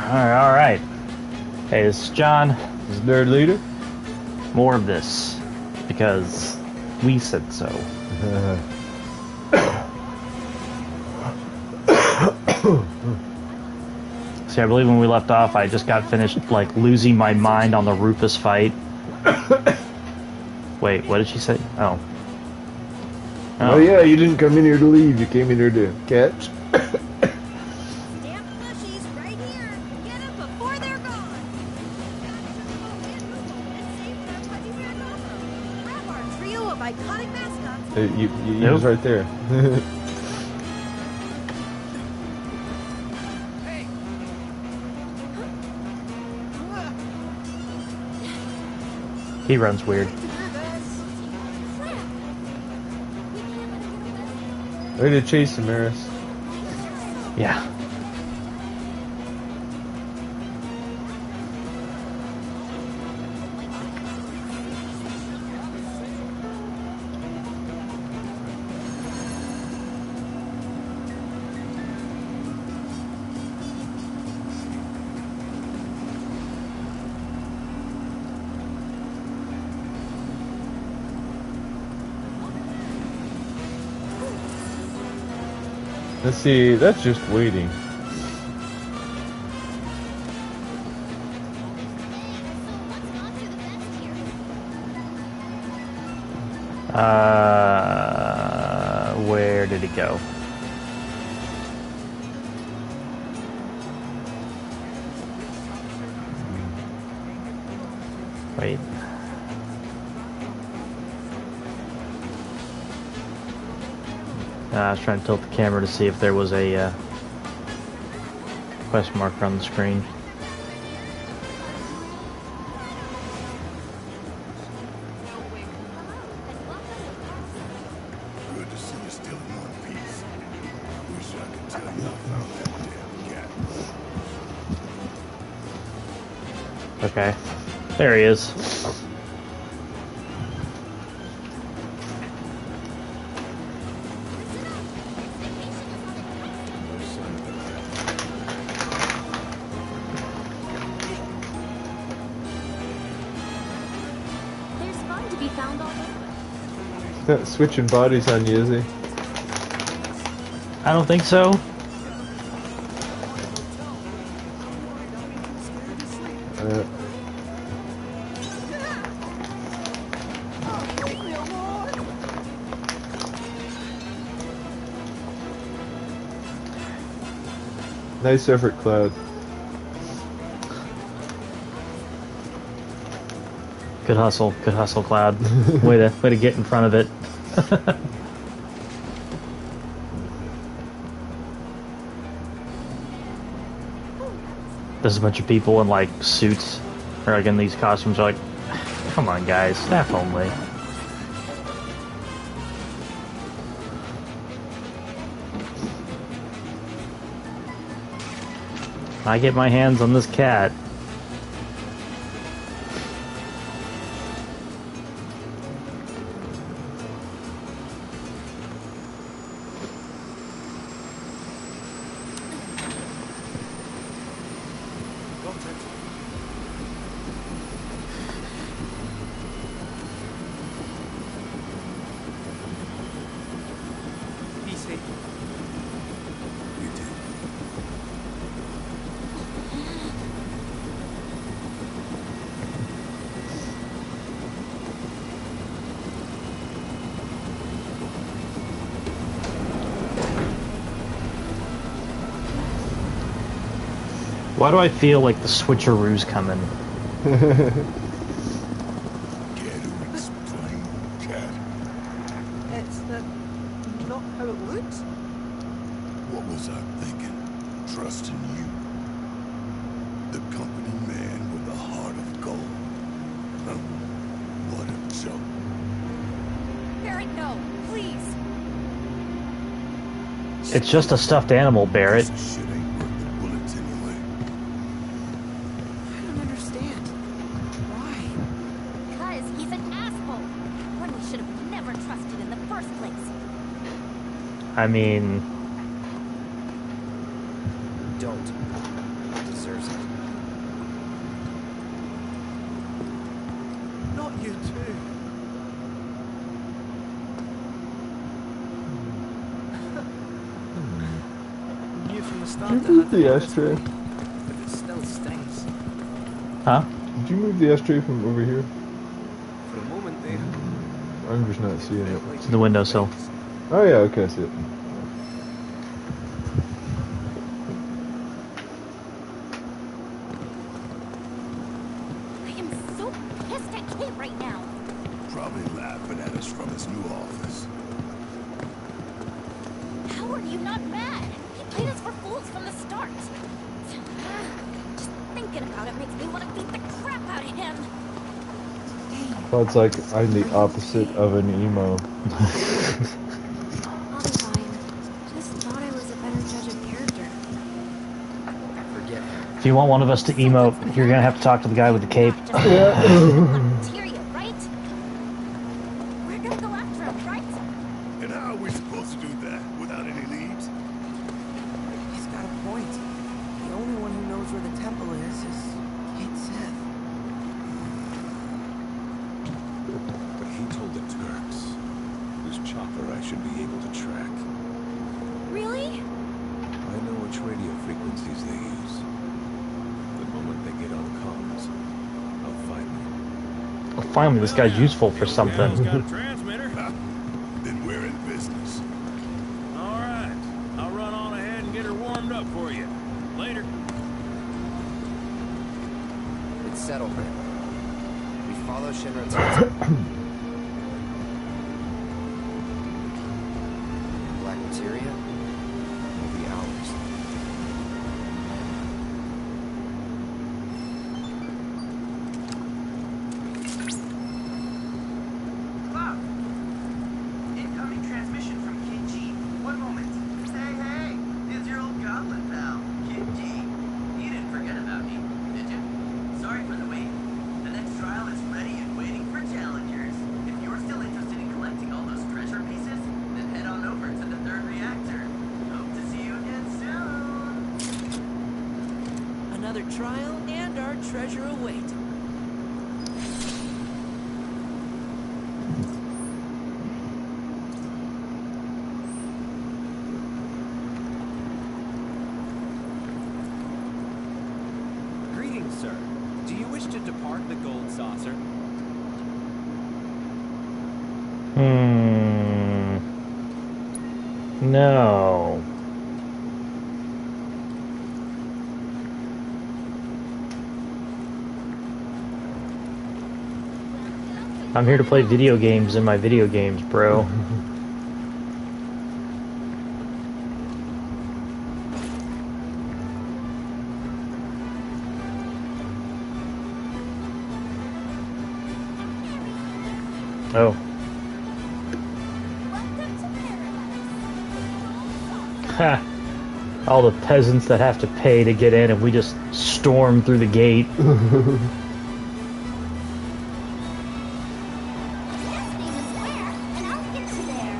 Alright. Hey, this is John. This is Nerd Leader. More of this. Because we said so. See, I believe when we left off, I just got finished, like, losing my mind on the Rufus fight. Wait, what did she say? Oh. Oh yeah, you didn't come in here to leave. You came in here to catch. You was right there. He runs weird. Way to chase him, Eris. Yeah. Let's see, that's just waiting. Where did he go? Wait. I was trying to tilt the camera to see if there was a quest marker on the screen. Good to see you still in one piece. Wish I could tell you I found that damn cat. Okay. There he is. Not switching bodies on you, is he? I don't think so. Nice effort, Cloud. Good hustle, Cloud. way to get in front of it. There's a bunch of people in like suits, or like in these costumes. Are like, come on, guys, staff only. I get my hands on this cat. Why do I feel like the switcheroo's coming? Care to explain, cat? It's not how it looks. What was I thinking? Trusting you. The company man with a heart of gold. Huh? What a joke. Barrett, no, please. It's just a stuffed animal, Barrett. This shit ain't worth the bullets anyway. I don't understand. Why? Because he's an asshole. One we should have never trusted in the first place. I mean... Don't. He deserves it. gonna stop Did to you move hunt the this ashtray? way, but it still stings. Huh? Did you move the ashtray from over here? For the moment, there. I'm just not seeing it. To the windowsill. Oh yeah, okay, I see it. I am so pissed at Kate right now. Probably laughing at us from his new office. How are you not mad? He played us for fools from the start. Just thinking about it makes me want to beat the crap out of him. Well, it's like I'm the opposite of an emo. I'll be fine. Just thought I was a better judge of character. Forget it. If you want one of us to emote, you're gonna have to talk to the guy with the cape. Not just material, right? We're gonna go after him, right? And how are we supposed to do that without any leads? He's got a point. The only one who knows where the temple is Kate Sith. But he told the Turks, whose chopper I should be able to track. Really? I know which radio frequencies they use. The moment they get on comms, I'll find them. Well, finally, this guy's useful for something. Got a transmitter. Then we're in business. All right. I'll run on ahead and get her warmed up for you. Later. It's settled, man. We follow Shinra's Black Materia will be ours. Bob! Incoming transmission from Kid G. One moment. Hey, it's your old goblin pal, Kid G. You didn't forget about me, did you? Sorry for the wait. The next trial is ready and waiting for challengers. If you're still interested in collecting all those treasure pieces, then head on over to the third reactor. Hope to see you again soon. Another trial and our treasure await. Greetings, sir. Do you wish to depart the gold saucer? No. I'm here to play video games in my video games, bro. Oh. Welcome to paradise. Ha! All the peasants that have to pay to get in, and we just storm through the gate. Destiny is where, and I'll get you there.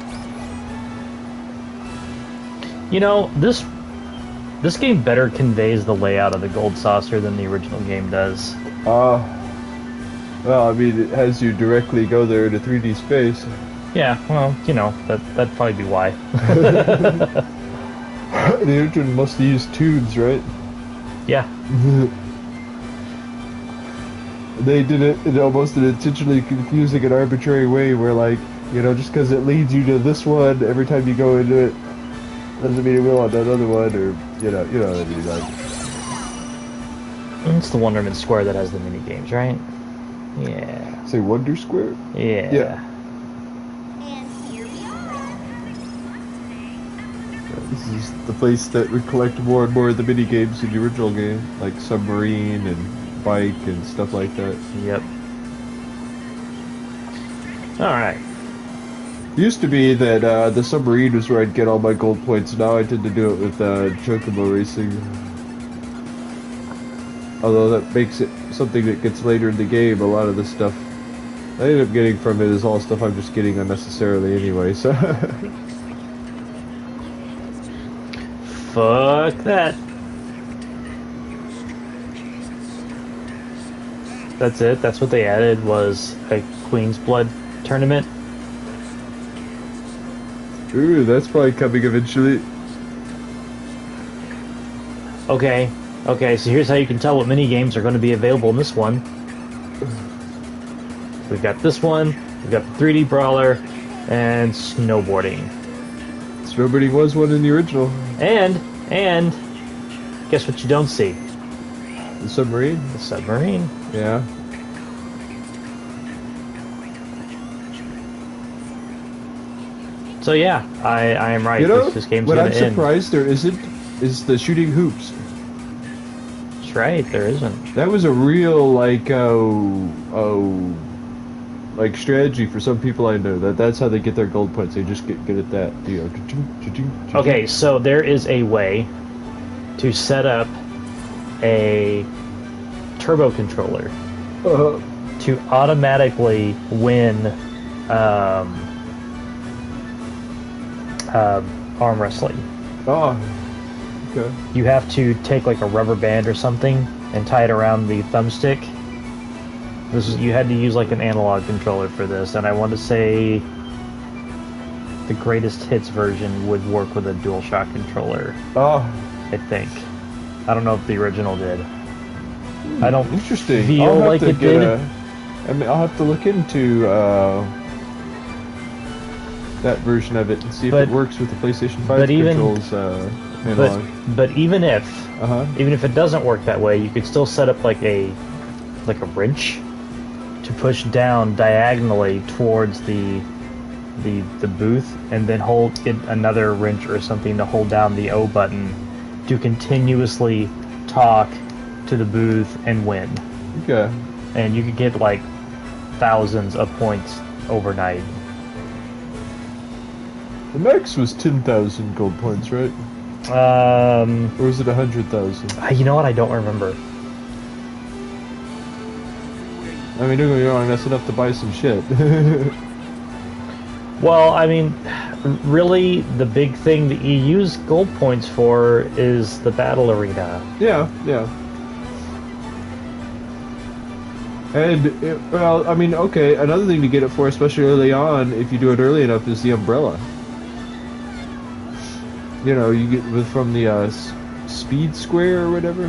You know, this game better conveys the layout of the gold saucer than the original game does. Well, I mean, it has you directly go there to 3D space. Yeah, well, you know, that'd probably be why. The engine must use tubes, right? Yeah. They did it in almost an intentionally confusing and arbitrary way where, like, you know, just because it leads you to this one every time you go into it doesn't mean it will on that other one, or, you know what I mean, like. It's the Wonderment Square that has the mini games, right? Yeah. Say Wonder Square? Yeah. Yeah. And here we are. This is the place that would collect more and more of the mini games in the original game, like submarine and bike and stuff like that. Yep. Alright. It used to be that the submarine was where I'd get all my gold points. Now I tend to do it with chocobo racing. Although that makes it something that gets later in the game. A lot of the stuff I end up getting from it is all stuff I'm just getting unnecessarily anyway, so... Fuck that. That's it? That's what they added, was a Queen's Blood tournament? Ooh, that's probably coming eventually. Okay, okay, so here's how you can tell what mini games are going to be available in this one. We've got this one, we've got the 3D brawler, and snowboarding. Snowboarding was one in the original. And guess what you don't see? The submarine? The submarine. Yeah. So yeah, I am right. You know, this game's what going I'm to end. surprised there isn't is the shooting hoops. That's right, there isn't. That was a real like like strategy for some people I know. That's how they get their gold points. They just get good at that. You know. Okay, so there is a way to set up a turbo controller to automatically win arm wrestling. Oh, okay. You have to take like a rubber band or something and tie it around the thumbstick. You had to use like an analog controller for this, and I want to say the greatest hits version would work with a DualShock controller. Oh, I think. I don't know if the original did. I don't interesting. feel I'll have like to it get did. I mean, I'll have to look into that version of it and see if it works with the PlayStation 5 controls. But even if Uh-huh. it doesn't work that way, you could still set up like a wrench to push down diagonally towards the booth, and then get another wrench or something to hold down the O button to continuously talk to the booth and win. Okay. And you could get like thousands of points overnight. The max was 10,000 gold points, right? Or was it 100,000? You know what? I don't remember. I mean, don't get me wrong, that's enough to buy some shit. Well, I mean, really, the big thing that you use gold points for is the battle arena. Yeah, yeah. And, well, I mean, okay, another thing to get it for, especially early on, if you do it early enough, is the umbrella. You know, you get from the speed square or whatever.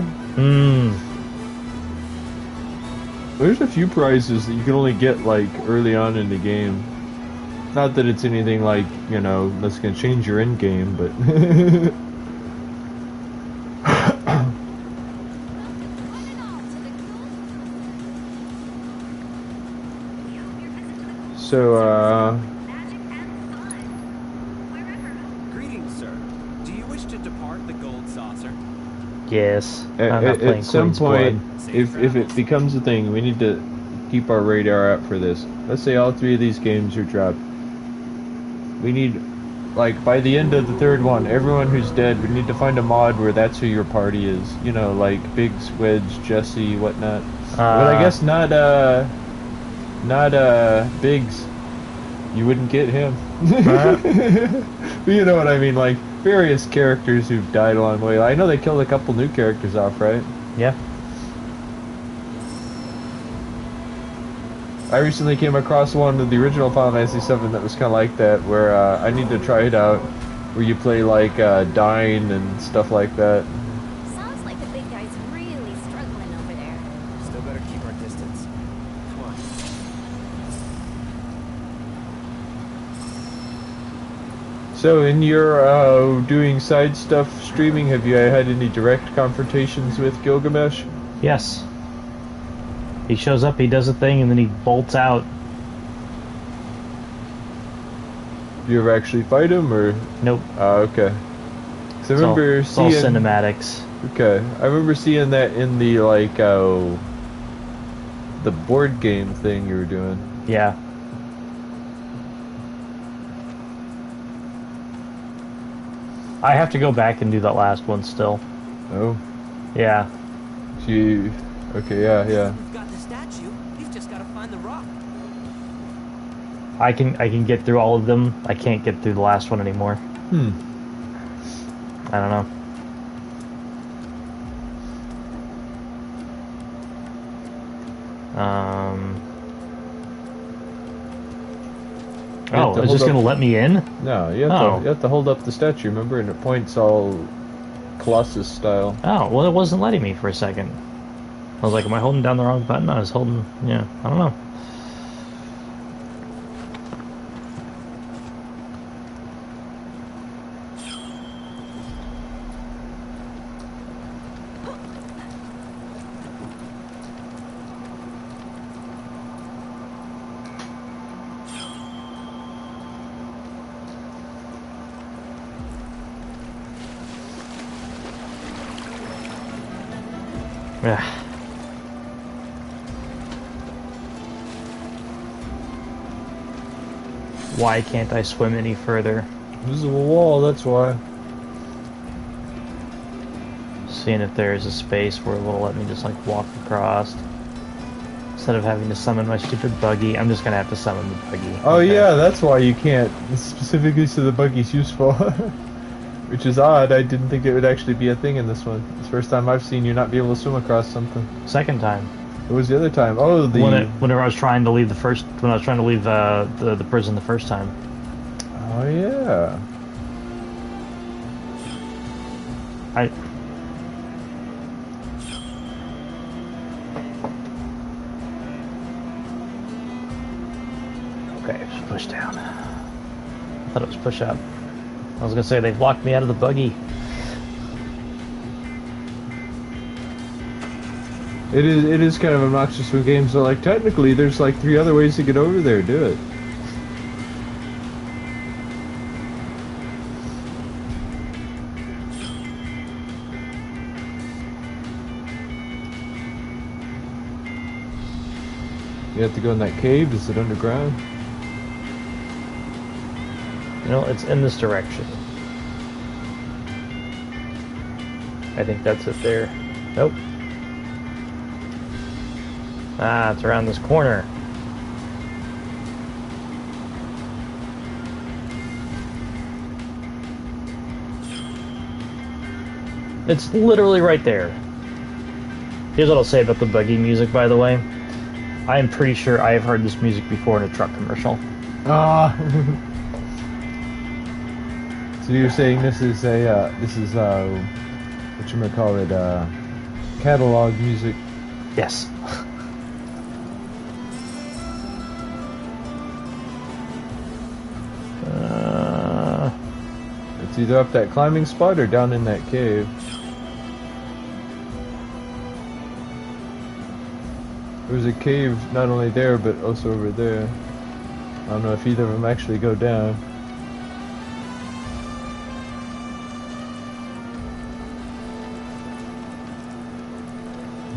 There's a few prizes that you can only get, like, early on in the game. Not that it's anything like, you know, that's gonna change your end game, but... So, Greetings, sir. Do you wish to depart the gold saucer? Yes. I'm not playing at some Queen's point, Blood. if it becomes a thing, we need to keep our radar out for this. Let's say all three of these games are dropped. We need, like, by the end of the third one, everyone who's dead, we need to find a mod where that's who your party is. You know, like Biggs, Wedge, Jesse, whatnot. But I guess not Biggs. You wouldn't get him. You know what I mean? Like, various characters who've died along the way. I know they killed a couple new characters off, right? Yeah. I recently came across one of the original Final Fantasy VII that was kind of like that, where I need to try it out, where you play like Dyne and stuff like that. Sounds like the big guy's really struggling over there. Still better keep our distance. Come on. So, in your doing side stuff streaming, have you had any direct confrontations with Gilgamesh? Yes. He shows up, he does a thing, and then he bolts out. Do you ever actually fight him, or? Nope. Okay. So I remember it's all seeing... cinematics. Okay. I remember seeing that in the, like, the board game thing you were doing. Yeah. I have to go back and do that last one still. Oh. Yeah. You... Okay, yeah. We've got the statue. We've just got to find the rock. I can get through all of them. I can't get through the last one anymore. I don't know. Oh, it's just gonna let me in? No, you have to hold up the statue, remember? And it points all Colossus style. Oh, well, it wasn't letting me for a second. I was like, am I holding down the wrong button? I was holding, yeah, I don't know. Yeah. Why can't I swim any further? Visible wall, that's why. Seeing if there's a space where it will let me just like walk across. Instead of having to summon my stupid buggy, I'm just gonna have to summon the buggy. Oh Okay. yeah, that's why you can't. Specifically so the buggy's useful. Which is odd, I didn't think it would actually be a thing in this one. It's the first time I've seen you not be able to swim across something. Second time. What was the other time? Oh, Whenever I was trying to leave when I was trying to leave the prison the first time. Oh yeah. Okay, just push down. I thought it was push up. I was gonna say they've locked me out of the buggy. It is kind of obnoxious with games that, like, technically there's like 3 other ways to get over there. Do it. You have to go in that cave. Is it underground? You know, it's in this direction. I think that's it there. Nope. Ah, it's around this corner. It's literally right there. Here's what I'll say about the buggy music, by the way. I am pretty sure I have heard this music before in a truck commercial. Ah. So you're saying this is whatchamacallit, catalog music? Yes. It's either up that climbing spot or down in that cave. There's a cave not only there but also over there. I don't know if either of them actually go down.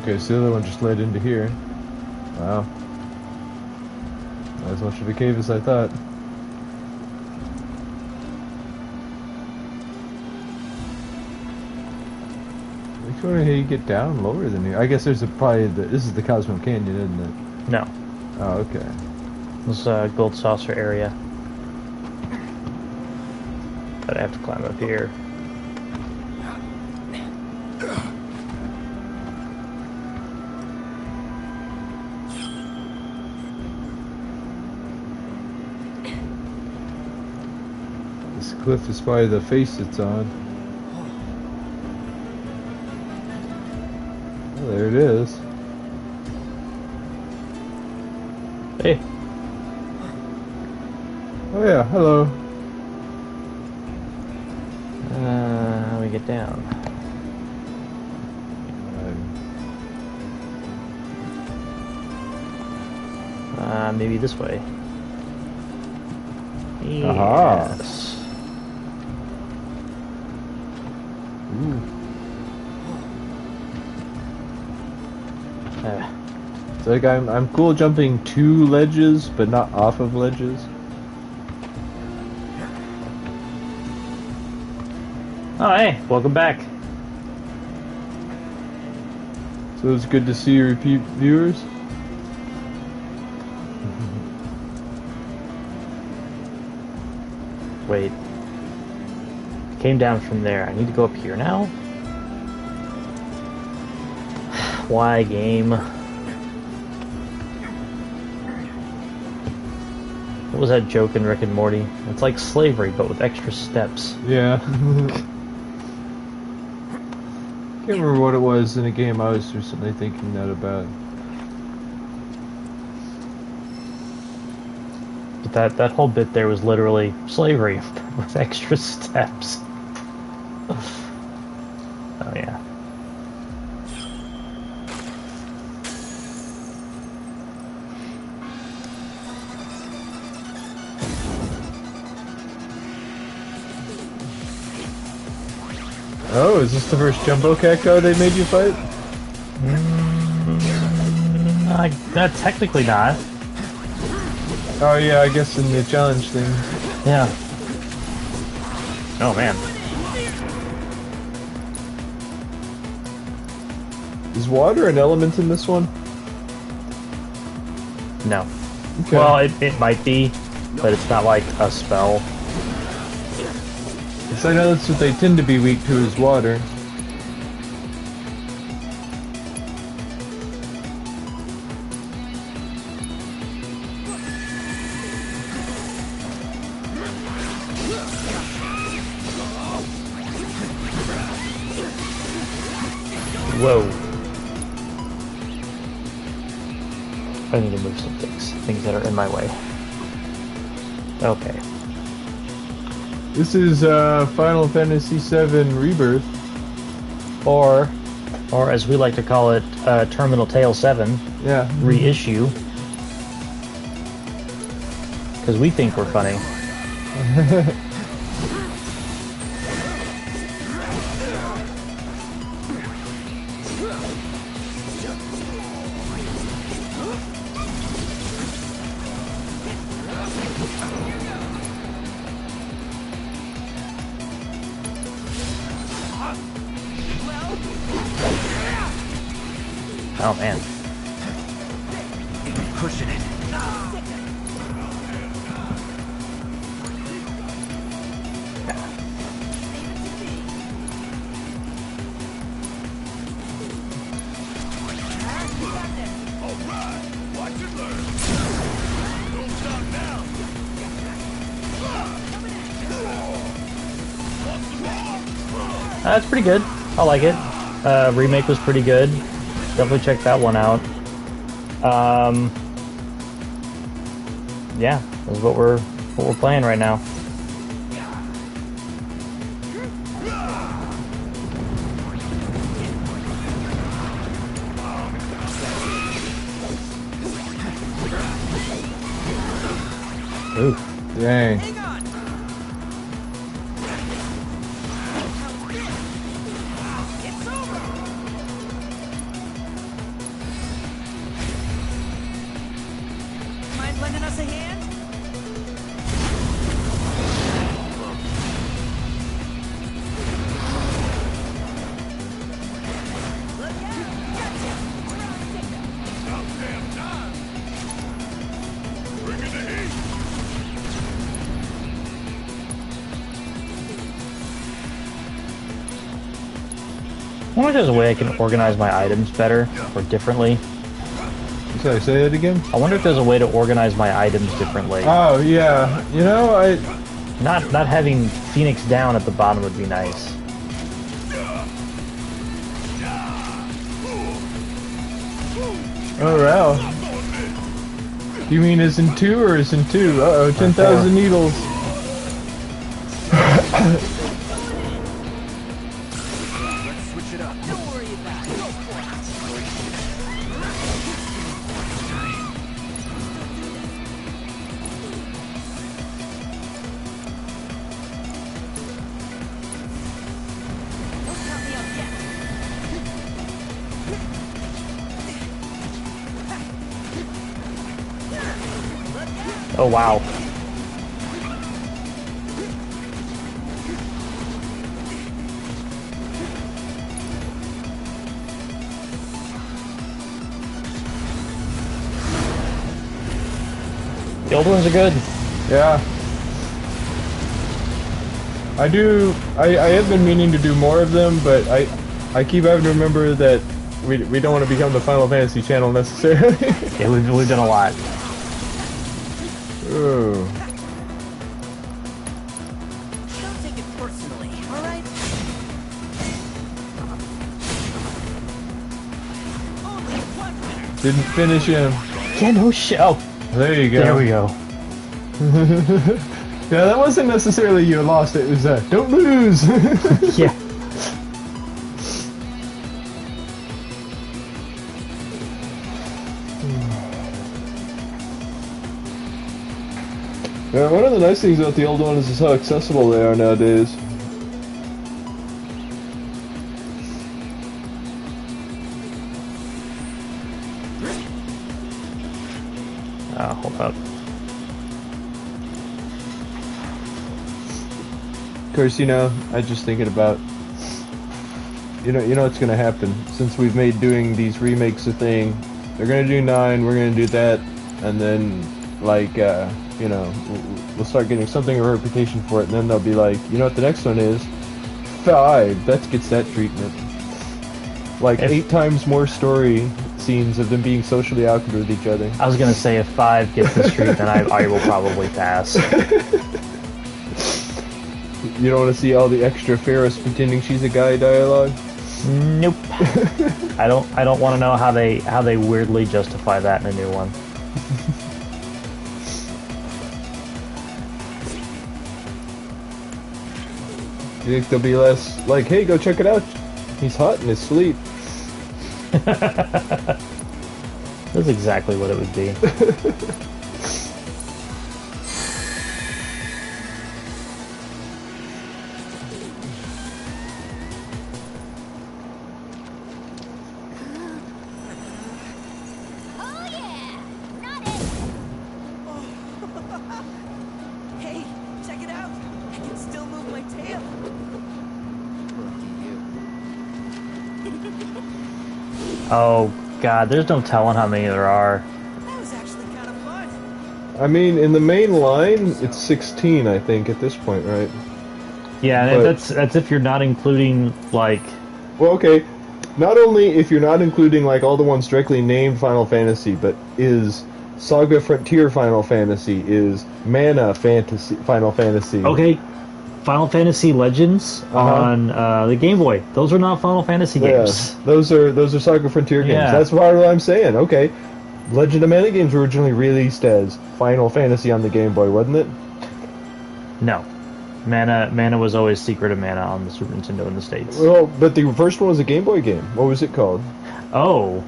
Okay, so the other one just led into here. Wow. Not as much of a cave as I thought. I wonder how you get down lower than here. I guess there's this is the Cosmo Canyon, isn't it? No. Oh, okay. This gold saucer area. But I have to climb up here. This cliff is probably the face it's on. Oh, there it is. Hey. Oh yeah, hello. How do we get down? Maybe this way. Aha. Yes. Ooh. It's like I'm cool jumping to ledges, but not off of ledges. Oh, hey, welcome back. So it's good to see you, repeat viewers. Wait. Came down from there. I need to go up here now? Why, game? What was that joke in Rick and Morty? It's like slavery, but with extra steps. Yeah. Can't remember what it was in a game I was recently thinking that about. But that whole bit there was literally slavery with extra steps. Oh yeah. Oh, is this the first jumbo cacti they made you fight? Technically not. Oh yeah, I guess in the challenge thing. Yeah. Oh man. Is water an element in this one? No. Okay. Well, it might be, but it's not like a spell. Because I know that's what they tend to be weak to is water. Whoa. I need to move some things that are in my way. Okay. This is Final Fantasy VII Rebirth. Or as we like to call it, Terminal Tale 7. Yeah. Reissue. Because we think we're funny. Oh man. Pushing it. That's pretty good. I like it. Remake was pretty good. Definitely check that one out. Yeah, that's what we're playing right now. Ooh, Dang. Mind lending us a hand? I wonder if there's a way I can organize my items better or differently. Sorry, say it again? I wonder if there's a way to organize my items differently. Oh, yeah. You know, Not having Phoenix down at the bottom would be nice. Oh, wow. You mean as in 2 or as in 2? Uh-oh, 10,000 needles. Switch it up. Don't worry about it. Go for it. Don't count me out yet. Oh wow. The old ones are good. Yeah. I have been meaning to do more of them, but I keep having to remember that we don't want to become the Final Fantasy channel necessarily. Yeah, we've done a lot. Ooh. Don't take it personally, alright? Didn't finish him. Yeah, no shit. Oh, There you go. there we go. Yeah, that wasn't necessarily you lost it. It was don't lose. Yeah. Yeah, one of the nice things about the old one is how accessible they are nowadays. Hold up. Of course, you know, I just thinking about, you know what's gonna happen since we've made doing these remakes a thing. They're gonna do 9, we're gonna do that, and then like you know, we'll start getting something of a reputation for it, and then they'll be like, you know what the next one is? 5. That gets that treatment. Like 8 times more story scenes of them being socially awkward with each other. I was gonna say if 5 gets this treat, then I will probably pass. You don't want to see all the extra Ferris pretending she's a guy dialogue? Nope. I don't want to know how they weirdly justify that in a new one. You think there'll be less like, hey, go check it out. He's hot in his sleep. That's exactly what it would be. Oh yeah! Not it! Hey, check it out. I can still move my tail. Oh god, there's no telling how many there are. That was actually kind of fun. I mean, in the main line, it's 16, I think, at this point, right? Yeah, and But- that's if you're not including like. Well, okay. Not only if you're not including like all the ones directly named Final Fantasy, but is Saga Frontier Final Fantasy, is Mana Fantasy Final Fantasy. Okay, Final Fantasy Legends on the Game Boy. Those are not Final Fantasy games. Yeah, those are Saga Frontier games. Yeah. That's what I'm saying. Okay, Legend of Mana games were originally released as Final Fantasy on the Game Boy, wasn't it? No, Mana was always Secret of Mana on the Super Nintendo in the States. Well, but the first one was a Game Boy game. What was it called? Oh,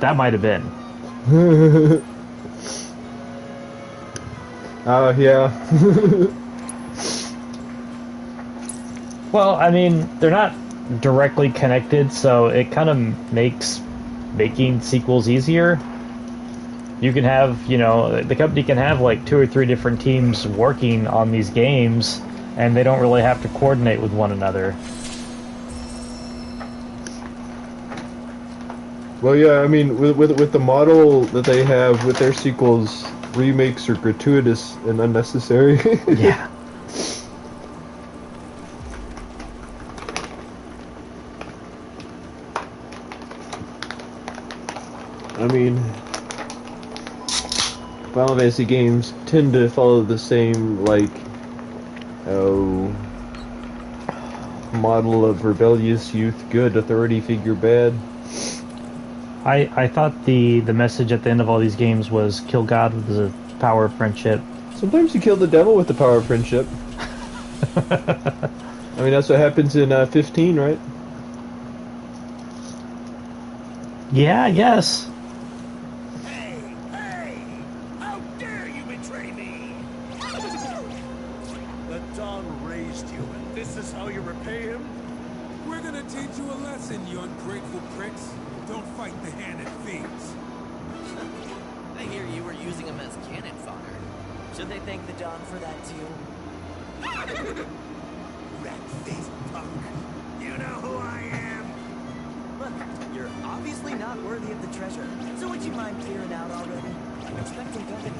that might have been. Yeah. Well, I mean, they're not directly connected, so it kind of makes making sequels easier. You can have, you know, the company can have like 2 or 3 different teams working on these games, and they don't really have to coordinate with one another. Well, yeah, I mean, with the model that they have with their sequels, remakes are gratuitous and unnecessary. Yeah. I mean, Final Fantasy games tend to follow the same, like, model of rebellious youth good, authority figure bad. I thought the message at the end of all these games was kill God with the power of friendship. Sometimes you kill the devil with the power of friendship. I mean, that's what happens in 15, right? Yeah, I guess. Hey! How dare you betray me! The Don raised you, and this is how you repay him? We're gonna teach you a lesson, you ungrateful pricks. Don't fight the hand that feeds. I hear you were using him as cannon fodder. Should they thank the Don for that too? Rat-faced punk! You know who I am! Look, you're obviously not worthy of the treasure. So would you mind clearing out already? I'm expecting company.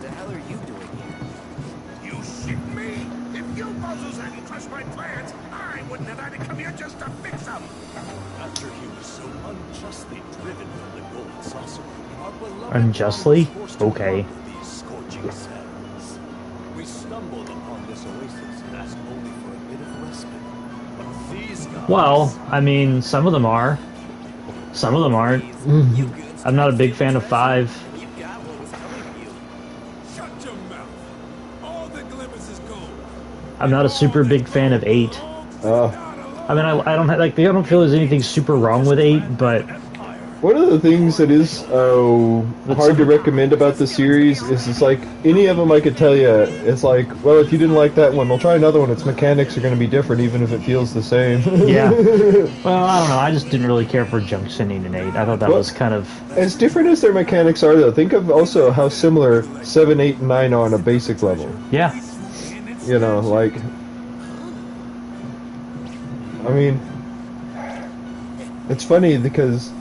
The hell are you doing here? You shit me! If you buzzers hadn't crushed my plans, I wouldn't have had to come here just to fix them! After he was so unjustly driven from the golden saucer, our beloved Unjustly? Don was forced to Okay. wander these scorching sands. We stumbled upon this oasis and asked only for a bit of respite. These guys. Well, I mean, some of them are. Some of them aren't. I'm not a big fan of 5. You got what was coming to you. Shut your mouth. All that glimmers is gold. I'm not a super big fan of 8. I mean, I don't have, like, I don't feel there's anything super wrong with 8, but one of the things that is hard to recommend about the series is it's like any of them I could tell you, it's like, well, if you didn't like that one, we'll try another one. Its mechanics are going to be different even if it feels the same. yeah. Well, I don't know. I just didn't really care for junk sending in 8. I thought that was kind of... As different as their mechanics are, though, think of also how similar 7, 8, and 9 are on a basic level. Yeah. You know, like... I mean... It's funny because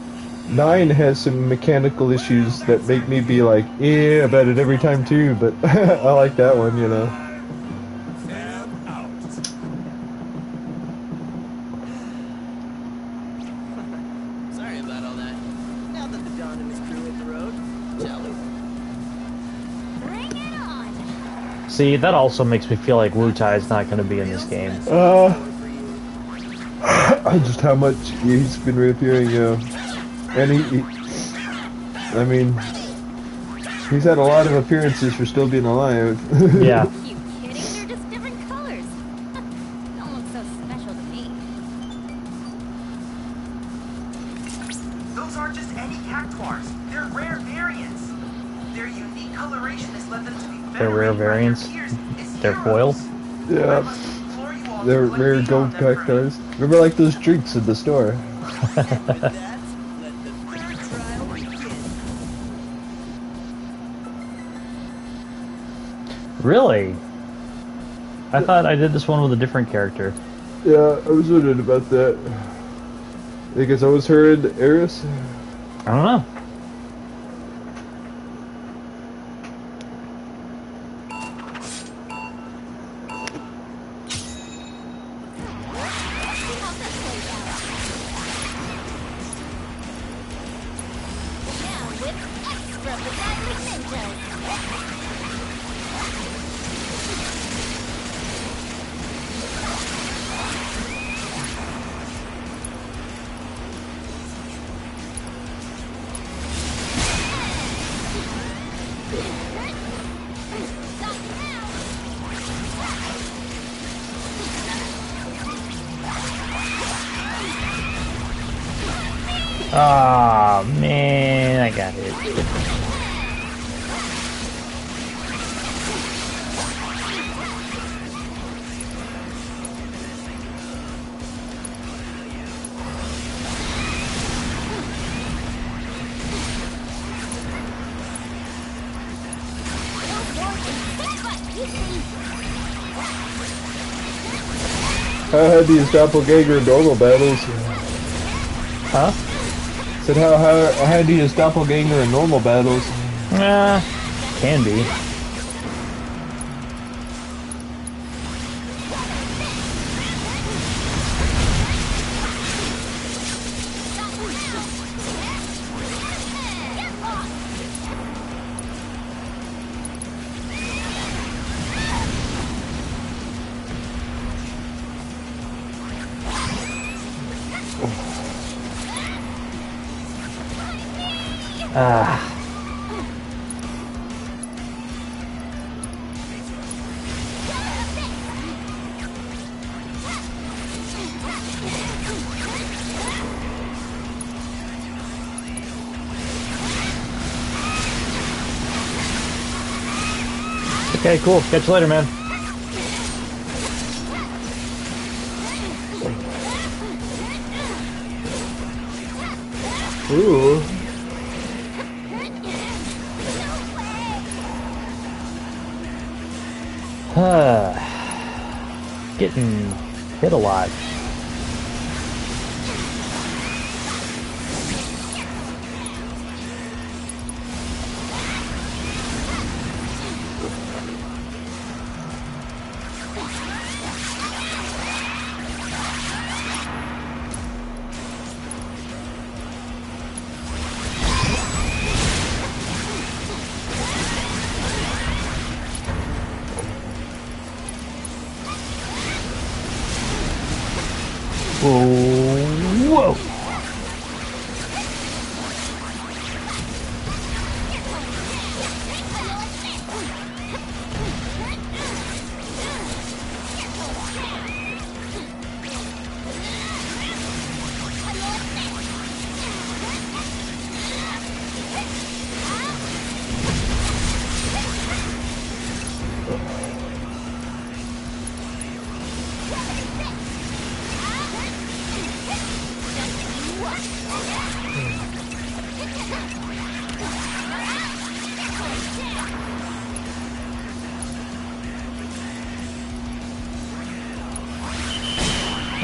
9 has some mechanical issues that make me be like, yeah, about it every time too, but I like that one, you know. Sorry about all that. Now that the Don and his crew hit the road, jelly. Bring it on. See, that also makes me feel like Wu Tai's not going to be in this game. Just how much he's been reappearing, and he I mean, he's had a lot of appearances for still being alive. Yeah. You kidding? They're just different colors. Don't look so special to me. Those aren't just any cactuars. They're rare variants. Their unique coloration has led them to be They're rare variants? They're foil? Yeah. They're rare gold cactuars. Remember, like those drinks in the store. Really? I thought I did this one with a different character. Yeah, I was wondering about that. I guess I was her and Eris. I don't know. Now with extra bedazzling ninjas. Ah, man, I got it. How had these doppelganger in normal battles? Huh? Said how handy is doppelganger in normal battles? Can be. Ah. Okay, cool. Catch you later, man. Ooh. Getting hit a lot. Whoa! Whoa!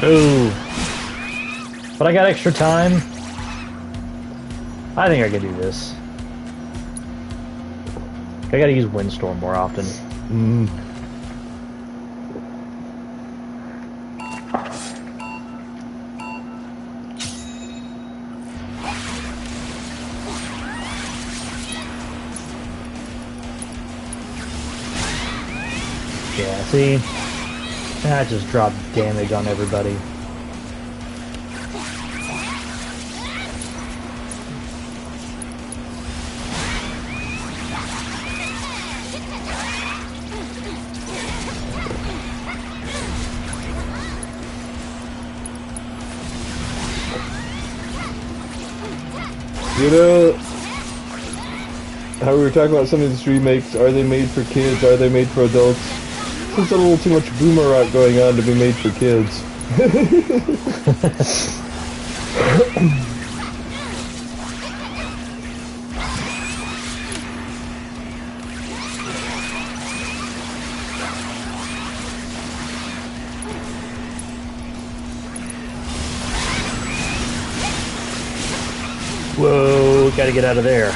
Ooh. But I got extra time. I think I can do this. I gotta use Windstorm more often. Yeah, see? That just dropped damage on everybody. You know, how we were talking about some of these remakes, are they made for kids, are they made for adults? There's a little too much boomer rock going on to be made for kids. Whoa, gotta get out of there.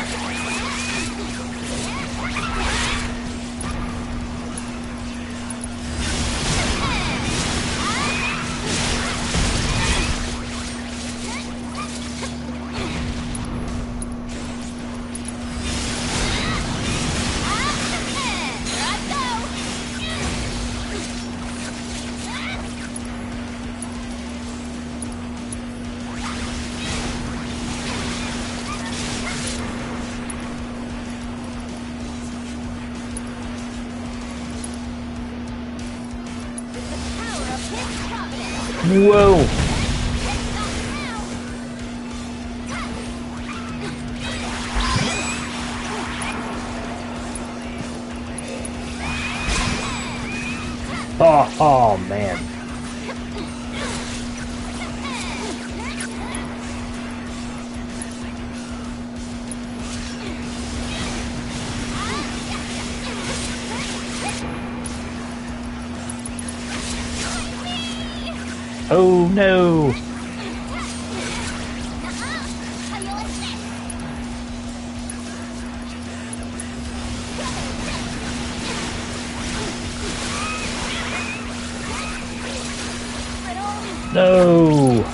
Whoa! Oh man. Oh no! No!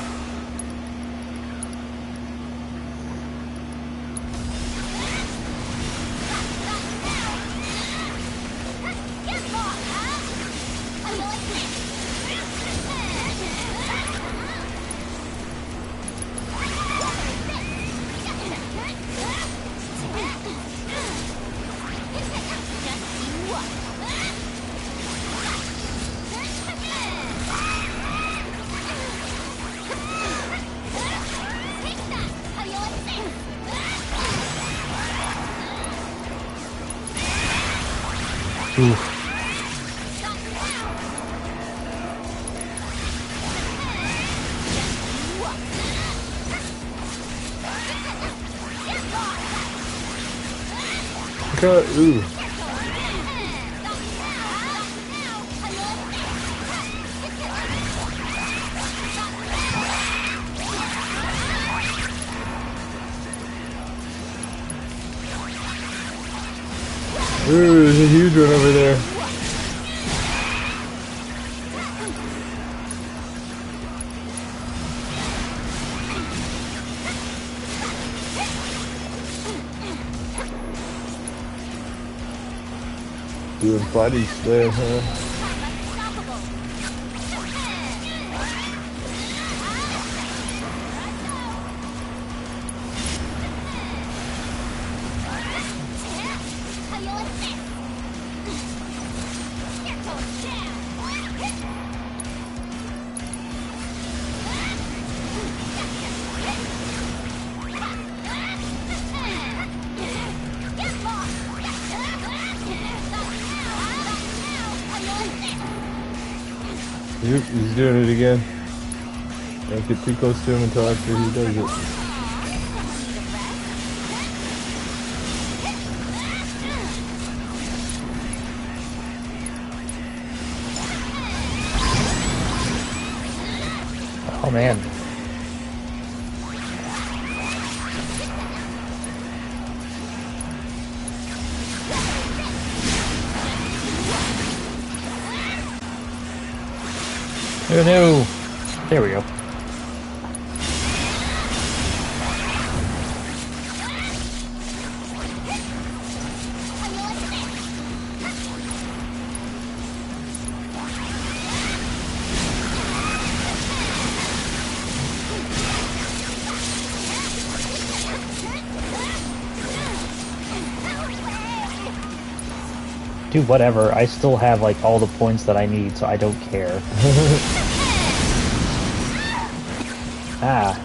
Oof. Ooh. Ooh, there's a huge one over there. Doing bodies there, huh? He's doing it again. Don't get too close to him until after he does it. Oh man. Oh no! There we go. Dude, whatever. I still have like all the points that I need, so I don't care. Ah.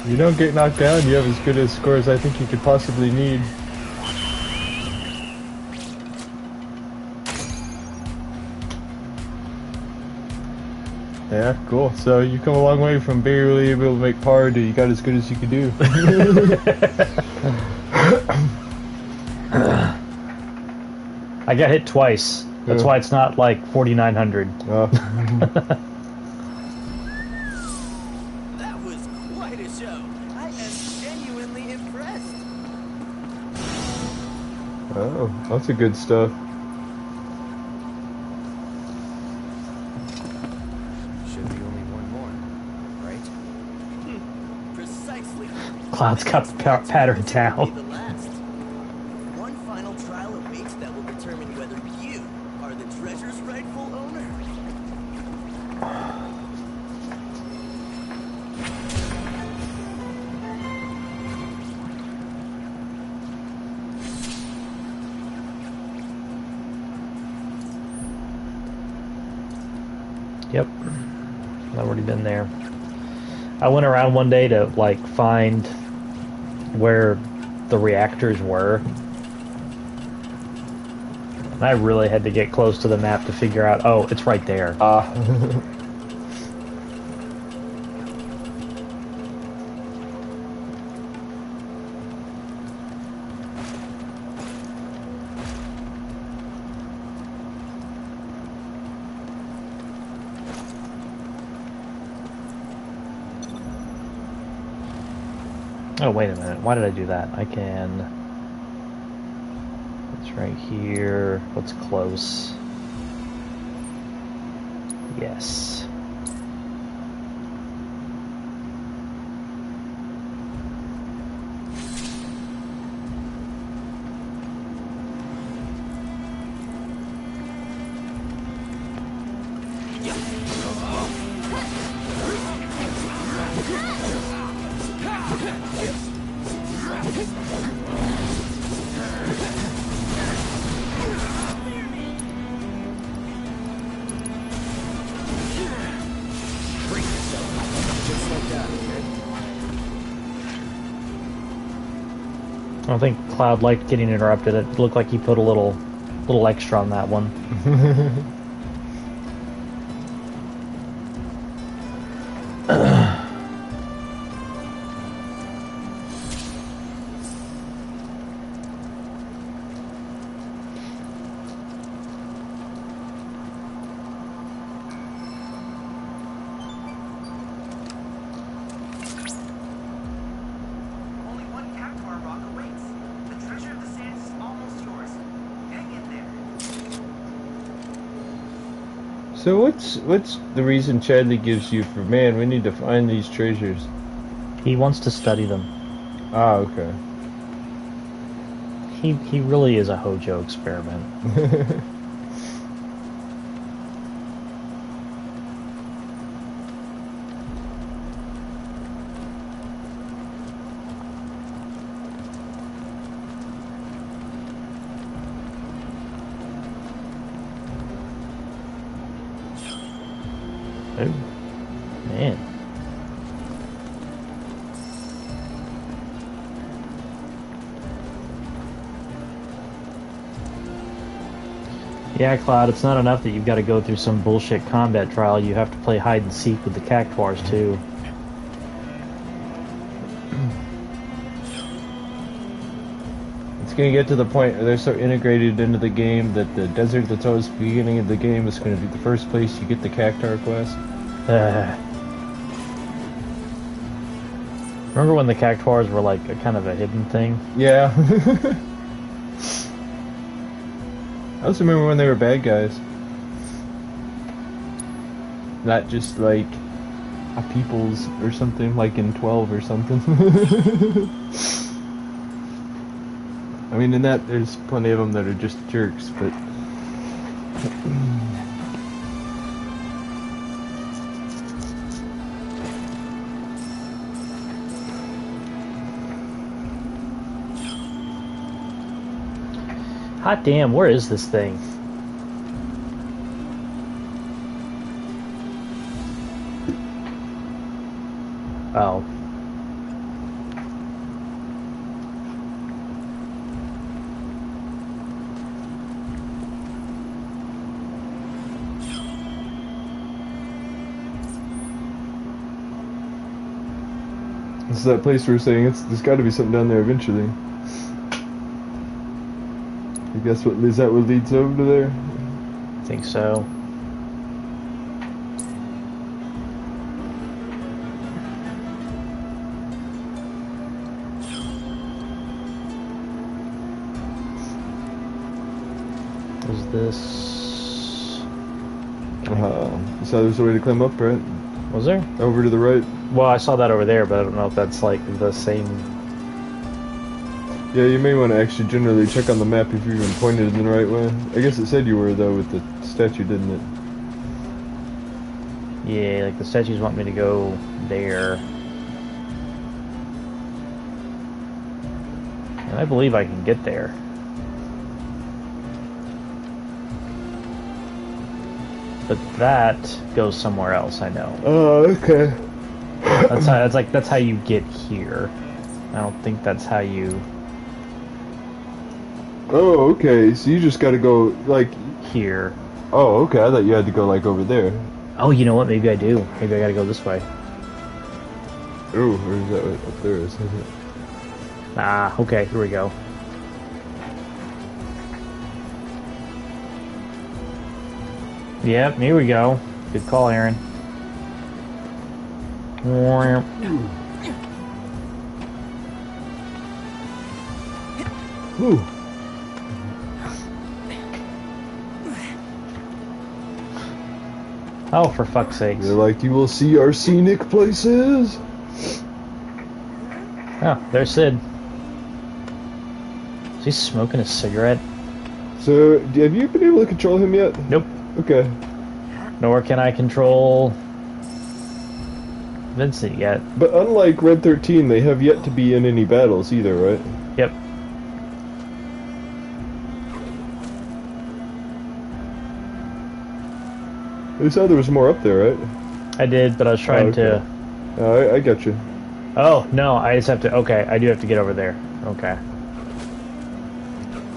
You don't get knocked down, you have as good a score as I think you could possibly need. Yeah, cool. So you come a long way from barely able to make par to you got as good as you could do. I got hit twice. That's why it's not like 4,900. That was quite a show. I am genuinely impressed. Oh, lots of good stuff. Should be only one more, right? Precisely. Cloud's got the pattern down. The last. One final trial awaits that will determine whether you are the treasure's rightful owner. Yep. I've already been there. I went around one day to like find where the reactors were. And I really had to get close to the map to figure out, oh, it's right there. Oh, wait a minute. Why did I do that? I can... It's right here. What's close? Yes. I don't think Cloud liked getting interrupted. It looked like he put a little extra on that one. Only one Cactuar rock awaits. The treasure of the sands is almost yours. Hang in there. So what's the reason Chadley gives you for, man, we need to find these treasures? He wants to study them. Ah, okay. He really is a Hojo experiment. Oh, man. Yeah, Cloud, it's not enough that you've got to go through some bullshit combat trial. You have to play hide and seek with the cactuars, too. It's gonna get to the point where they're so integrated into the game that the desert that's always the beginning of the game is gonna be the first place you get the cactuar quest. Remember when the cactuars were like a kind of a hidden thing? Yeah. I also remember when they were bad guys. Not just like a people's or something, like in 12 or something. I mean, in that, there's plenty of them that are just jerks, but... Hot damn, where is this thing? Oh. This is that place we were saying, there's gotta be something down there eventually. I guess is that what leads over to there? I think so. Is this... So there's a way to climb up, right? Was there? Over to the right. Well, I saw that over there, but I don't know if that's like the same... Yeah, you may want to actually generally check on the map if you're even pointed in the right way. I guess it said you were, though, with the statue, didn't it? Yeah, like the statues want me to go there. And I believe I can get there. But that goes somewhere else, I know. Oh, okay. That's how you get here. I don't think that's how you... Oh, okay. So you just gotta go, like... Here. Oh, okay. I thought you had to go, like, over there. Oh, you know what? Maybe I do. Maybe I gotta go this way. Oh, or is that right up there? Is it? Ah, okay. Here we go. Yep, here we go. Good call, Aaron. Ooh. Oh, for fuck's sakes. They're like, you will see our scenic places. Oh, there's Sid. Is he smoking a cigarette? So, have you been able to control him yet? Nope. Okay. Nor can I control Vincent yet. But unlike Red 13, they have yet to be in any battles either, right? Yep. You said there was more up there, right? I did, but I was trying to... I got you. Oh, no, I just have to... Okay, I do have to get over there. Okay.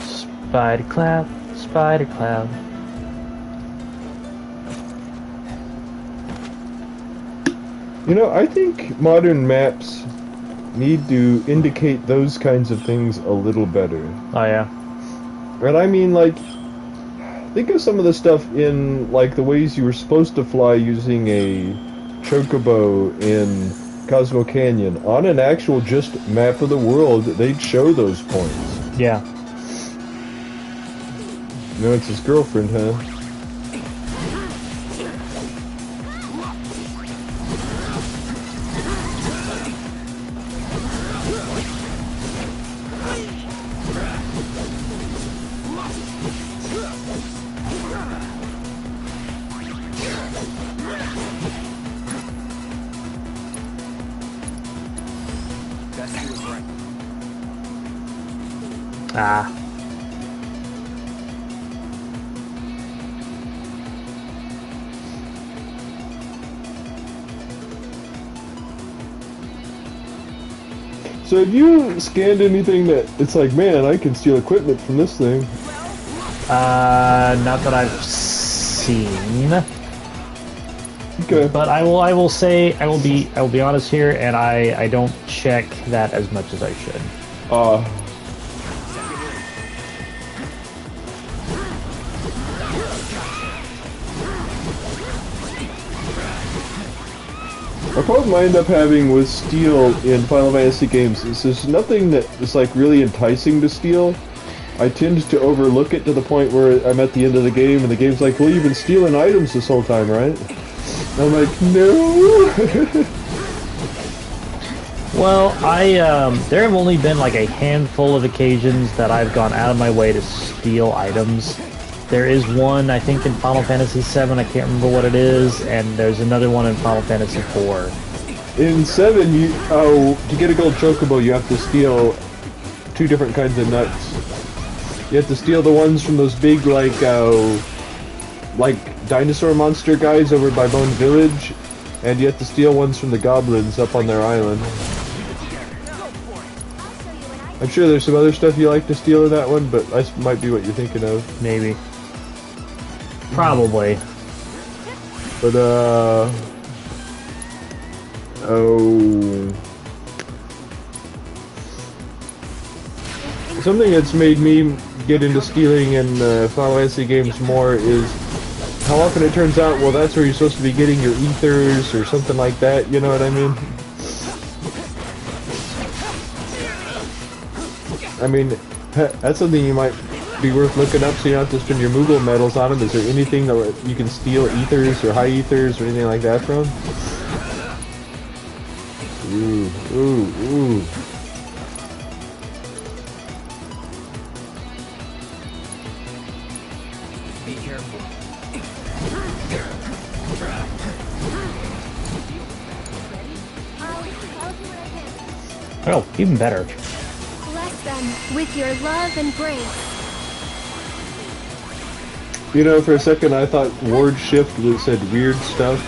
Spider cloud, spider cloud. You know, I think modern maps need to indicate those kinds of things a little better. Oh, yeah? And I mean, like, think of some of the stuff in, like, the ways you were supposed to fly using a chocobo in Cosmo Canyon. On an actual just map of the world, they'd show those points. Yeah. No, it's his girlfriend, huh? Ah. So have you scanned anything that it's like, man, I can steal equipment from this thing? Not that I've seen. Okay. But I will say I will be honest here, and I don't check that as much as I should. A problem I end up having with steal in Final Fantasy games is there's nothing that is like really enticing to steal. I tend to overlook it to the point where I'm at the end of the game and the game's like, well, you've been stealing items this whole time, right? And I'm like, no! Well, there have only been like a handful of occasions that I've gone out of my way to steal items. There is one, I think, in Final Fantasy VII, I can't remember what it is, and there's another one in Final Fantasy IV. In 7, to get a gold chocobo, you have to steal 2 different kinds of nuts. You have to steal the ones from those big, like dinosaur monster guys over by Bone Village, and you have to steal ones from the goblins up on their island. I'm sure there's some other stuff you like to steal in that one, but that might be what you're thinking of. Maybe. Probably. But, something that's made me get into stealing in Final Fantasy games more is how often it turns out, well, that's where you're supposed to be getting your ethers or something like that, you know what I mean? I mean, that's something you might be worth looking up so you don't have to spend your Moogle medals on them. Is there anything that you can steal ethers or high ethers or anything like that from? Ooh, ooh, ooh. Be careful. Oh, even better. Bless them with your love and grace. You know, for a second I thought Ward Shift said weird stuff.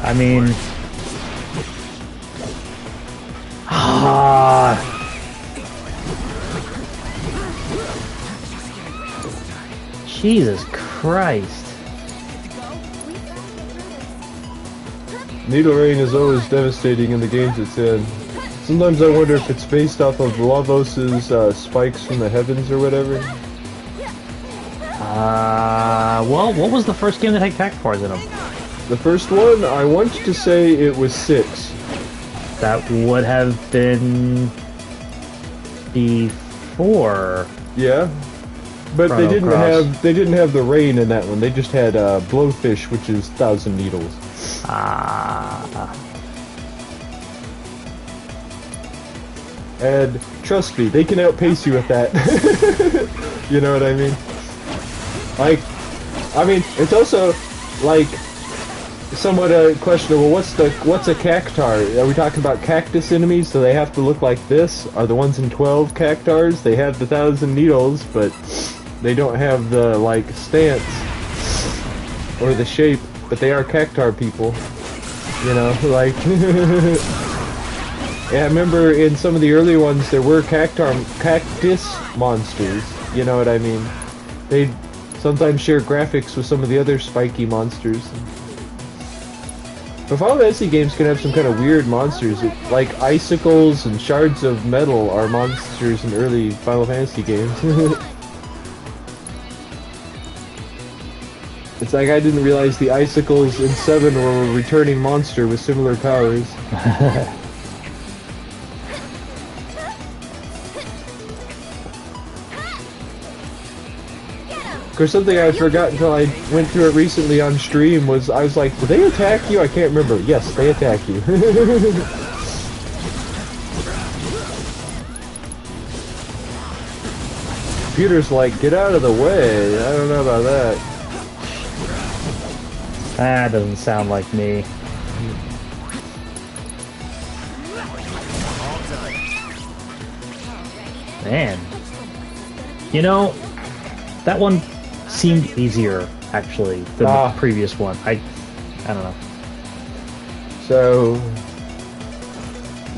I mean... Jesus Christ. Needle Rain is always devastating in the games it's in. Sometimes I wonder if it's based off of Lavos's spikes from the heavens or whatever. Well, what was the first game that had cactuars in them? The first one, I want to say it was 6. That would have been before. Yeah, but Chrono they Cross. didn't have the rain in that one. They just had Blowfish, which is 1,000 needles. And trust me, they can outpace you with that. You know what I mean? Like, I mean, it's also like somewhat questionable. What's a cactar? Are we talking about cactus enemies? Do they have to look like this? Are the ones in 12 cactars? They have the 1,000 needles, but they don't have the like stance or the shape. But they are cactar people. You know, like. Yeah, I remember in some of the early ones there were cactus monsters. You know what I mean? They sometimes share graphics with some of the other spiky monsters. But Final Fantasy games can have some kind of weird monsters. Like icicles and shards of metal are monsters in early Final Fantasy games. It's like I didn't realize the icicles in 7 were a returning monster with similar powers. Of course, something I forgot until I went through it recently on stream was, I was like, do they attack you? I can't remember. Yes, they attack you. Computer's like, get out of the way. I don't know about that. That doesn't sound like me. Man. You know, that one seemed easier, actually, than the previous one. I don't know.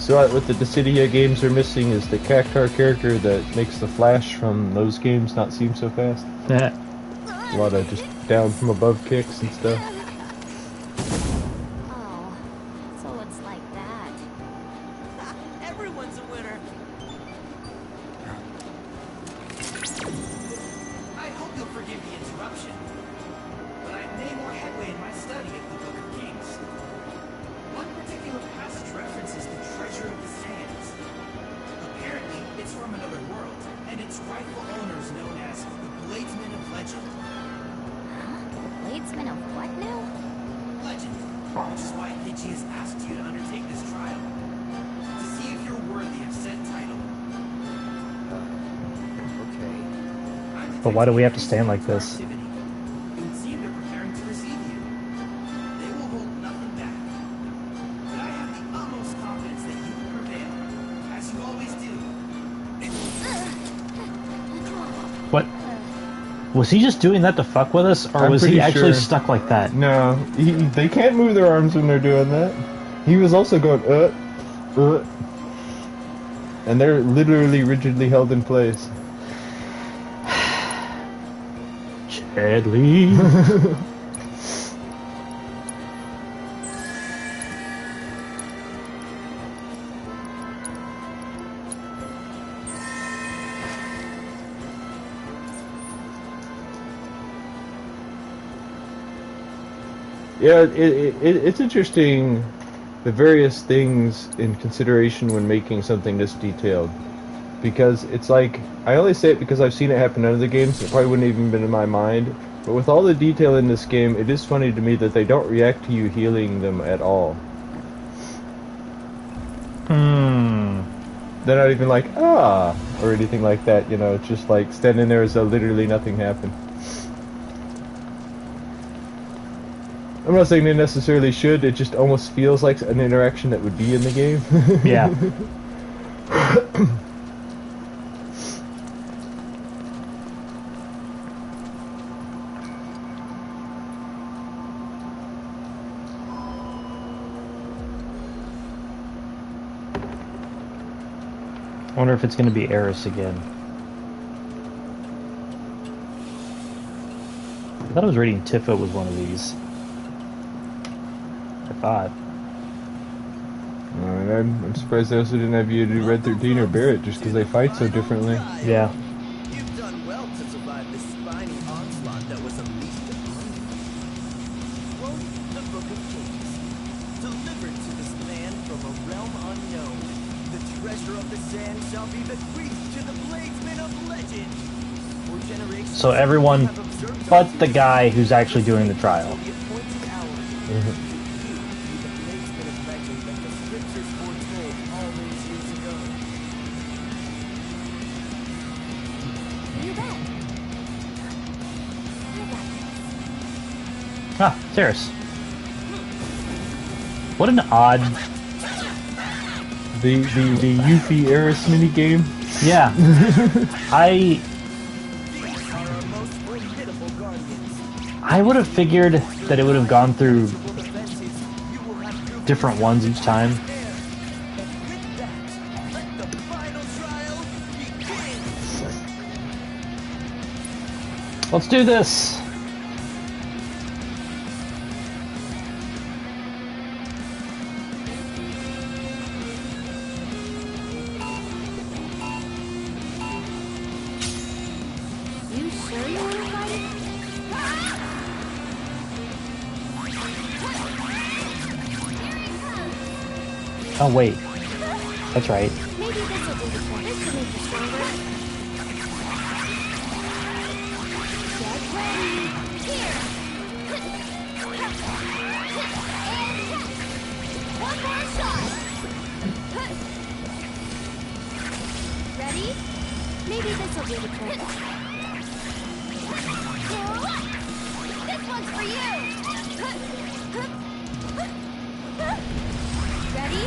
So what the Dissidia games are missing is the Cactar character that makes the flash from those games not seem so fast. Yeah. A lot of just down from above kicks and stuff. Oh, so it's like that. Everyone's a winner. I hope you'll forgive the interruption, but I've made more headway in my study of the Book of Kings. One particular passage references the treasure of the sands. Apparently, it's from another world, and its rightful owner is known as the Bladesman of Legend. Bladesman of what now? Legend, which is why Hitchi has asked you to undertake this trial. To see if you're worthy of said title. Okay. But why do we have to stand like this? It would seem they're preparing to receive you. They will hold nothing back. But I have the utmost confidence that you will prevail, as you always do. What? Was he just doing that to fuck with us, or I'm was he pretty actually sure. stuck like that? No, they can't move their arms when they're doing that. He was also going, and they're literally rigidly held in place. Chadley. Yeah, it's interesting, the various things in consideration when making something this detailed. Because it's like, I only say it because I've seen it happen in other games, it probably wouldn't even been in my mind. But with all the detail in this game, it is funny to me that they don't react to you healing them at all. They're not even like, ah, or anything like that, you know, it's just like standing there as though literally nothing happened. I'm not saying they necessarily should, it just almost feels like an interaction that would be in the game. Yeah. I wonder if it's going to be Eris again. I thought I was reading Tifa was one of these. I thought. I'm surprised they also didn't have you do Red 13 or Barrett just because they fight so differently. Yeah. You've done well to survive the spiny onslaught that was unleashed upon you. Quote the Book of Kings. Delivered to this man from a realm unknown. The treasure of the sand shall be bequeathed to the Bladesman of Legend. For generations So everyone but the guy who's actually doing the trial. Ah, Ceres. What an odd... The Yuffie Eris minigame? Yeah. I would have figured that it would have gone through different ones each time. Let's do this! You sure you want to fight? Oh wait. That's right. Maybe this will do the trick. This will make you stronger. Get ready. Here. And one more shot. Ready? Maybe this will do the trick. This one's for you. Ready?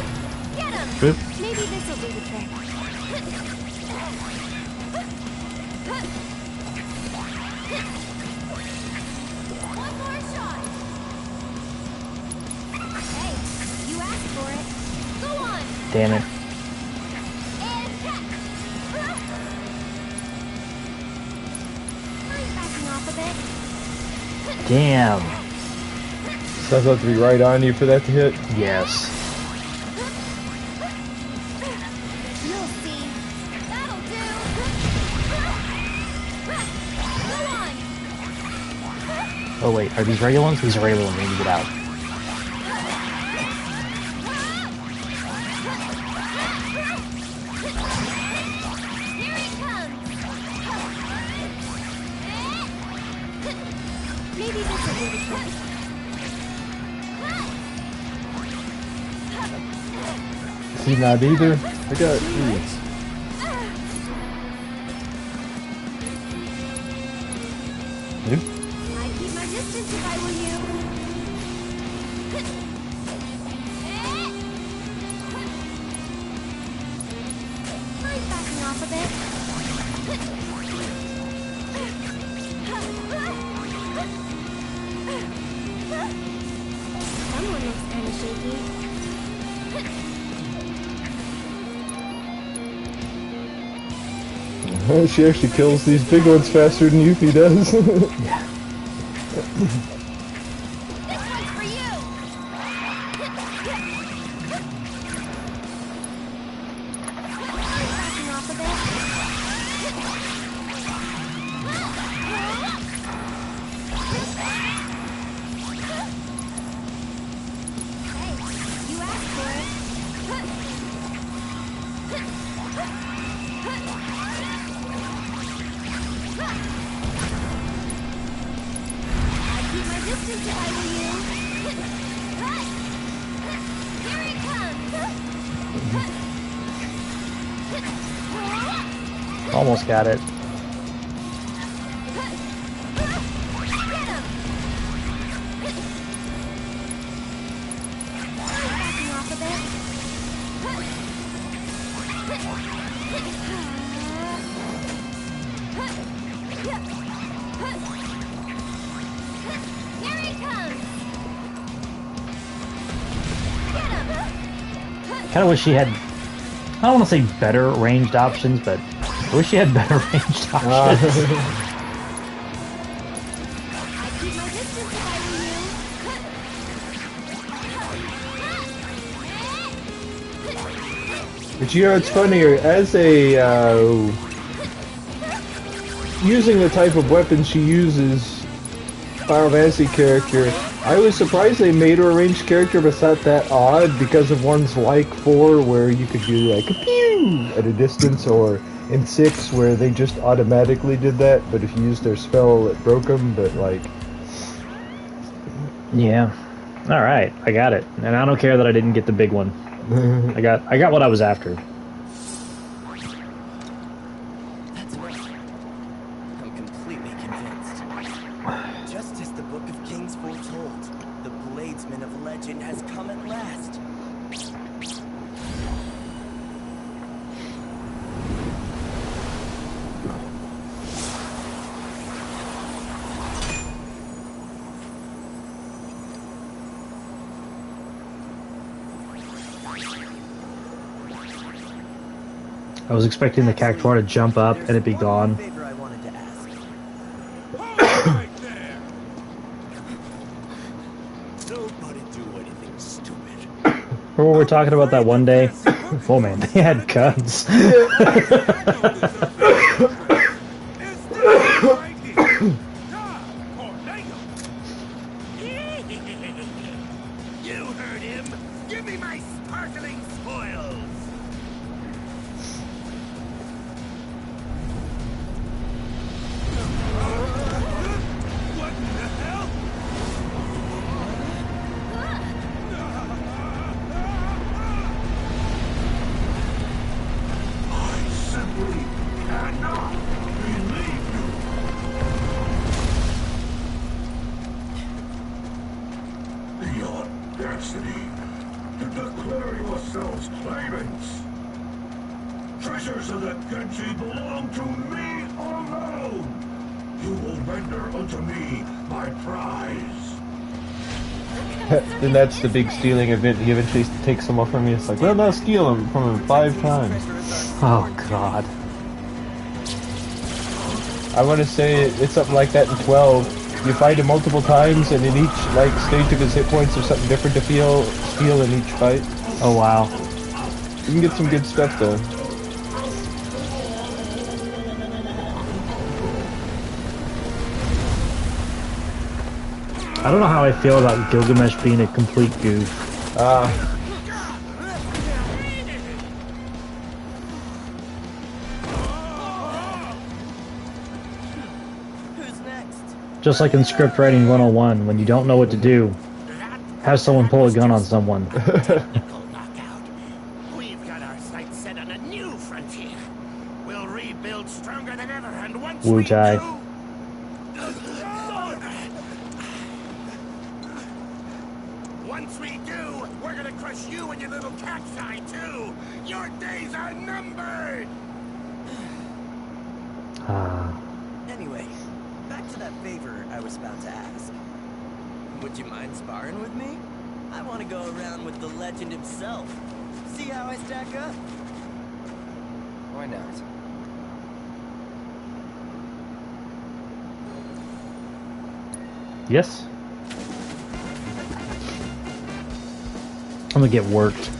Get him. Good. Maybe this will do the trick. One more shot. Hey, you asked for it. Go on. Damn it. Damn. So I have to be right on you for that to hit? Yes. You'll see. That'll do. Go on. Oh wait, are these regular ones? These are regular ones. We need to get out. Here he comes. Maybe this will do the trick. He's not either. I got I'd keep my distance if I were you. I'm backing off a bit. Someone looks kind of shaky. She actually kills these big ones faster than Yuffie does. Yeah. This one's for you. Backing off a bit. Hey, you asked for it. I'd keep my distance if I were you. Here he comes. Almost got it. Get him. Backing off a bit. Here he comes. Get him. Kind of wish she had. I don't want to say better ranged options, but I wish she had better ranged options. I'd keep my distance if I were you. But you know, it's funnier, as a, using the type of weapon she uses, Final Fantasy character, I was surprised they made her a ranged character, but it's not that odd because of ones like 4 where you could do like a pew at a distance, or in 6 where they just automatically did that, but if you used their spell it broke them, but like... Yeah. Alright, I got it. And I don't care that I didn't get the big one. I got what I was after. That's right. I'm completely convinced. Just as the Book of Kings foretold, the Bladesman of legend has come at last. I was expecting the Cactuar to jump up and it be gone. Favor I wanted to ask. Right there. Nobody do anything stupid. Remember we were talking about that one day? Oh man, they had guns. It's this right here. Tornado. You heard him! Give me my sparkling spoils! What in the hell? I simply cannot believe you! The audacity to declare yourselves claimants! Treasures of the Genji belong to me alone! You will render unto me my prize! then that's the big stealing event. He eventually takes them off from you. It's like, well, now steal them from him 5 times. Oh god. I want to say it's something like that in 12. You fight him multiple times, and in each like stage of his hit points, there's something different to steal in each fight. Oh wow. You can get some good stuff though. I don't know how I feel about Gilgamesh being a complete goof. Who's next? Just like in script writing 101, when you don't know what to do, have someone pull a gun on someone. Knockout. We've got our sights set on a new frontier. We'll rebuild stronger than ever, and once Wu we Tai. do... Once we do, we're gonna crush you and your little cat's eye too. Your days are numbered. Anyway, back to that favor I was about to ask. Would you mind sparring with me? I want to go around with the legend himself. See how I stack up? Why not? Yes? I'm gonna get worked.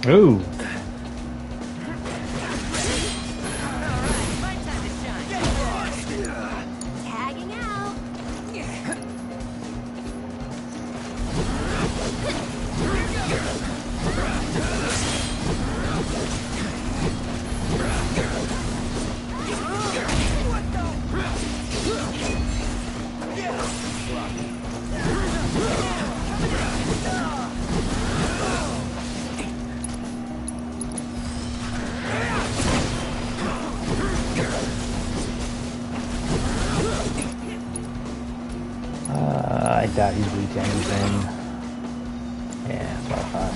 Ooh. Tagging out. I doubt he's weak to anything. Yeah, that's what I thought.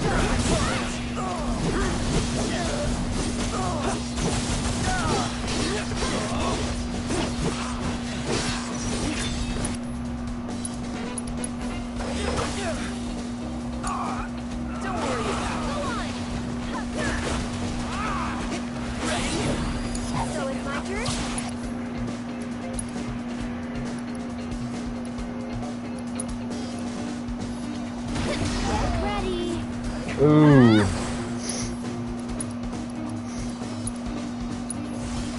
Don't worry about it. So it's my turn? Get ready. Ooh.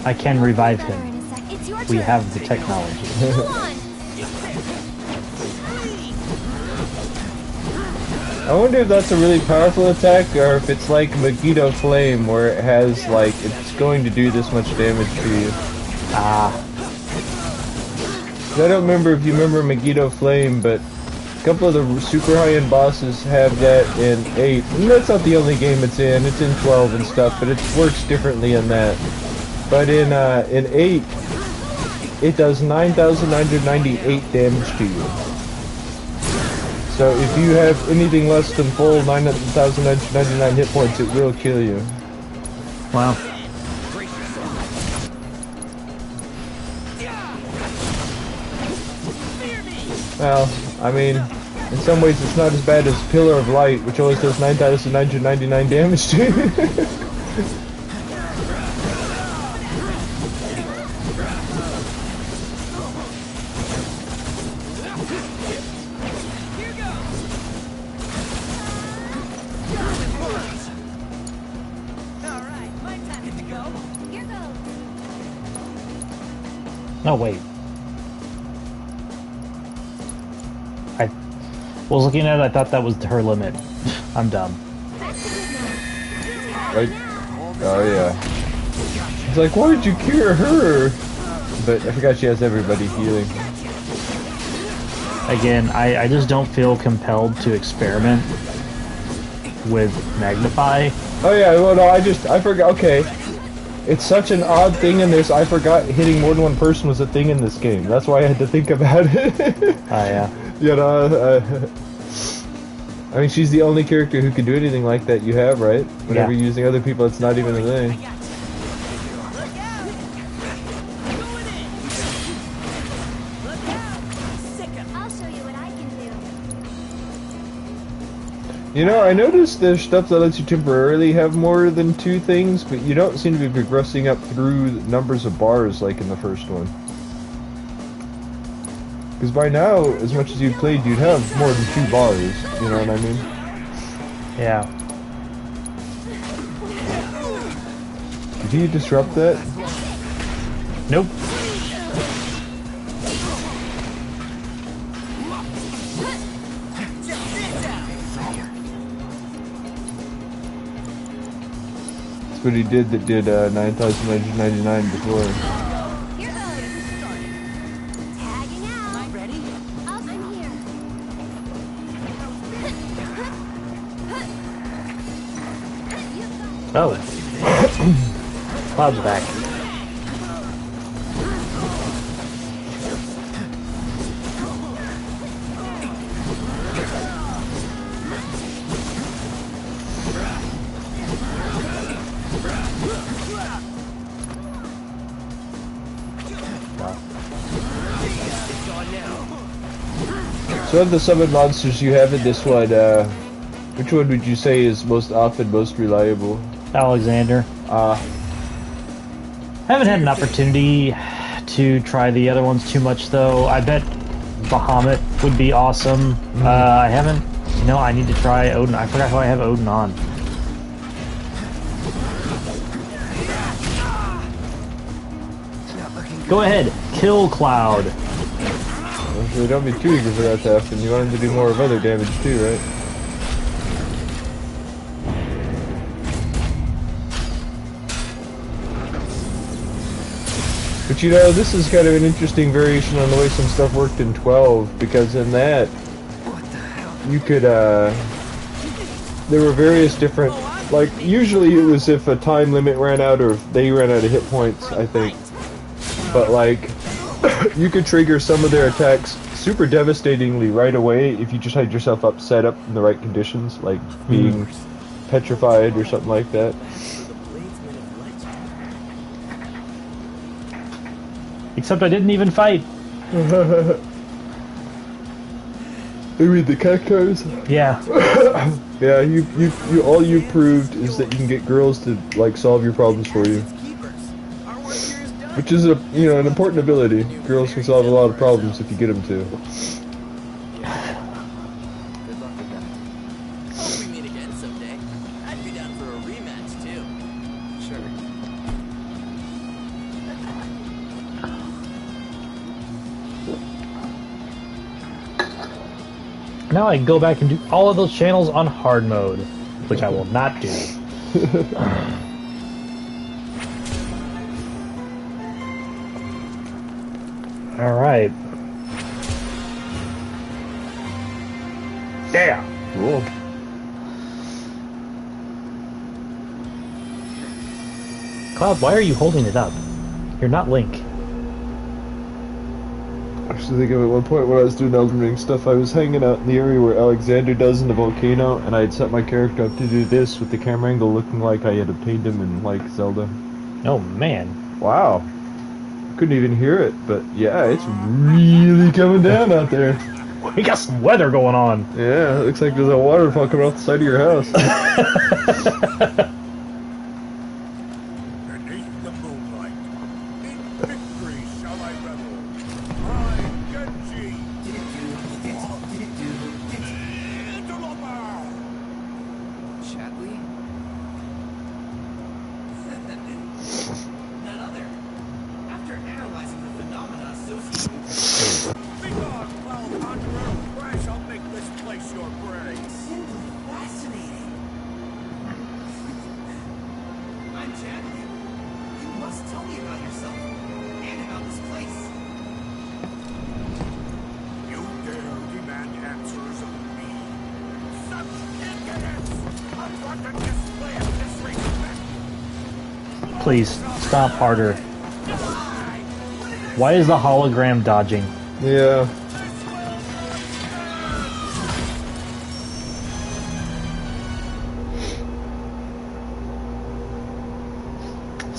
I can revive him. In a sec. It's your We turn. have the technology. Go on. I wonder if that's a really powerful attack, or if it's like Megiddo Flame, where it has, like, it's going to do this much damage to you. Ah. I don't remember if you remember Megiddo Flame, but a couple of the super high-end bosses have that in 8. And that's not the only game it's in 12 and stuff, but it works differently in that. But in 8, it does 9,998 damage to you. So if you have anything less than full 9,999 hit points, it will kill you. Wow. Well, I mean, in some ways it's not as bad as Pillar of Light, which always does 9,999 damage to you. No, wait. I was looking at it, I thought that was her limit. I'm dumb. Like, oh yeah. It's like, why did you cure her? But I forgot she has everybody healing. Again, I just don't feel compelled to experiment with Magnify. Oh yeah, well no, I forgot, okay. It's such an odd thing in this, I forgot hitting more than one person was a thing in this game. That's why I had to think about it. Oh yeah. You know, I mean, she's the only character who can do anything like that you have, right? Whenever Yeah. you're using other people, it's not even a thing. I'll show you what I can do. You know, I noticed there's stuff that lets you temporarily have more than 2 things, but you don't seem to be progressing up through numbers of bars like in the first one. Because by now, as much as you've played, you'd have more than 2 bars, you know what I mean? Yeah. Did he disrupt that? Nope. That's what he did that did 9,999 before. Here goes. Tagging out. Am I ready? I'll come here. Oh. Cloud's back. So of the summon monsters you have in this one, which one would you say is most often most reliable? Alexander. Haven't had an opportunity to try the other ones too much, though. I bet Bahamut would be awesome. I haven't. You know, I need to try Odin. I forgot how I have Odin on. Go ahead, kill Cloud. So don't be too eager for that to happen. You want him to do more of other damage too, right? But you know, this is kind of an interesting variation on the way some stuff worked in 12, because in that, you could, there were various different, like, usually it was if a time limit ran out or if they ran out of hit points, I think. But, like, you could trigger some of their attacks super devastatingly right away if you just had yourself set up in the right conditions, like being petrified or something like that. Except I didn't even fight. You mean the cactus? Yeah. Yeah, you all you proved is that you can get girls to like solve your problems for you. Which is an important ability. Girls can solve a lot of problems if you get them to. Good luck with that. Hope we meet again someday. I'd be down for a rematch too. Sure. Now I can go back and do all of those channels on hard mode, which I will not do. Alright. Yeah! Cool. Cloud, why are you holding it up? You're not Link. Actually, think of at one point when I was doing Elden Ring stuff, I was hanging out in the area where Alexander does in the volcano, and I had set my character up to do this with the camera angle looking like I had obtained him in, like, Zelda. Oh, man. Wow. Couldn't even hear it, but yeah, it's really coming down out there. We got some weather going on. Yeah, it looks like there's a waterfall coming off the side of your house. Beneath the moonlight, in victory shall I revel. I, Genji, interloper. Chadley? None other. After analyzing the phenomena associated with Begone, foul conjurer, or I shall make this place your grave. simply fascinating. I'm Chadley. You must tell me about yourself and about this place. You dare demand answers of me? Such impudence! Unwanted display of disrespect! Please, stop harder. Why is the hologram dodging? Yeah.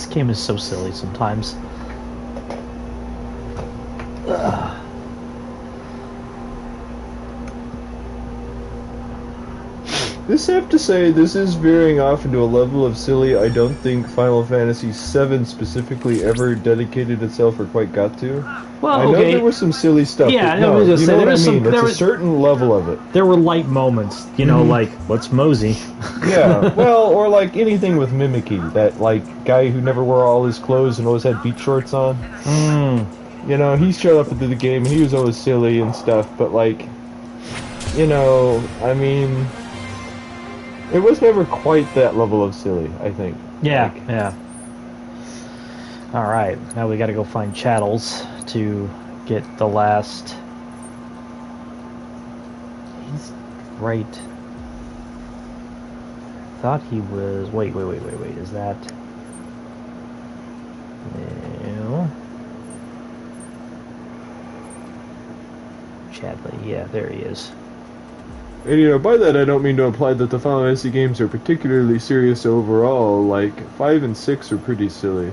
game is so silly sometimes. Ugh. This, I have to say, this is veering off into a level of silly I don't think Final Fantasy VII specifically ever dedicated itself or quite got to. Well, I know okay. there was some silly stuff. Yeah, but no, I was just you saying, know there what I was mean. some- there It's a was- certain level of it. There were light moments, you know, like, let's mosey. Yeah, well, or like anything with Mimikyu, that like guy who never wore all his clothes and always had beach shorts on. You know, he showed up into the game and he was always silly and stuff, but like, you know, I mean, it was never quite that level of silly, I think. Yeah, Like, yeah. Alright, now we gotta go find Chattels to get the last... He's right... Thought he was... Wait, is that... No... Chadley, yeah, there he is. And you know, by that I don't mean to imply that the Final Fantasy games are particularly serious overall. Like 5 and 6 are pretty silly,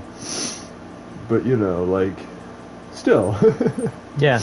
but you know, like, still. Yeah.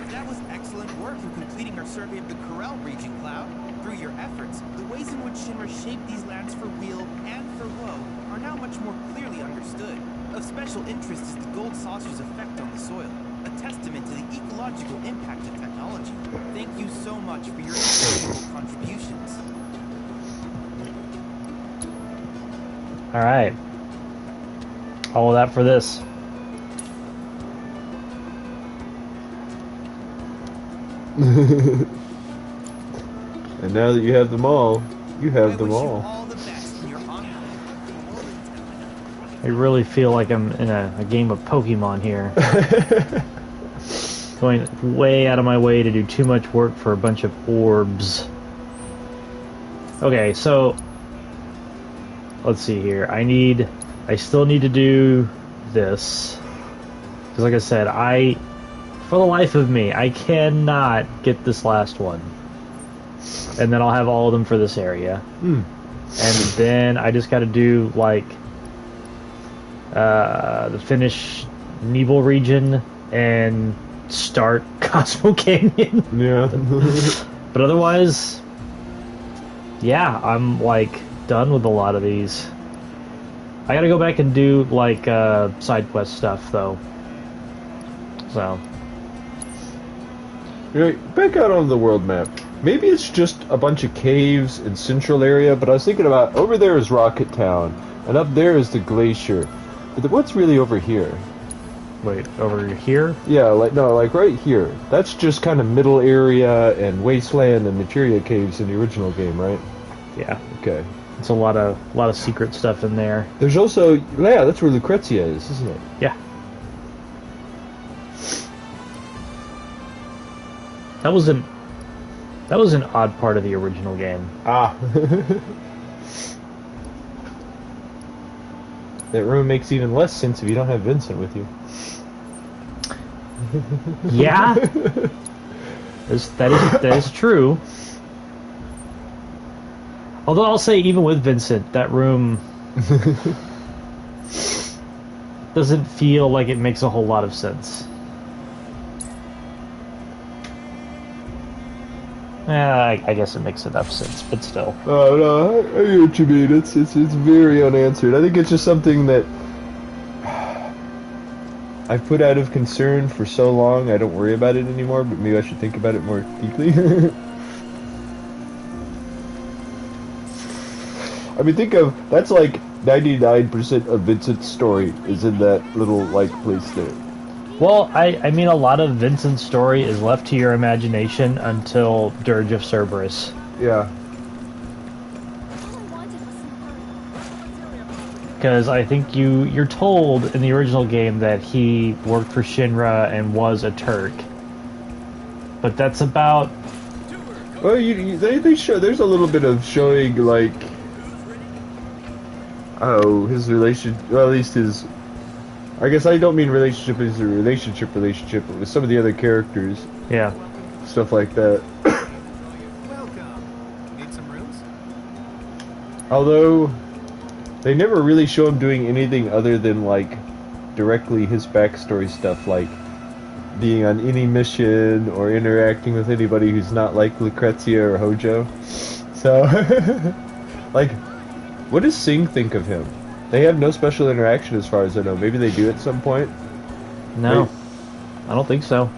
That was excellent work in completing our survey of the Corel region, Cloud. Through your efforts, the ways in which Shinra shaped these lands for weal and for woe are now much more clearly understood. Of special interest is the gold saucer's effect on the soil, a testament to the ecological impact of technology. Thank you so much for your invaluable contributions. Alright. All of that for this. And now that you have them all, you have them all. All the best in your ongoing. I really feel like I'm in a game of Pokemon here. Going way out of my way to do too much work for a bunch of orbs. Okay, so let's see here. I still need to do this. Because like I said, for the life of me, I cannot get this last one. And then I'll have all of them for this area. And then I just gotta do, like, the Finnish Nebel region and start Cosmo Canyon. Yeah. But otherwise, yeah, I'm, like, done with a lot of these. I gotta go back and do, like, side quest stuff, though. So. Right, back out on the world map. Maybe it's just a bunch of caves in central area, but I was thinking about, over there is Rocket Town, and up there is the glacier. But what's really over here? Wait, over here? Yeah, like right here. That's just kind of middle area and wasteland and materia caves in the original game, right? Yeah. Okay. It's a lot of secret stuff in there. There's also, yeah, that's where Lucrezia is, isn't it? Yeah. That was an odd part of the original game. Ah. That room makes even less sense if you don't have Vincent with you. Yeah. That is true. Although I'll say, even with Vincent, that room doesn't feel like it makes a whole lot of sense. I guess it makes enough sense, but still. Oh no, I hear what you mean. It's very unanswered. I think it's just something that I've put out of concern for so long. I don't worry about it anymore. But maybe I should think about it more deeply. I mean, think of that's like 99% of Vincent's story is in that little like place there. Well, I mean, a lot of Vincent's story is left to your imagination until Dirge of Cerberus. Yeah. Because I think you're told in the original game that he worked for Shinra and was a Turk. But that's about... Well, they show there's a little bit of showing like oh, his relation, well, at least his, I guess I don't mean relationship as a relationship, but with some of the other characters, Yeah. stuff like that. Welcome. Need some rooms? Although, they never really show him doing anything other than, like, directly his backstory stuff, like being on any mission or interacting with anybody who's not like Lucrezia or Hojo. So, like, what does Singh think of him? They have no special interaction as far as I know. Maybe they do at some point. No. Right. I don't think so.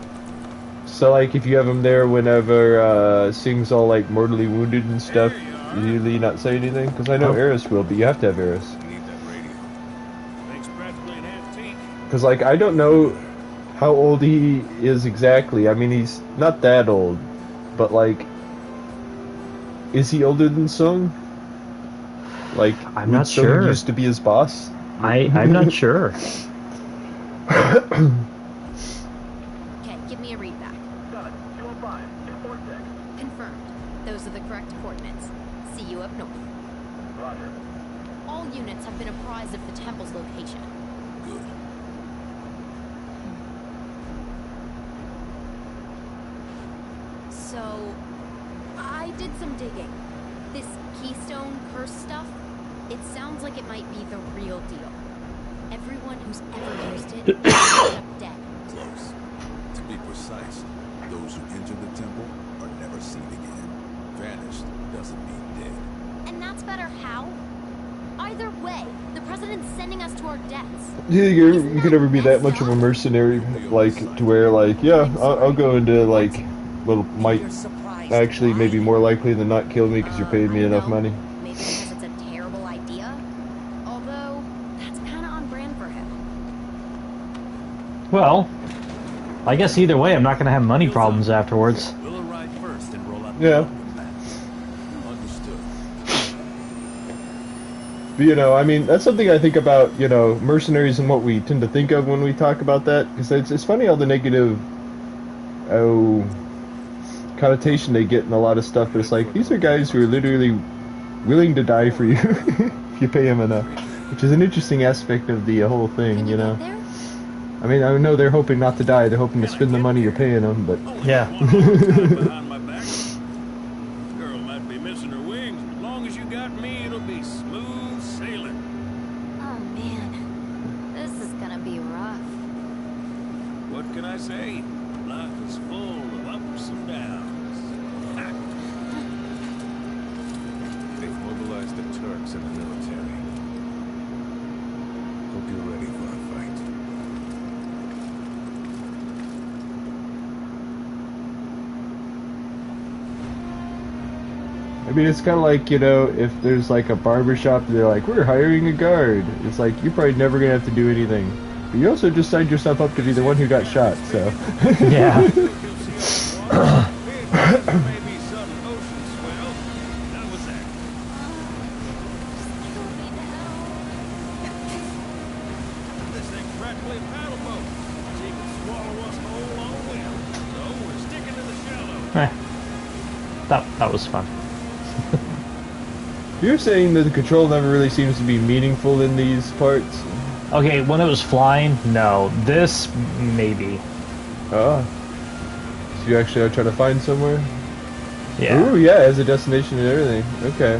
So, like, if you have him there whenever Singh's all, like, mortally wounded and stuff, usually not say anything? Because I know Eris will, but you have to have Eris. Because, like, I don't know how old he is exactly. I mean, he's not that old, but, like, is he older than Sung? Like, I'm not Sung sure. Used to be his boss? I'm not sure. Okay, give me a read back. Got it. 205, 246. Confirmed. Those are the correct coordinates. See you up north. Roger. All units have been apprised of the temple's location. Good. So, I did some digging. This Keystone curse stuff, it sounds like it might be the real deal. Everyone who's ever used it ended up dead. Close. To be precise, those who enter the temple are never seen again. Vanished doesn't mean dead. And that's better how? Either way, the president's sending us to our deaths. You could never be that much of a mercenary, like, to where, like, yeah, I'll go into, like, well, might actually maybe more likely than not kill me because you're paying me enough money. Maybe because it's a terrible idea. Although, that's kind of on brand for him. Well, I guess either way, I'm not going to have money problems afterwards. We'll arrive first and roll out the Yeah. welcome mat. Understood. But, you know, I mean, that's something I think about, you know, mercenaries and what we tend to think of when we talk about that. Because it's funny how the negative, connotation they get in a lot of stuff. But it's like, these are guys who are literally willing to die for you if you pay them enough. Which is an interesting aspect of the whole thing, you know. I mean, I know they're hoping not to die. They're hoping to spend the money you're paying them, but... Yeah. Behind my back. Girl might be missing her wings, but as long as you got me, it'll be smooth sailing. Oh man, this is gonna be rough. What can I say? Life is full of ups and downs. They've mobilized the Turks and the military. Hope you're ready for a fight. I mean, it's kind of like, you know, if there's like a barber shop, they're like, we're hiring a guard. It's like, you're probably never going to have to do anything. But you also just signed yourself up to be the one who got shot, so. Yeah. Maybe some ocean swell. How was that? This thing's practically a paddle boat. She can swallow us whole on well. So we're sticking to the shallow. That was fun. You're saying that the control never really seems to be meaningful in these parts? Okay, when it was flying, no. This, maybe. Ah. So you actually are trying to find somewhere? Yeah. Ooh, yeah, as a destination and everything. Okay.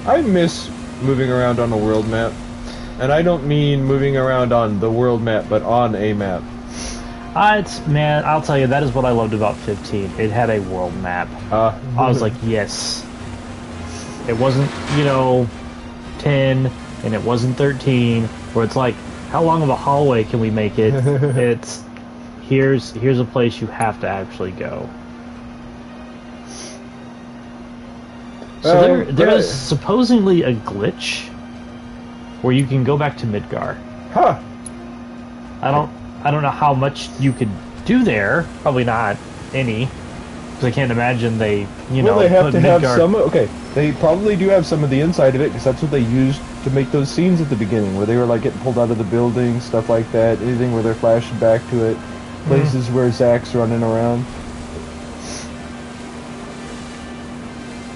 I miss moving around on a world map. And I don't mean moving around on the world map, but on a map. Man, I'll tell you, that is what I loved about 15. It had a world map. I was like, yes. It wasn't, you know, 10, and it wasn't 13, where it's like, how long of a hallway can we make it? It's, here's a place you have to actually go. So there is supposedly a glitch where you can go back to Midgar. Huh. I don't know how much you could do there. Probably not any. Because I can't imagine they, well, they have put to Midgar... have some... Okay, they probably do have some of the inside of it, because that's what they used to make those scenes at the beginning, where they were, like, getting pulled out of the building, stuff like that, anything where they're flashing back to it, places where Zach's running around.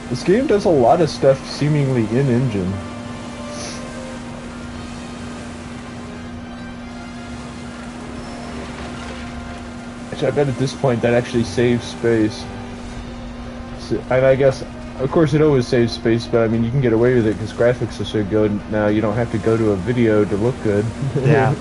This game does a lot of stuff seemingly in-engine. Which I bet at this point that actually saves space. So, and I guess, of course, it always saves space, but I mean, you can get away with it because graphics are so good now. You don't have to go to a video to look good. Yeah.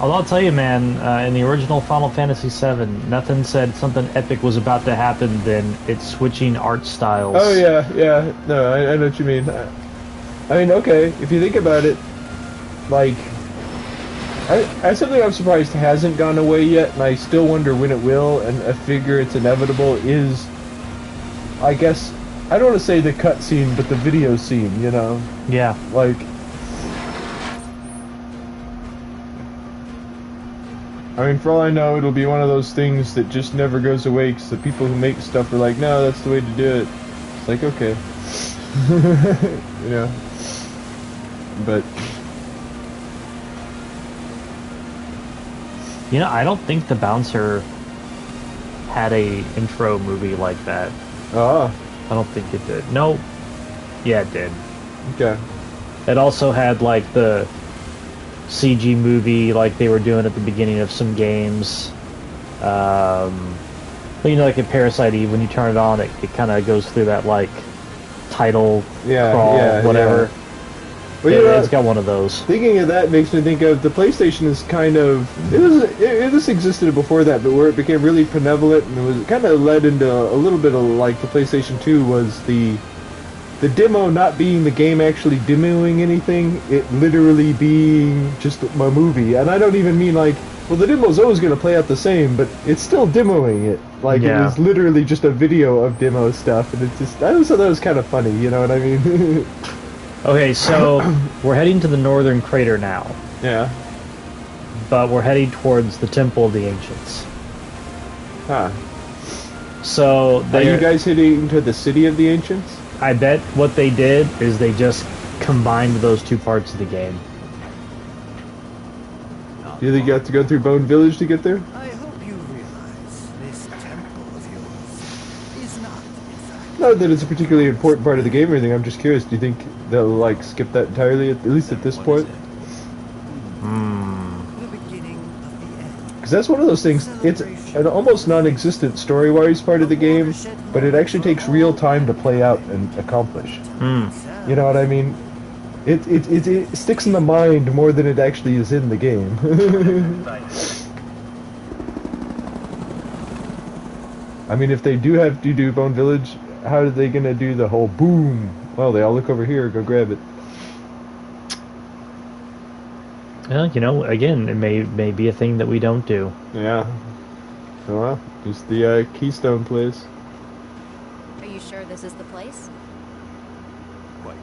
Although I'll tell you, man, in the original Final Fantasy VII, nothing said something epic was about to happen than it's switching art styles. Oh yeah, yeah. No, I know what you mean. I mean, okay, if you think about it, like, that's something I'm surprised hasn't gone away yet, and I still wonder when it will, and I figure it's inevitable, is, I guess, I don't want to say the cutscene, but the video scene, you know? Yeah. Like, I mean, for all I know, it'll be one of those things that just never goes away, because the people who make stuff are like, no, that's the way to do it. It's like, okay. You know? But... You know, I don't think the Bouncer had a intro movie like that. Ah. I don't think it did. No. Yeah, it did. Okay. It also had, like, the CG movie like they were doing at the beginning of some games. But, you know, like in Parasite Eve, when you turn it on, it kind of goes through that, like, title crawl, whatever. Yeah. Well, you know, it's got one of those. Thinking of that makes me think of the PlayStation is kind of... This existed before that, but where it became really benevolent and it was kind of led into a little bit of like the PlayStation 2 was the demo not being the game actually demoing anything, it literally being just a movie. And I don't even mean like, well, the demo's always going to play out the same, but it's still demoing it. Like, it was literally just a video of demo stuff, and it's just... I always thought that was kind of funny, you know what I mean? Okay, so we're heading to the northern crater now. Yeah. But we're heading towards the Temple of the Ancients. Huh. So are you guys heading to the City of the Ancients? I bet what they did is they just combined those two parts of the game. Do you think you have to go through Bone Village to get there? I hope you realize this temple of yours is not, in fact... Not that it's a particularly important part of the game or anything, I'm just curious. Do you think they'll, like, skip that entirely, at least at this point? The beginning of the end. Because that's one of those things, it's an almost non-existent story-wise part of the game, but it actually takes real time to play out and accomplish. You know what I mean? It sticks in the mind more than it actually is in the game. I mean, if they do have to do Bone Village, how are they gonna do the whole boom? Well, they all look over here, go grab it. Well, you know, again, it may be a thing that we don't do. Yeah. Oh, well, just the Keystone place. Are you sure this is the place? Right.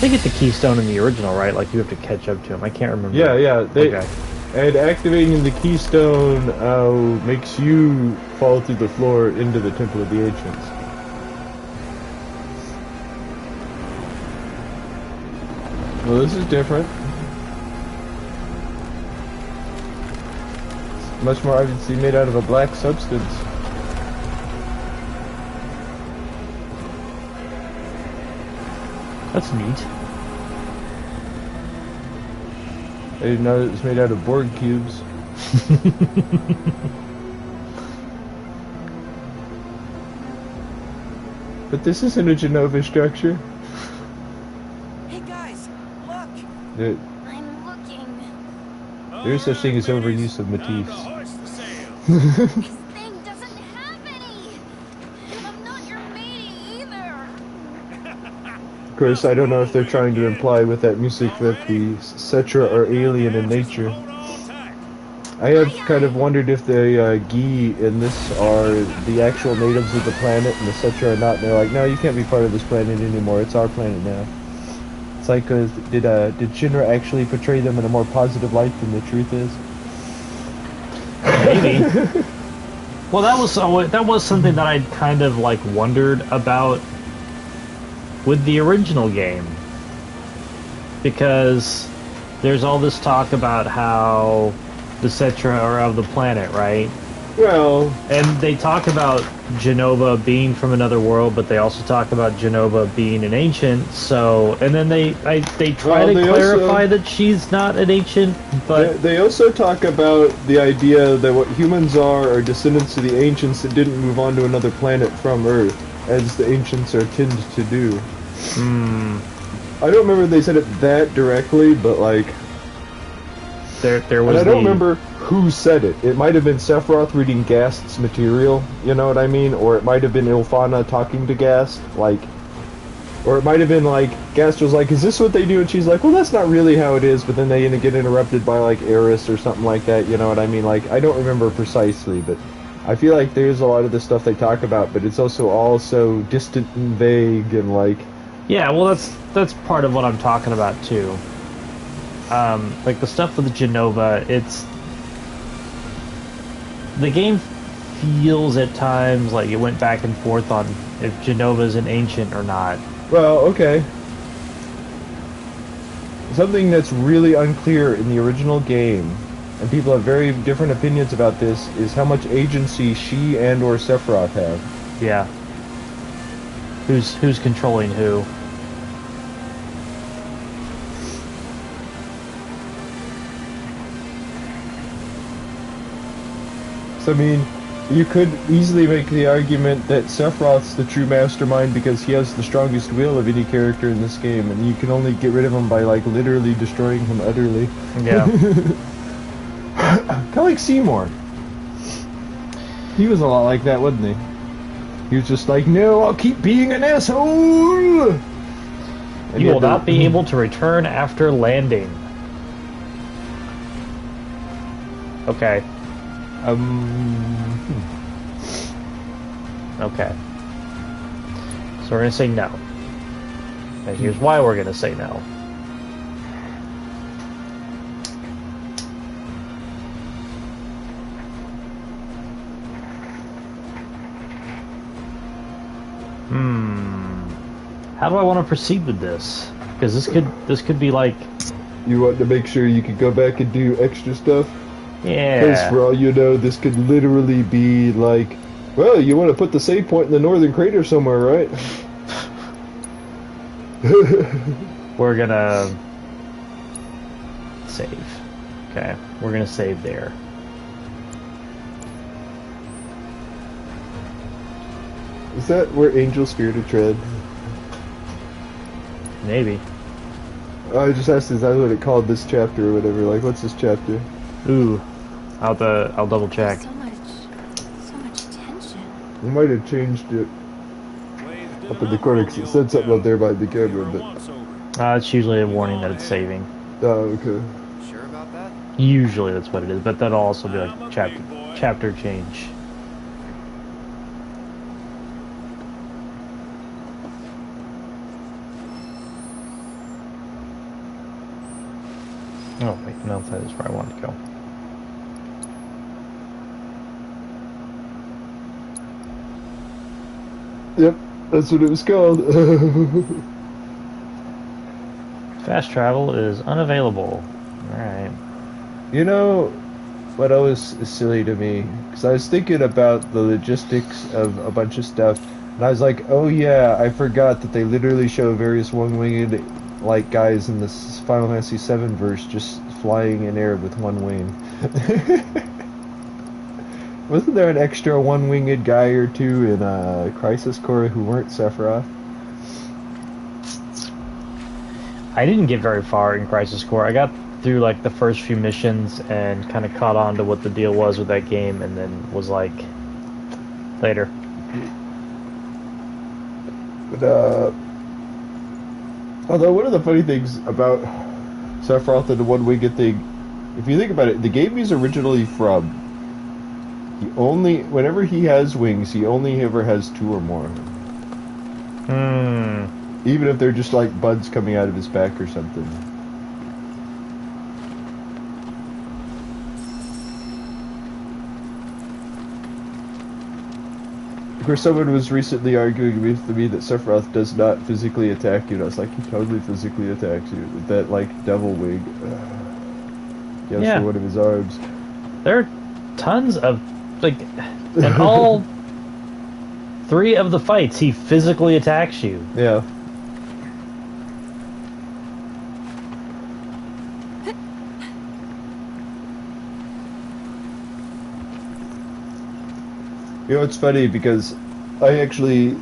They get the keystone in the original, right? Like, you have to catch up to him. I can't remember. Yeah. Okay. And activating the keystone makes you fall through the floor into the Temple of the Ancients. Well, this is different. It's much more obviously made out of a black substance. That's neat. I didn't know it was made out of Borg cubes. But this isn't a Genova structure. Hey guys, look! I'm looking. There's such thing as overuse of motifs. This thing doesn't have any! I'm not your matey either! Of course, I don't know if they're trying to imply with that music that the Cetra are alien in nature. I have kind of wondered if the Gi in this are the actual natives of the planet and the Cetra are not. And they're like, no, you can't be part of this planet anymore. It's our planet now. It's like, did Shinra actually portray them in a more positive light than the truth is? Maybe. Well, that was something that I'd kind of like wondered about with the original game, because there's all this talk about how the Cetra are of the planet, right? Well, And they talk about Genova being from another world, but they also talk about Genova being an ancient. So, and then they try to clarify that she's not an ancient, but they also talk about the idea that what humans are descendants of the ancients that didn't move on to another planet from Earth, as the ancients are tend to do. I don't remember if they said it that directly, but like there was. And I don't remember who said it. It might have been Sephiroth reading Gast's material, you know what I mean? Or it might have been Ilfana talking to Gast, like... Or it might have been like, Gast was like, is this what they do? And she's like, well, that's not really how it is, but then they get interrupted by like Eris or something like that, you know what I mean? Like, I don't remember precisely, but I feel like there's a lot of the stuff they talk about, but it's also so distant and vague and like... Yeah, well, that's part of what I'm talking about too. Like the stuff with Genova, it's... The game feels at times like it went back and forth on if Genova's an ancient or not. Well, okay. Something that's really unclear in the original game, and people have very different opinions about this, is how much agency she and or Sephiroth have. Yeah. Who's controlling who? So, I mean, you could easily make the argument that Sephiroth's the true mastermind because he has the strongest will of any character in this game, and you can only get rid of him by, like, literally destroying him utterly. Yeah. Kind of like Seymour. He was a lot like that, wasn't he? He was just like, no, I'll keep being an asshole! And You will not be able to return after landing. Okay. Okay. So we're gonna say no. And here's why we're gonna say no. How do I want to proceed with this? Because this could be like... You want to make sure you can go back and do extra stuff? Yeah. Because for all you know, this could literally be like, well, you want to put the save point in the northern crater somewhere, right? We're gonna... save. Okay, we're gonna save there. Is that where Angel Spirited Tread? Maybe. I just asked, is that what it called this chapter or whatever? Like, what's this chapter? Ooh, I'll double check. So much tension. We might have changed it up in the corner because it said something up there by the camera, but... It's usually a warning that it's saving. Oh, okay. Sure about that? Usually that's what it is, but that'll also be like chapter change. Oh wait, no, that is where I wanted to go. Yep, that's what it was called. Fast travel is unavailable. Alright. You know what always is silly to me? Because I was thinking about the logistics of a bunch of stuff, and I was like, oh yeah, I forgot that they literally show various one-winged like guys in this Final Fantasy VII verse just flying in air with one wing. Wasn't there an extra one-winged guy or two in Crisis Core who weren't Sephiroth? I didn't get very far in Crisis Core. I got through like the first few missions and kind of caught on to what the deal was with that game, and then was like, later. But although one of the funny things about Sephiroth and the one-winged thing, if you think about it, the game he's originally from, whenever he has wings, he only ever has two or more. Even if they're just like buds coming out of his back or something. Of course, someone was recently arguing with me that Sephiroth does not physically attack you, and I was like, he totally physically attacks you with that, like, devil wing. He has for one of his arms. There are tons of, like, in all 3 of the fights, he physically attacks you. Yeah. You know, it's funny because I actually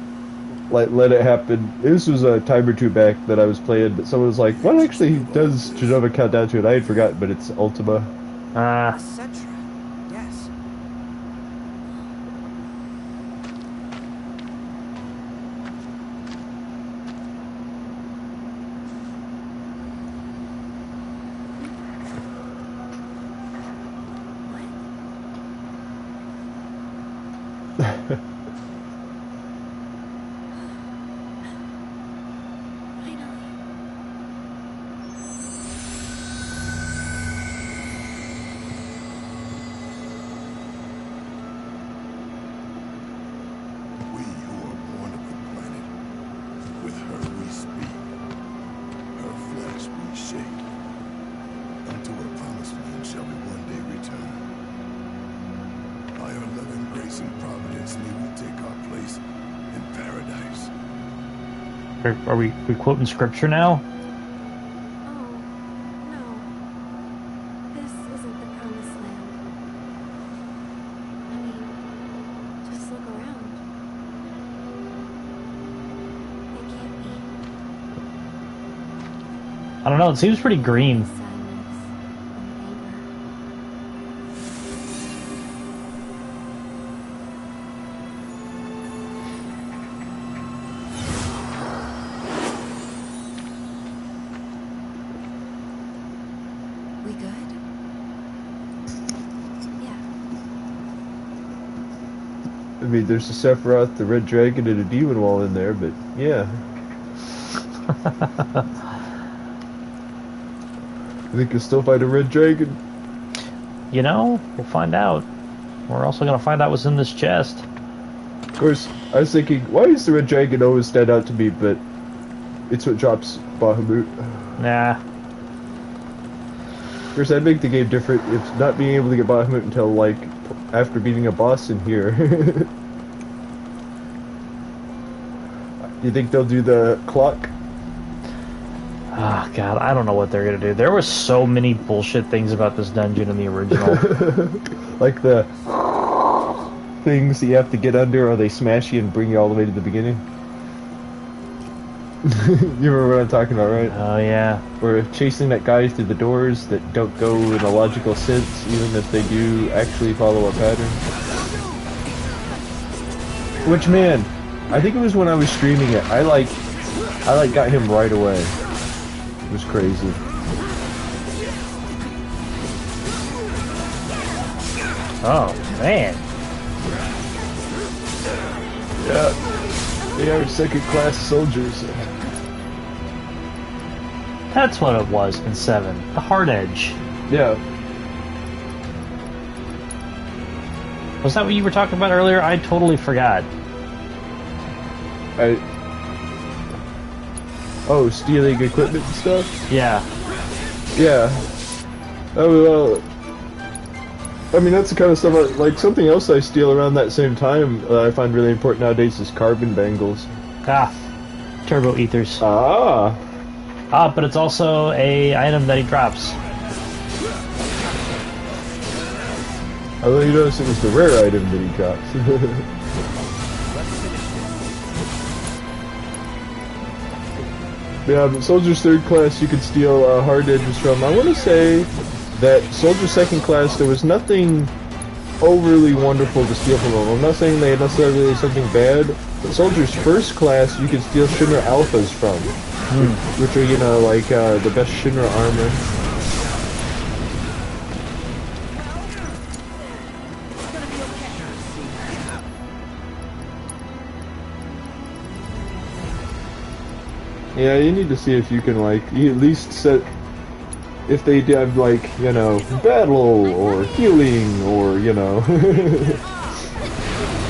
like let it happen. This was a time or two back that I was playing, but someone was like, "What actually does Genova count down to?" And I had forgotten, but it's Ultima. Cetra. Yes. We who are born of the planet, with her we speak, her flesh we shake. Unto her promised land shall we one day return. By her loving grace and providence may we take our place in paradise. Are we quoting scripture now? Oh, no. This isn't the promised land. I mean, just look around. It can't be. I don't know, it seems pretty green. Sadness and anger. We good? Yeah. I mean, there's a Sephiroth, the Red Dragon, and a Demon Wall in there, but yeah. I think you'll still find a Red Dragon. You know, we'll find out. We're also gonna find out what's in this chest. Of course, I was thinking, why does the Red Dragon always stand out to me, but it's what drops Bahamut. Nah. Of course, that'd make the game different if not being able to get Bahamut until, like, after beating a boss in here. You think they'll do the clock? Oh god, I don't know what they're gonna do. There were so many bullshit things about this dungeon in the original. Like the things that you have to get under, or they smash you and bring you all the way to the beginning. You remember what I'm talking about, right? Oh yeah. Or chasing that guy through the doors that don't go in a logical sense, even if they do actually follow a pattern. Which, man, I think it was when I was streaming it. I got him right away. It was crazy. Oh man. Yeah, they are second-class soldiers. That's what it was in 7. The hard edge. Yeah. Was that what you were talking about earlier? I totally forgot. Oh, stealing equipment and stuff? Yeah. Yeah. Oh, well, I mean, that's the kind of stuff, like, something else I steal around that same time that I find really important nowadays is carbon bangles. Ah. Turbo ethers. Ah. Ah, but it's also a item that he drops. Although you notice it was the rare item that he drops. Yeah, but Soldier's third class you could steal hard edges from. I want to say that Soldier's second class, there was nothing overly wonderful to steal from them. I'm not saying they necessarily something bad, but Soldier's first class you could steal Shinra Alphas from, which are, you know, like the best Shinra armor. Yeah, you need to see if you can, like, you at least set, if they have, like, you know, battle, or healing, or, you know.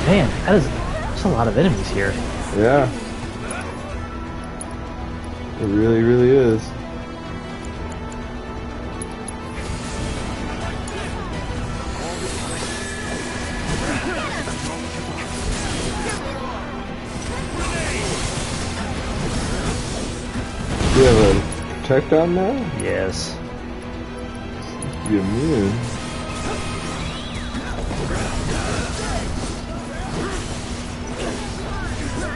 Man, that's a lot of enemies here. Yeah. It really, really is. protect on now? Yes. Be immune.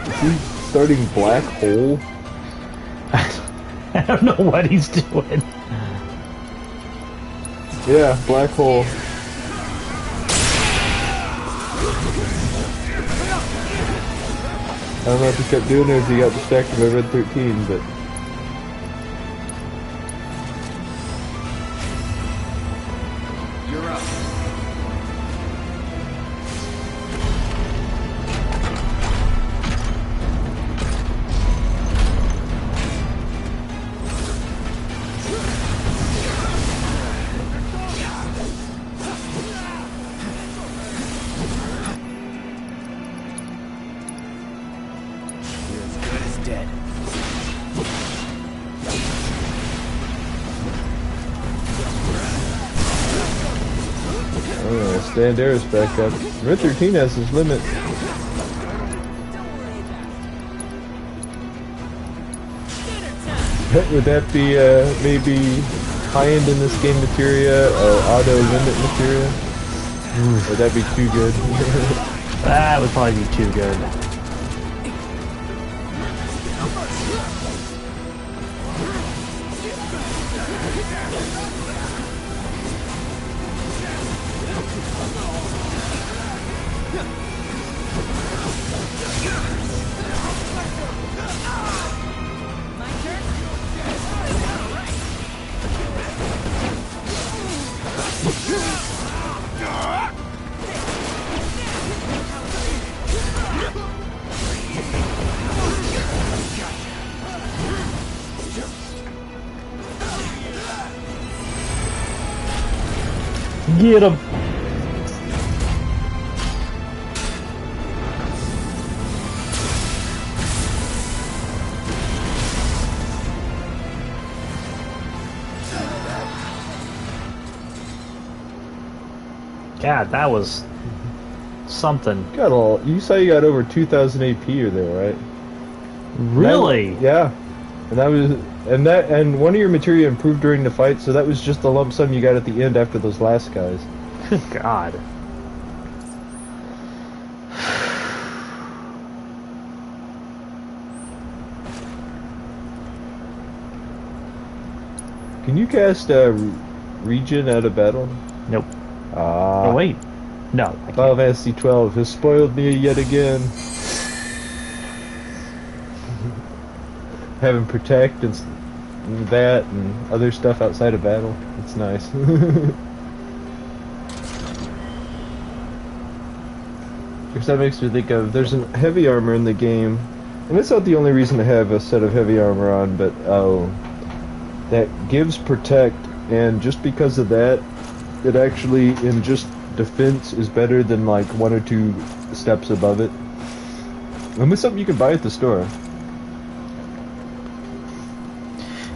Is he starting black hole? I don't know what he's doing. Yeah, black hole. I don't know if he kept doing it or if he got distracted by Red 13, but... You're up. You're as good as dead. Oh, Standera's back up. Red 13 has his limit. Would that be maybe high-end in this game materia or auto-limit materia? Would that be too good? That would probably be too good. Get him! God, that was something. Got all. You saw you got over 2,000 AP or there, right? Really? Yeah. And that was and one of your materia improved during the fight, so that was just the lump sum you got at the end after those last guys. Good God. Can you cast Regen out of battle? Nope. Ah. Oh wait. No. I Final can't. Fantasy 12 has spoiled me yet again. Having protect and that and other stuff outside of battle. It's nice. Because that makes me think of, there's a heavy armor in the game, and it's not the only reason to have a set of heavy armor on, but that gives protect, and just because of that, it actually, in just defense, is better than like 1 or 2 steps above it. And it's something you can buy at the store.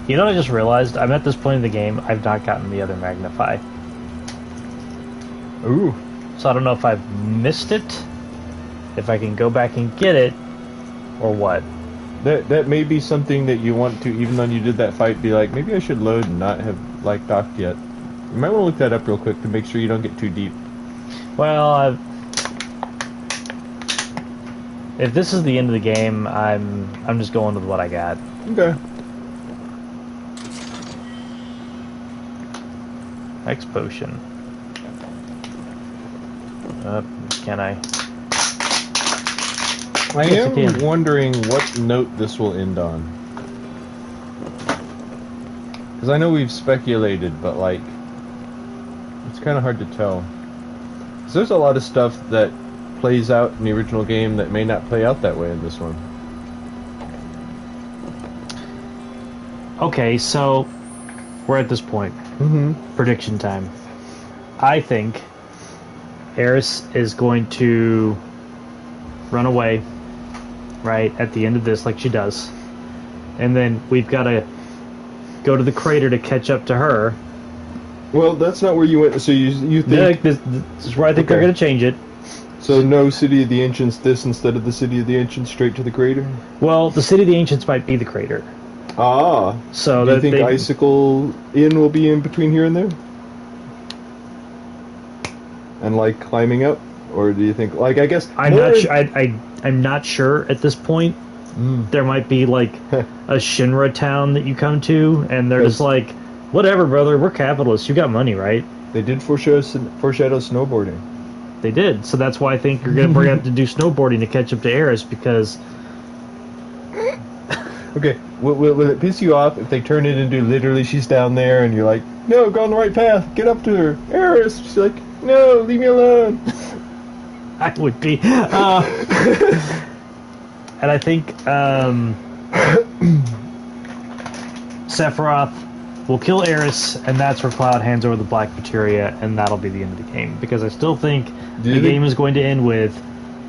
You know what I just realized? I'm at this point in the game, I've not gotten the other Magnify. Ooh. So I don't know if I've missed it, if I can go back and get it, or what. That may be something that you want to, even though you did that fight, be like, maybe I should load and not have, like, docked yet. You might want to look that up real quick to make sure you don't get too deep. Well, if this is the end of the game, I'm just going with what I got. Okay. X potion. Can I? I Yes, am you can. wondering what note this will end on. Because I know we've speculated, but like, it's kind of hard to tell. 'Cause there's a lot of stuff that plays out in the original game that may not play out that way in this one. Okay, so we're at this point. Mm-hmm. Prediction time. I think Eris is going to run away right at the end of this, like she does, and then we've got to go to the crater to catch up to her. Well, that's not where you went. So you think? This is where I think they're Okay. going to change it. So no City of the Ancients this instead of the City of the Ancients straight to the crater? Well, the City of the Ancients might be the crater. Ah. So do you that think they, Icicle Inn will be in between here and there? And like climbing up, or do you think like I guess I'm more not in- sure. I'm not sure at this point. There might be like a Shinra town that you come to, and they're just like, whatever, brother. We're capitalists. You got money, right? They did foreshadow snowboarding. They did. So that's why I think we're gonna have to do snowboarding to catch up to Eris because. Okay, will it piss you off if they turn it into literally she's down there and you're like, no, go on the right path, get up to her, Eris. She's like, no, leave me alone. I would be. And I think Sephiroth will kill Eris, and that's where Cloud hands over the black materia, and that'll be the end of the game. Because I still think the game is going to end with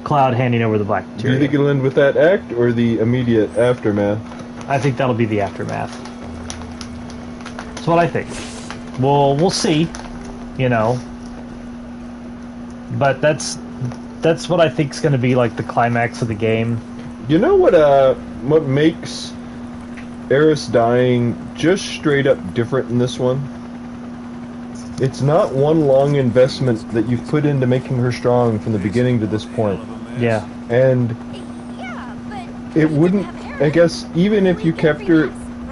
Cloud handing over the black materia. Do you think it'll end with that act or the immediate aftermath? I think that'll be the aftermath. That's what I think. We'll see, you know. But that's what I think is going to be like the climax of the game. You know what makes Eris dying just straight up different in this one? It's not one long investment that you've put into making her strong from the beginning to this point. Yeah. And it wouldn't, I guess, even if you kept her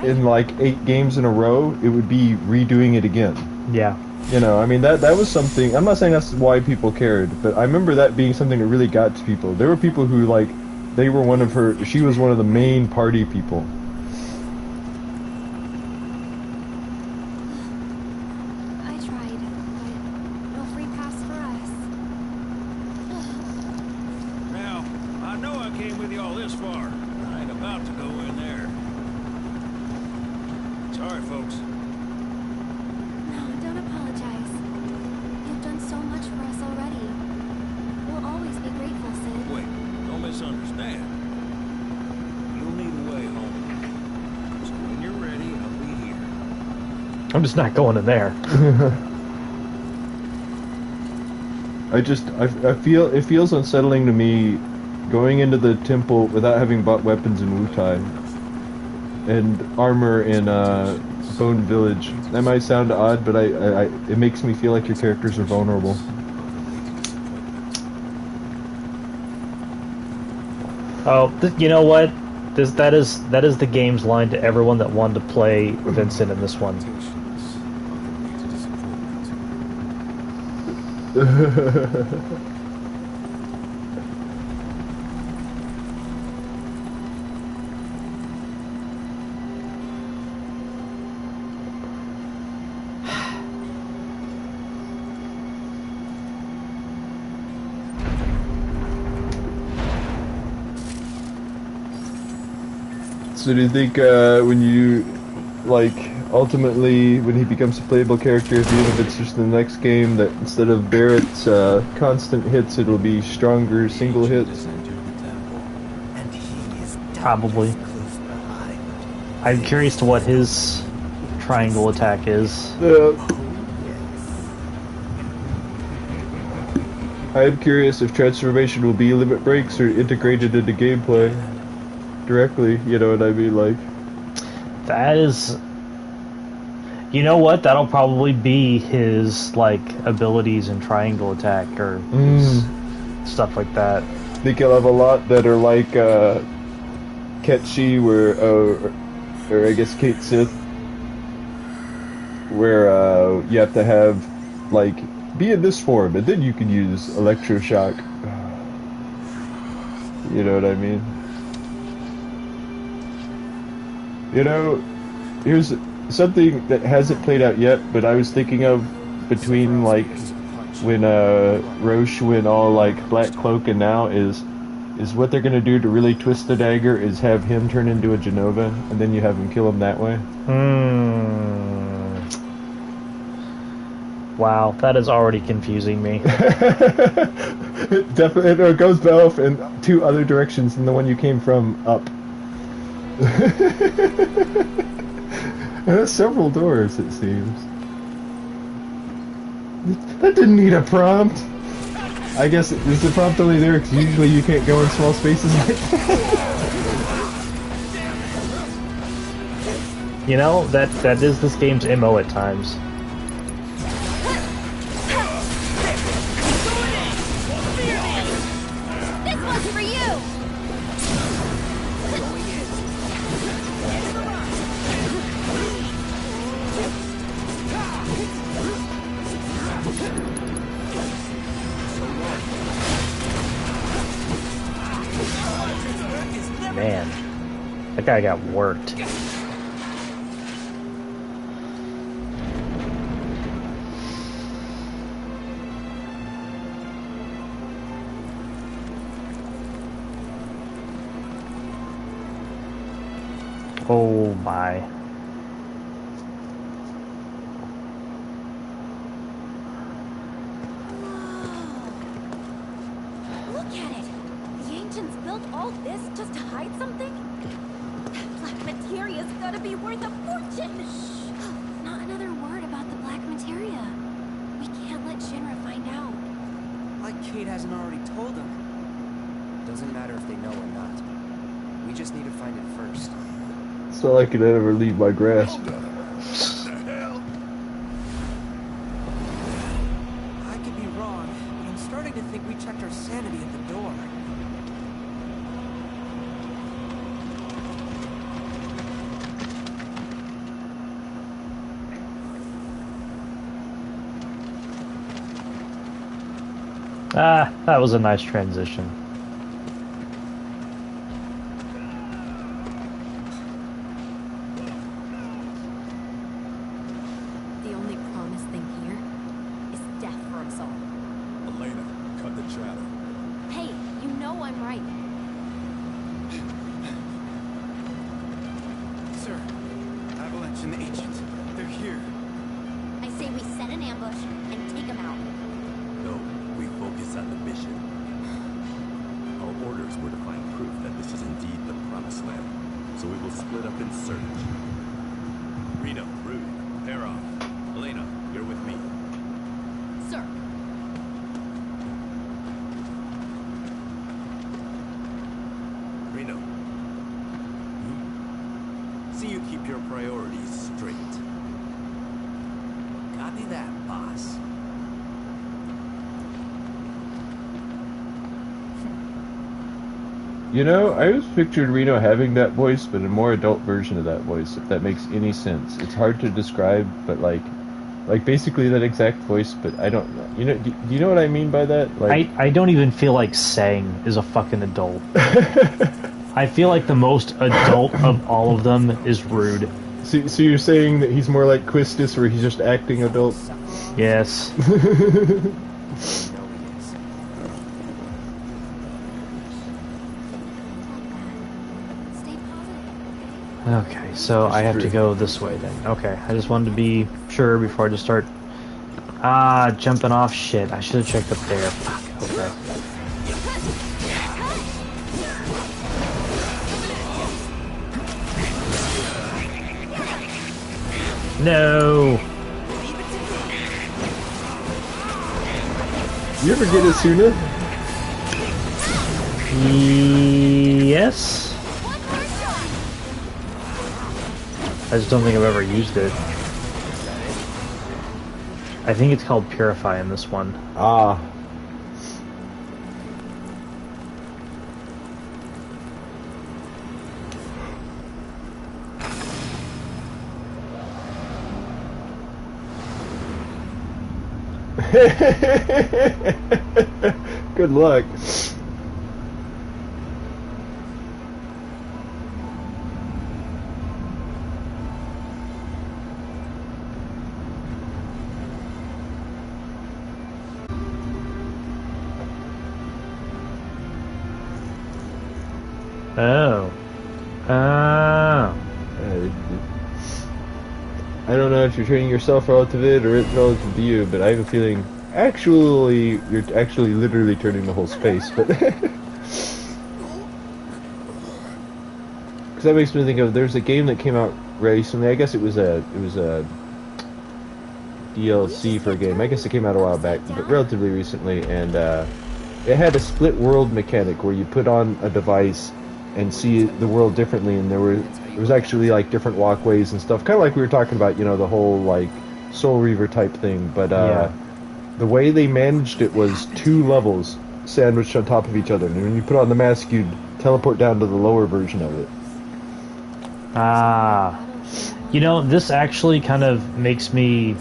in like 8 games in a row, it would be redoing it again. Yeah. You know, I mean, that was something, I'm not saying that's why people cared, but I remember that being something that really got to people. There were people who, like, they were she was one of the main party people. I tried, but no free pass for us. Now, I know I came with you all this far. I ain't about to go in there. Sorry, folks. No, don't apologize. You've done so much for us already. We'll always be grateful, Sid. Wait, don't misunderstand. You'll need a way home. So when you're ready, I'll be here. I'm just not going in there. I feel it feels unsettling to me going into the temple without having bought weapons in Wutai and armor in Bone Village. That might sound odd, but it makes me feel like your characters are vulnerable. Oh, you know what? That is the game's line to everyone that wanted to play Vincent in this one. So do you think when you, like, ultimately when he becomes a playable character, even if it's just in the next game, that instead of Barrett's constant hits, it'll be stronger single hits? Probably. I'm curious to what his triangle attack is. I'm curious if transformation will be limit breaks or integrated into gameplay directly, you know what I mean? Like, that is, you know what? That'll probably be his like abilities and triangle attack or stuff like that. I think he'll have a lot that are like Ketchi, or I guess Kate Sith, where you have to have like be in this form, and then you can use electroshock. You know what I mean? You know, here's something that hasn't played out yet, but I was thinking of between, like, when Roche went all, like, Black Cloak and now is what they're gonna do to really twist the dagger is have him turn into a Genova, and then you have him kill him that way. Wow, that is already confusing me. It definitely goes both in 2 other directions than the one you came from up. There's several doors, it seems. That didn't need a prompt. I guess is the prompt only there because usually you can't go in small spaces like that. You know, that is this game's MO at times. This one's for you! Man, that guy got worked. Oh my. Look at it! The ancients built all this just to hide something? That black materia's gotta be worth a fortune! Shh! Not another word about the black materia. We can't let Shinra find out. Like Kate hasn't already told them. Doesn't matter if they know or not. We just need to find it first. It's not like it ever leave my grasp. What the hell? I could be wrong, but I'm starting to think we checked our sanity at the door. Ah, that was a nice transition. The only promised thing here is death for us all. Elena, cut the chatter. Hey, you know I'm right. Sir, Avalanche and the Ancients, they're here. I say we set an ambush and take them out. No, we focus on the mission. Our orders were to find proof that this is indeed the Promised Land, so we will split up and search. Reno, Rude, pair off. Elena, you're with me. Sir. Reno. See you keep your priorities straight. Copy that, boss. You know, I always pictured Reno having that voice, but a more adult version of that voice, if that makes any sense. It's hard to describe, but like basically that exact voice, but I don't know. You know, do you know what I mean by that? Like, I don't even feel like Sang is a fucking adult. I feel like the most adult of all of them is Rude. so you're saying that he's more like Quistis, where he's just acting adult? Yes. Stay positive. Okay, so I have to go this way then. Okay, I just wanted to be sure before I just start jumping off shit. I should have checked up there. Fuck, okay. No! You ever get Asuna? Yes? I just don't think I've ever used it. I think it's called Purify in this one. Ah. Good luck. Oh. Oh. I don't know if you're treating yourself relative to it or it's relative to you, but I have a feeling actually you're actually literally turning the whole space, but because that makes me think of there's a game that came out recently. I guess it was a DLC for a game. I guess it came out a while back, but relatively recently, and it had a split world mechanic where you put on a device and see the world differently, and there was actually like different walkways and stuff, kind of like we were talking about, you know, the whole like Soul Reaver type thing. But the way they managed it was 2 levels sandwiched on top of each other, and when you put on the mask, you'd teleport down to the lower version of it. Ah, you know, this actually kind of makes me.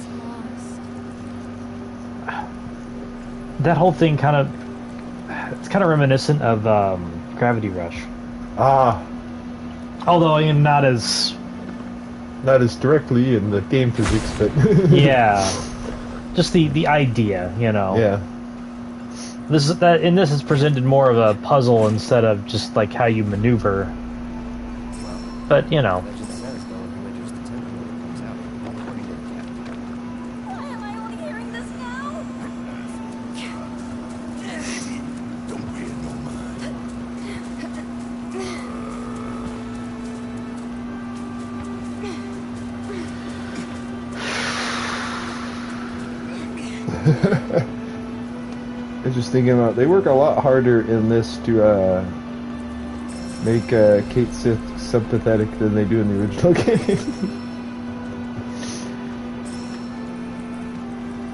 That whole thing kind of. It's kind of reminiscent of Gravity Rush. Ah. Although not as directly in the game physics, but yeah, just the idea, you know. Yeah. This is presented more of a puzzle instead of just like how you maneuver. But you know. I was just thinking about, they work a lot harder in this to make Kate Sith sympathetic than they do in the original game.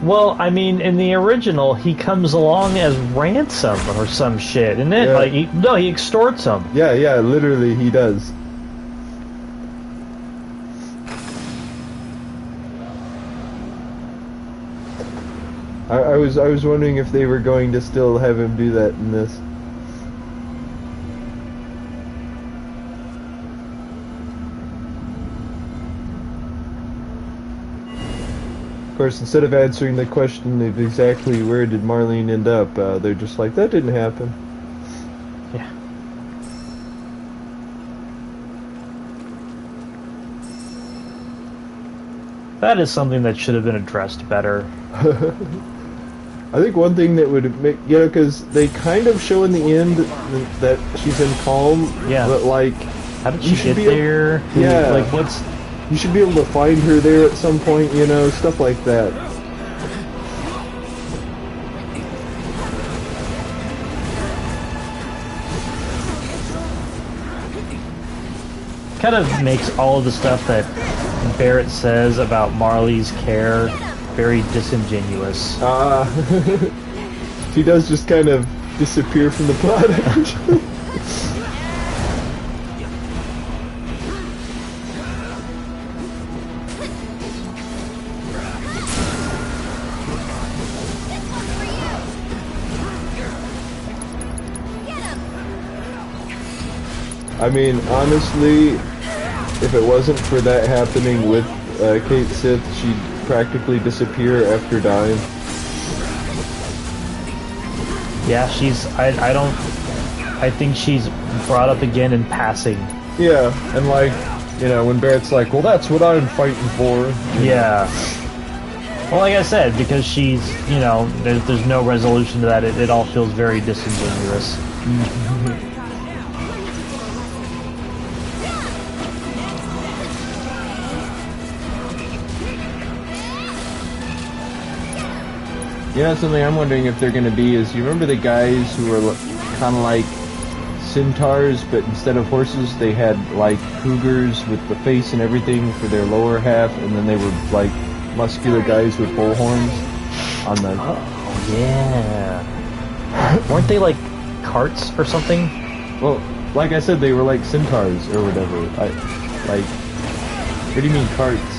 Well, I mean, in the original, he comes along as ransom or some shit, isn't it? Yeah. Like, he extorts him. Yeah, literally he does. I was wondering if they were going to still have him do that in this. Of course, instead of answering the question of exactly where did Marlene end up, they're just like, that didn't happen. Yeah. That is something that should have been addressed better. I think one thing that would make, you know, because they kind of show in the end that she's in Calm. Yeah. But like, how did she get there? Yeah. Like, what's? You should be able to find her there at some point, you know, stuff like that. Kind of makes all of the stuff that Barrett says about Marley's care very disingenuous. She does just kind of disappear from the plot, actually. I mean, honestly, if it wasn't for that happening with Kate Sith, she'd practically disappear after dying. Yeah, I think she's brought up again in passing. Yeah, and like, you know, when Barrett's like, well, that's what I'm fighting for. Yeah. Well, like I said, because she's, you know, there's no resolution to that, it all feels very disingenuous. Yeah, something I'm wondering if they're going to be is, you remember the guys who were kind of like centaurs, but instead of horses, they had like cougars with the face and everything for their lower half, and then they were like muscular guys with bull horns on the... Oh, yeah. Weren't they like carts or something? Well, like I said, they were like centaurs or whatever. What do you mean carts?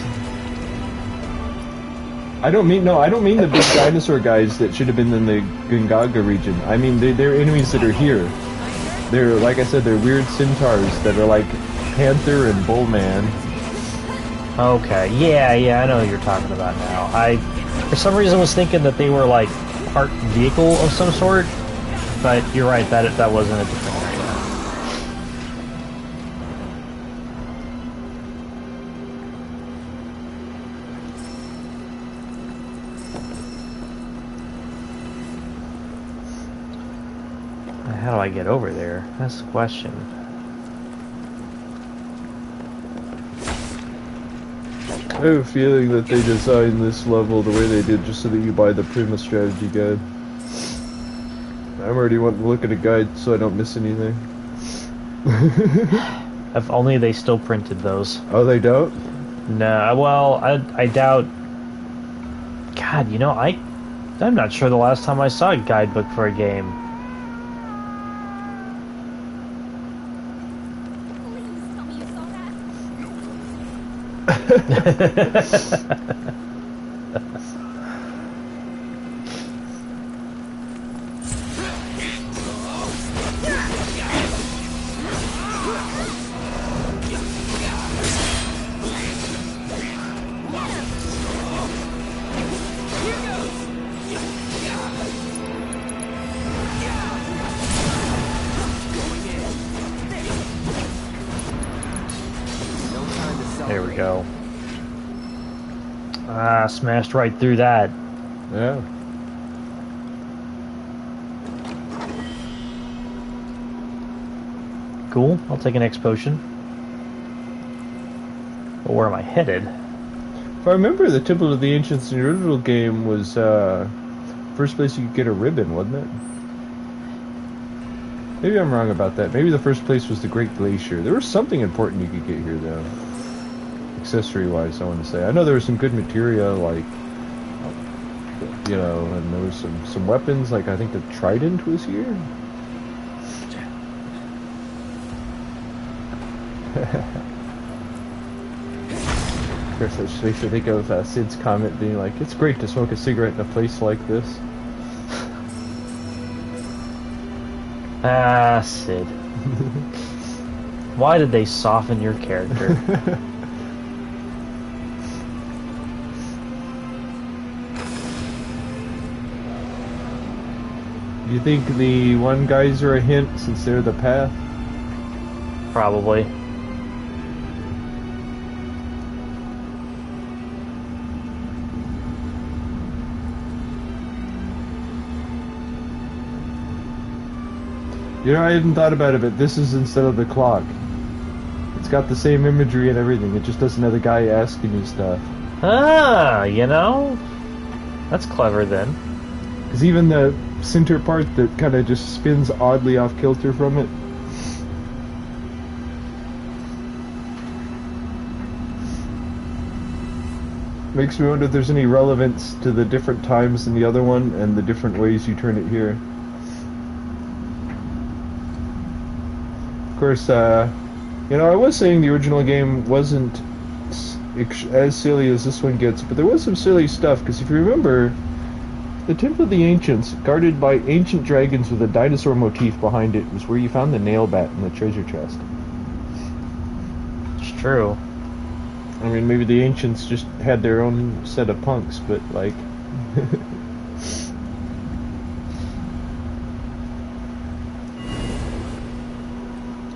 I don't mean the big dinosaur guys that should have been in the Gungaga region. I mean, they're enemies that are here. They're, like I said, they're weird centaurs that are like Panther and Bullman. Okay, yeah, I know what you're talking about now. I, for some reason, was thinking that they were like part vehicle of some sort, but you're right, that wasn't a different area. How do I get over there? That's the question. I have a feeling that they designed this level the way they did just so that you buy the Prima strategy guide. I'm already wanting to look at a guide so I don't miss anything. If only they still printed those. Oh, they don't? No, well, I doubt. God, you know, I'm not sure the last time I saw a guidebook for a game. Please tell me you saw that. There we go. Ah, smashed right through that. Yeah. Cool, I'll take an X potion. But where am I headed? If I remember, the Temple of the Ancients in the original game was first place you could get a ribbon, wasn't it? Maybe I'm wrong about that. Maybe the first place was the Great Glacier. There was something important you could get here, though. Accessory-wise, I want to say. I know there was some good materia, like, you know, and there was some weapons, like I think the Trident was here. Of course, that just makes me think of Sid's comment being like, "It's great to smoke a cigarette in a place like this." Ah, Sid. Why did they soften your character? Do you think the one guys are a hint since they're the path? Probably. You know, I hadn't thought about it, but this is instead of the clock. It's got the same imagery and everything. It just doesn't have the guy asking you stuff. Ah, you know? That's clever then. Because even the center part that kind of just spins oddly off kilter from it. Makes me wonder if there's any relevance to the different times in the other one and the different ways you turn it here. Of course, you know, I was saying the original game wasn't as silly as this one gets, but there was some silly stuff, because if you remember, the Temple of the Ancients, guarded by ancient dragons with a dinosaur motif behind it, was where you found the nail bat in the treasure chest. It's true. I mean, maybe the Ancients just had their own set of punks, but, like...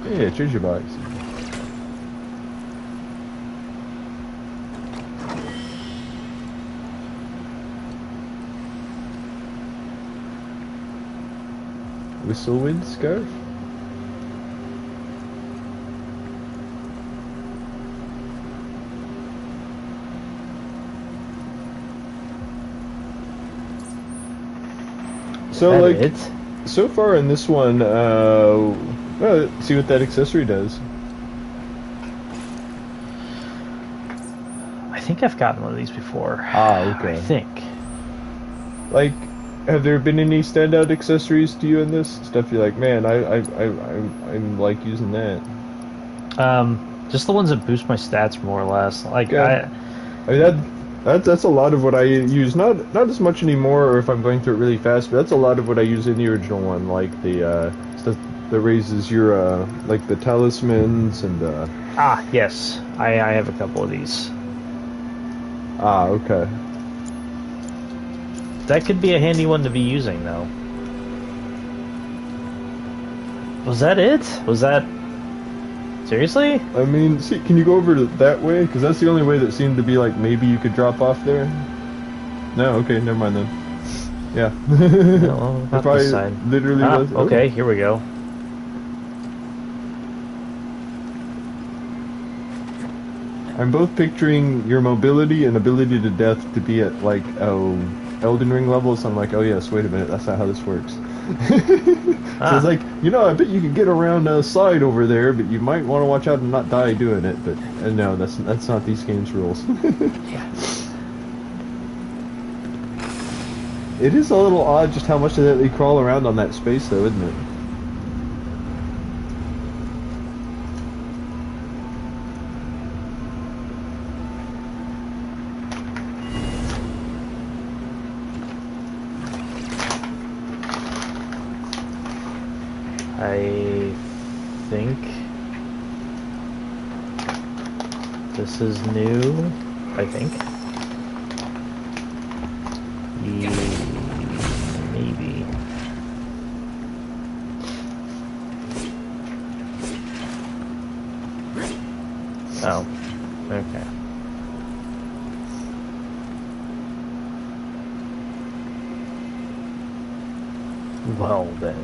Yeah, treasure box. Whistlewind scarf? So, like, it? So far in this one, well, let's see what that accessory does. I think I've gotten one of these before. Ah, okay. I think. Like, have there been any standout accessories to you in this? Stuff you're like, man, I'm like using that. Just the ones that boost my stats more or less. Like, yeah. I mean, that's a lot of what I use. Not as much anymore, or if I'm going through it really fast, but that's a lot of what I use in the original one, like the stuff that raises your like the talismans and Ah, yes. I have a couple of these. Ah, okay. That could be a handy one to be using, though. Was that it? Was that... Seriously? I mean, see, can you go over to that way? Because that's the only way that seemed to be like, maybe you could drop off there. No, okay, never mind then. Yeah. No, about if I this side. literally was... Okay, here we go. I'm both picturing your mobility and ability to death to be at, like, Elden Ring levels. I'm like, oh yes, wait a minute, that's not how this works. So it's like, I bet you can get around the side over there, but you might want to watch out and not die doing it. But no, that's not these games' rules. It is a little odd just how much they crawl around on that space, though, isn't it? I think this is new. I think. Maybe. Oh, okay. Well then.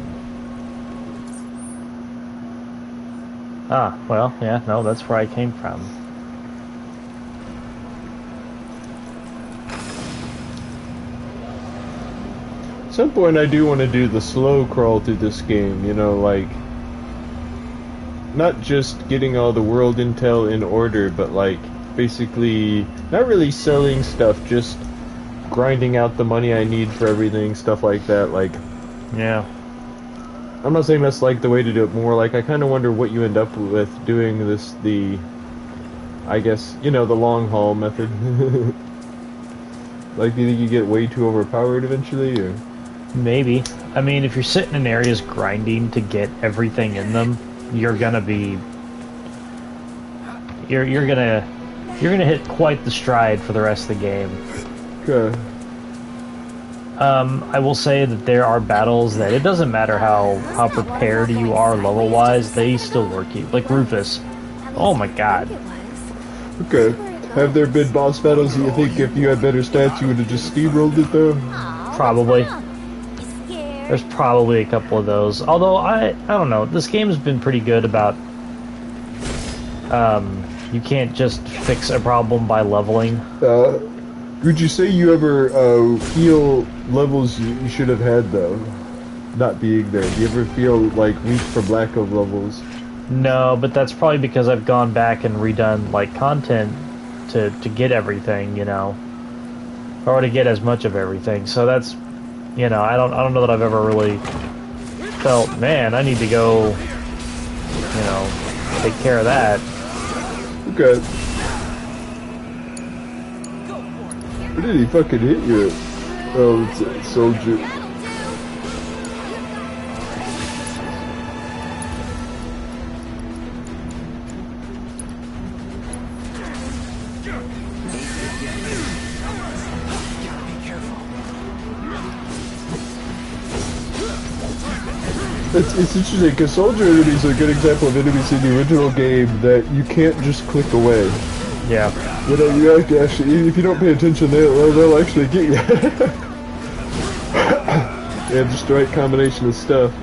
Ah, well, yeah, no, that's where I came from. At some point I do want to do the slow crawl through this game, like, not just getting all the world intel in order, but like, basically, not really selling stuff, just grinding out the money I need for everything, stuff like that, like... Yeah. I'm not saying that's like the way to do it, more like I kind of wonder what you end up with doing this, I guess, the long haul method. Like, do you think you get way too overpowered eventually, or? Maybe. I mean, if you're sitting in areas grinding to get everything in them, you're gonna be... You're gonna hit quite the stride for the rest of the game. Okay. I will say that there are battles that it doesn't matter how prepared you are level-wise, they still work you. Like Rufus. Oh my god. Okay. Have there been boss battles that you think if you had better stats you would have just steamrolled it though? Probably. There's probably a couple of those. Although, I don't know, this game has been pretty good about... you can't just fix a problem by leveling. Would you say you ever feel levels you should have had though, not being there? Do you ever feel like weak from lack of levels? No, but that's probably because I've gone back and redone like content to get everything, or to get as much of everything. So that's, I don't know that I've ever really felt, man, I need to go, take care of that. Okay. Where did he fucking hit you? Oh, it's a soldier. It's interesting, because soldier enemies are a good example of enemies in the original game that you can't just click away. Yeah. You have to actually, if you don't pay attention, they'll actually get you. Yeah, just the right combination of stuff.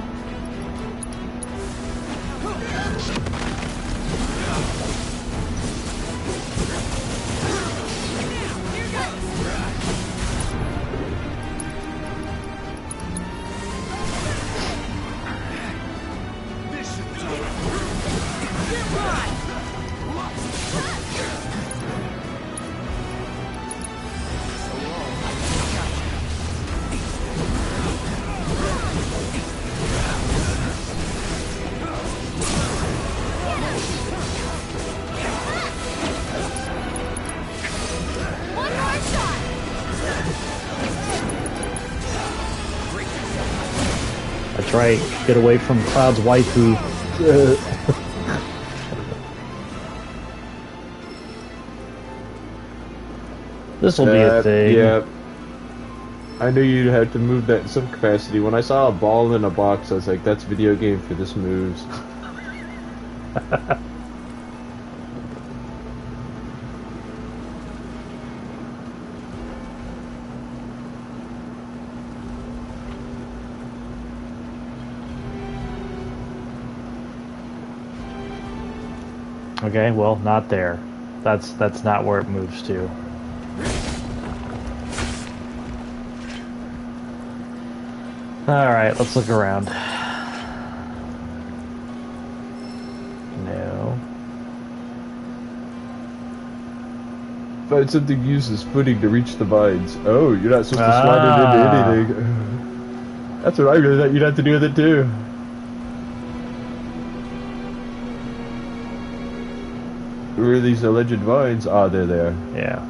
That's right. Get away from Cloud's waifu. This will be a thing. Yeah. I knew you'd have to move that in some capacity. When I saw a ball in a box, I was like, that's video game for this moves. Okay, well, not there. That's not where it moves to. Alright, let's look around. No. Find something uses footing to reach the vines. Oh, you're not supposed to slide it into anything. That's what I really thought you'd have to do with it too. Where are these alleged vines? Ah, they're there. Yeah.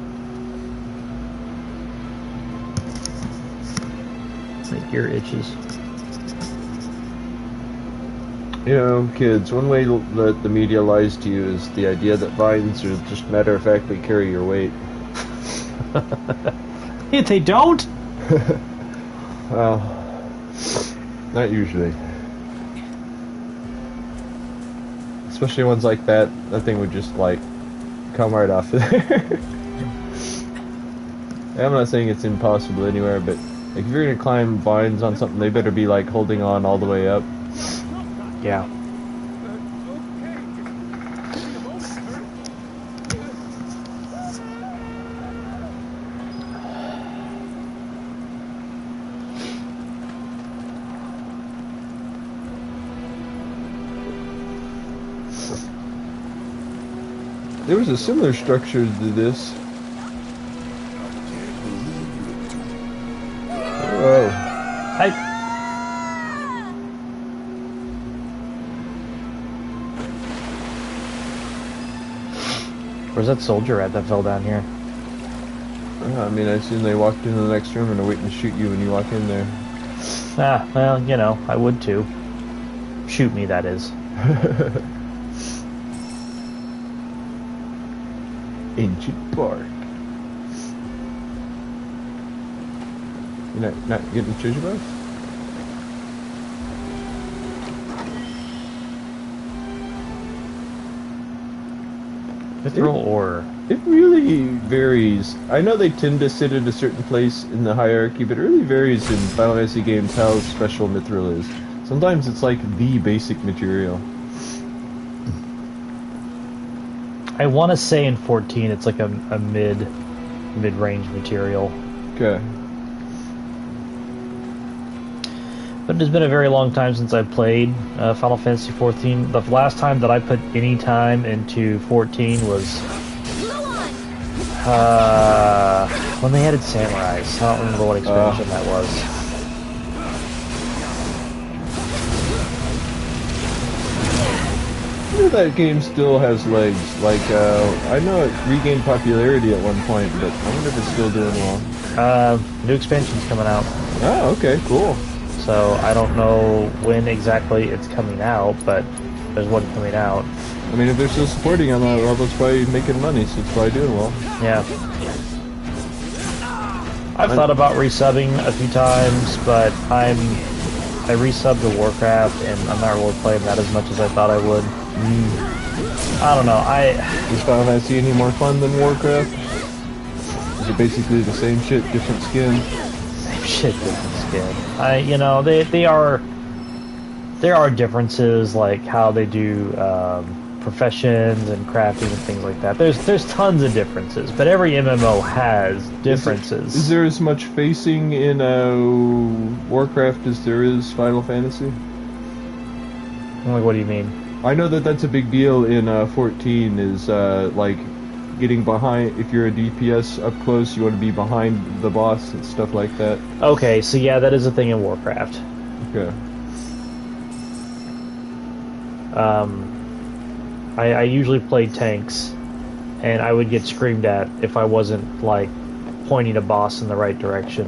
Make your itches. You know, kids, one way that the media lies to you is the idea that vines are just matter-of-factly carry your weight. If they don't? Well, not usually. Especially ones like that, that thing would just, like, come right off of there. I'm not saying it's impossible anywhere, but like, if you're gonna climb vines on something, they better be, like, holding on all the way up. Yeah. There was a similar structure to this. Whoa. Where's that soldier at that fell down here? I mean, I assume they walked into the next room and are waiting to shoot you when you walk in there. Ah, well, you know, I would too. Shoot me, that is. Ancient Park. You're not getting the treasure box? Mithril ore. It really varies. I know they tend to sit at a certain place in the hierarchy, but it really varies in Final Fantasy games how special Mithril is. Sometimes it's like the basic material. I want to say in 14 it's like a mid-range material. Okay. But it has been a very long time since I played Final Fantasy 14. The last time that I put any time into 14 was when they added samurais. I don't remember what expansion that was. I know that game still has legs. Like, I know it regained popularity at one point, but I wonder if it's still doing well. New expansion's coming out. Oh, okay, cool. So I don't know when exactly it's coming out, but there's one coming out. I mean, if they're still supporting on that, well, it's probably making money, so it's probably doing well. Yeah. I've thought about resubbing a few times, but I resubbed to Warcraft, and I'm not really playing that as much as I thought I would. I don't know. Is Final Fantasy any more fun than Warcraft? Is it basically the same shit, different skin? Same shit, different skin. You know, there are differences, like how they do professions and crafting and things like that. There's tons of differences, but every MMO has differences. Is there as much facing in Warcraft as there is Final Fantasy? Like, what do you mean? I know that that's a big deal in 14, is like getting behind. If you're a DPS up close, you want to be behind the boss and stuff like that. Okay, so yeah, that is a thing in Warcraft. Okay. I usually played tanks, and I would get screamed at if I wasn't, like, pointing a boss in the right direction.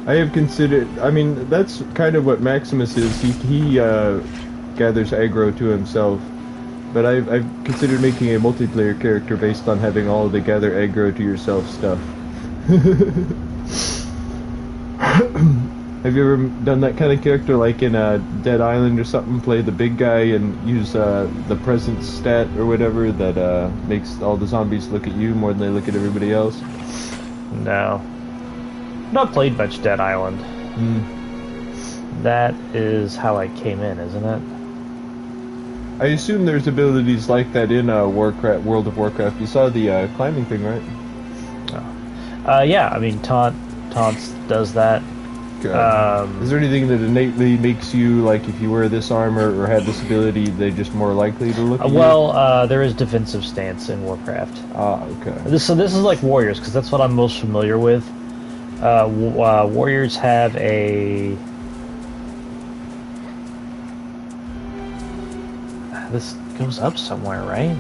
I have considered, I mean, that's kind of what Maximus is. He gathers aggro to himself, but I've considered making a multiplayer character based on having all the gather aggro to yourself stuff. Have you ever done that kind of character, like in Dead Island or something? Play the big guy and use the presence stat or whatever that makes all the zombies look at you more than they look at everybody else? No. Not played much Dead Island. That is how I came in, isn't it? I assume there's abilities like that in Warcraft, World of Warcraft. You saw the climbing thing, right? Yeah, I mean, taunt Taunts does that. Is there anything that innately makes you, like, if you wear this armor or have this ability, they're just more likely to look at you? Well, there is defensive stance in Warcraft. Ah, okay. So this is like Warriors, because that's what I'm most familiar with. Warriors have a... This goes up somewhere, right?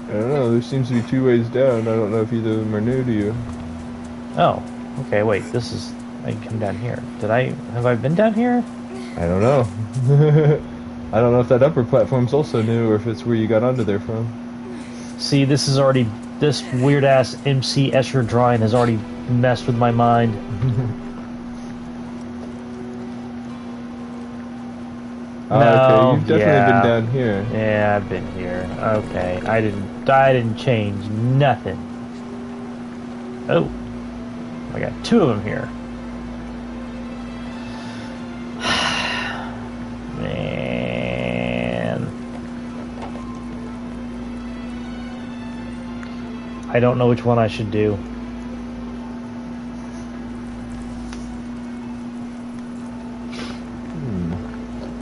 I don't know, there seems to be 2 ways down. I don't know if either of them are new to you. Oh, okay, wait, this is... I can come down here. Have I been down here? I don't know. I don't know if that upper platform's also new, or if it's where you got onto there from. See, this weird-ass MC Escher drawing has already messed with my mind. Okay, you've definitely been down here. Yeah, I've been here. Okay, I didn't change nothing. Oh, I got 2 of them here. Man, I don't know which one I should do.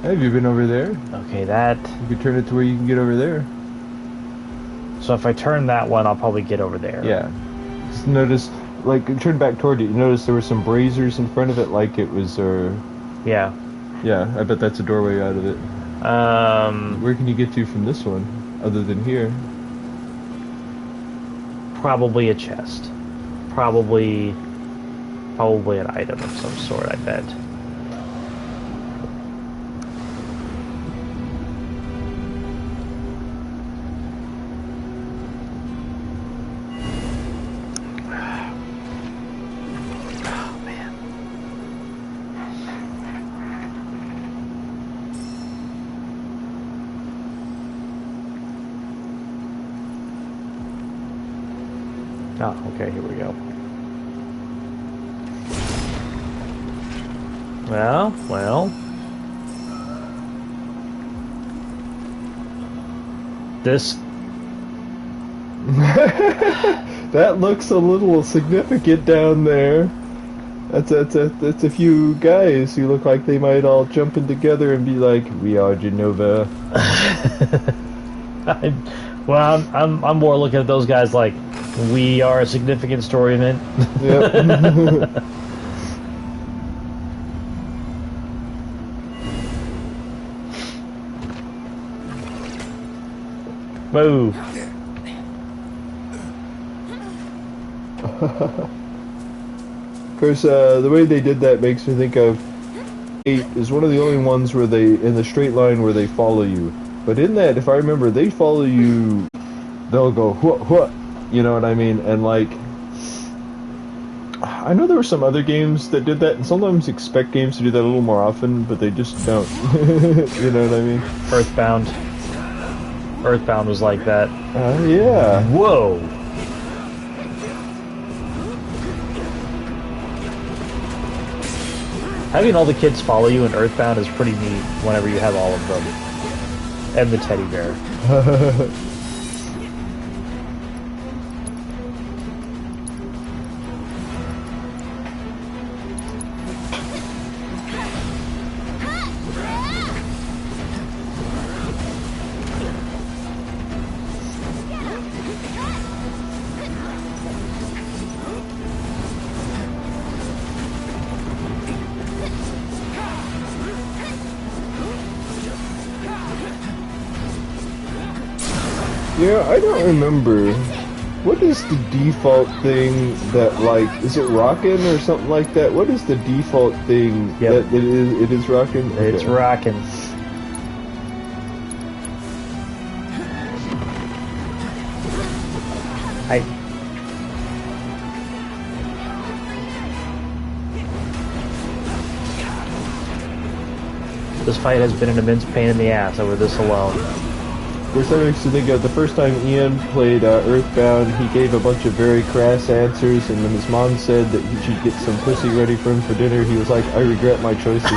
Have you been over there? Okay, that... You can turn it to where you can get over there. So if I turn that one, I'll probably get over there. Yeah. Just notice, like, turn back toward you. You notice there were some braziers in front of it, like it was, Yeah. Yeah, I bet that's a doorway out of it. Where can you get to from this one, other than here? Probably a chest. Probably an item of some sort, I bet. Oh, okay, here we go. Well. This... That looks a little significant down there. That's a few guys who look like they might all jump in together and be like, "We are Genova." I'm more looking at those guys like, we are a significant storyman. Yep. Move. Of course, the way they did that makes me think of 8 is one of the only ones where they, in the straight line where they follow you. But in that, if I remember, they follow you, they'll go, what, you know what I mean? And like, I know there were some other games that did that, and sometimes expect games to do that a little more often, but they just don't. You know what I mean? Earthbound was like that. Yeah. Whoa! Having all the kids follow you in Earthbound is pretty neat whenever you have all of them. And the teddy bear. Yeah, I don't remember. What is the default thing that, like, is it rockin' or something like that? What is the default thing that it is rockin'? Okay. It's rockin'. This fight has been an immense pain in the ass over this alone. Of course, that makes me think of the first time Ian played Earthbound, he gave a bunch of very crass answers, and when his mom said that he should get some pussy ready for him for dinner, he was like, I regret my choices.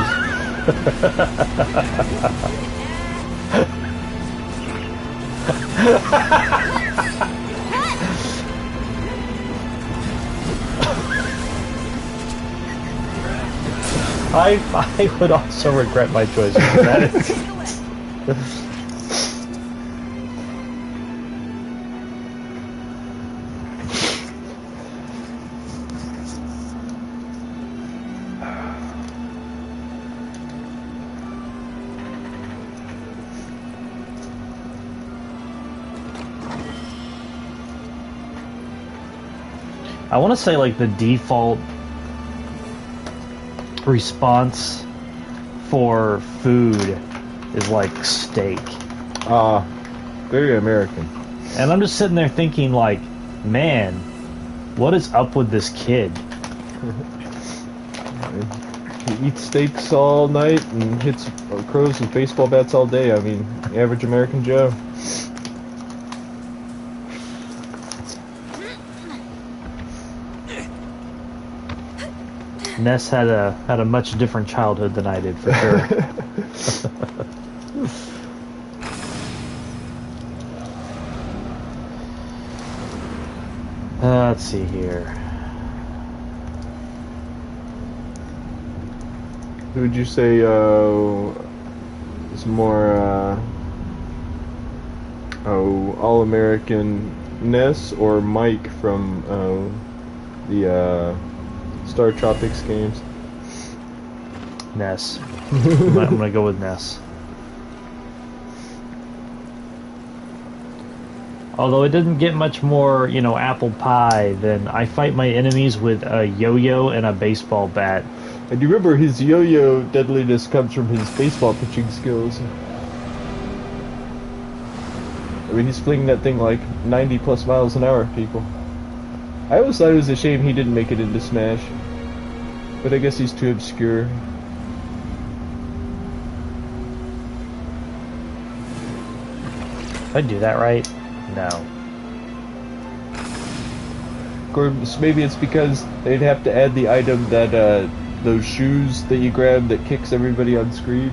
I would also regret my choice. That is. I want to say like the default response for food is like steak. Very American. And I'm just sitting there thinking like, man, what is up with this kid? He eats steaks all night and hits crows with baseball bats all day. I mean, average American Joe. Ness had a much different childhood than I did, for sure. Let's see here. Who would you say is more all-American, Ness or Mike from the Star Tropics games? Ness. I'm gonna go with Ness. Although it didn't get much more, you know, apple pie than I fight my enemies with a yo-yo and a baseball bat. And you remember his yo-yo deadliness comes from his baseball pitching skills. I mean, he's flinging that thing like 90 plus miles an hour at people. I always thought it was a shame he didn't make it into Smash. But I guess he's too obscure. Did I do that right? No. Of course, maybe it's because they'd have to add the item that, those shoes that you grab that kicks everybody on screen.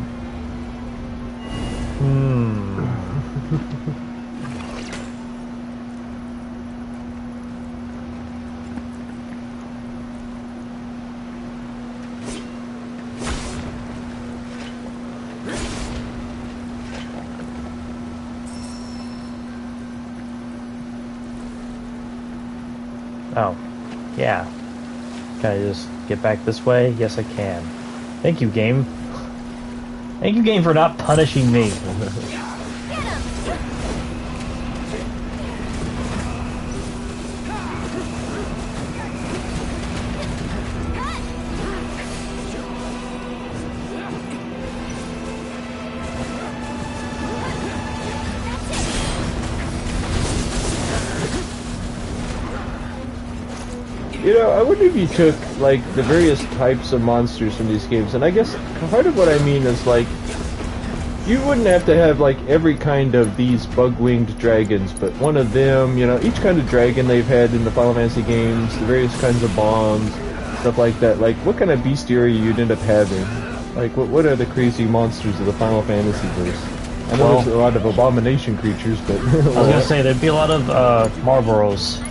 Oh, yeah. Can I just get back this way? Yes, I can. Thank you, game. Thank you, game, for not punishing me. You know, I wonder if you took, like, the various types of monsters from these games, and I guess part of what I mean is, like, you wouldn't have to have, like, every kind of these bug-winged dragons, but one of them, you know, each kind of dragon they've had in the Final Fantasy games, the various kinds of bombs, stuff like that. Like, what kind of bestiary you'd end up having? Like, what are the crazy monsters of the Final Fantasy verse? I know there's a lot of abomination creatures, but... I was gonna say, there'd be a lot of, Marlboros.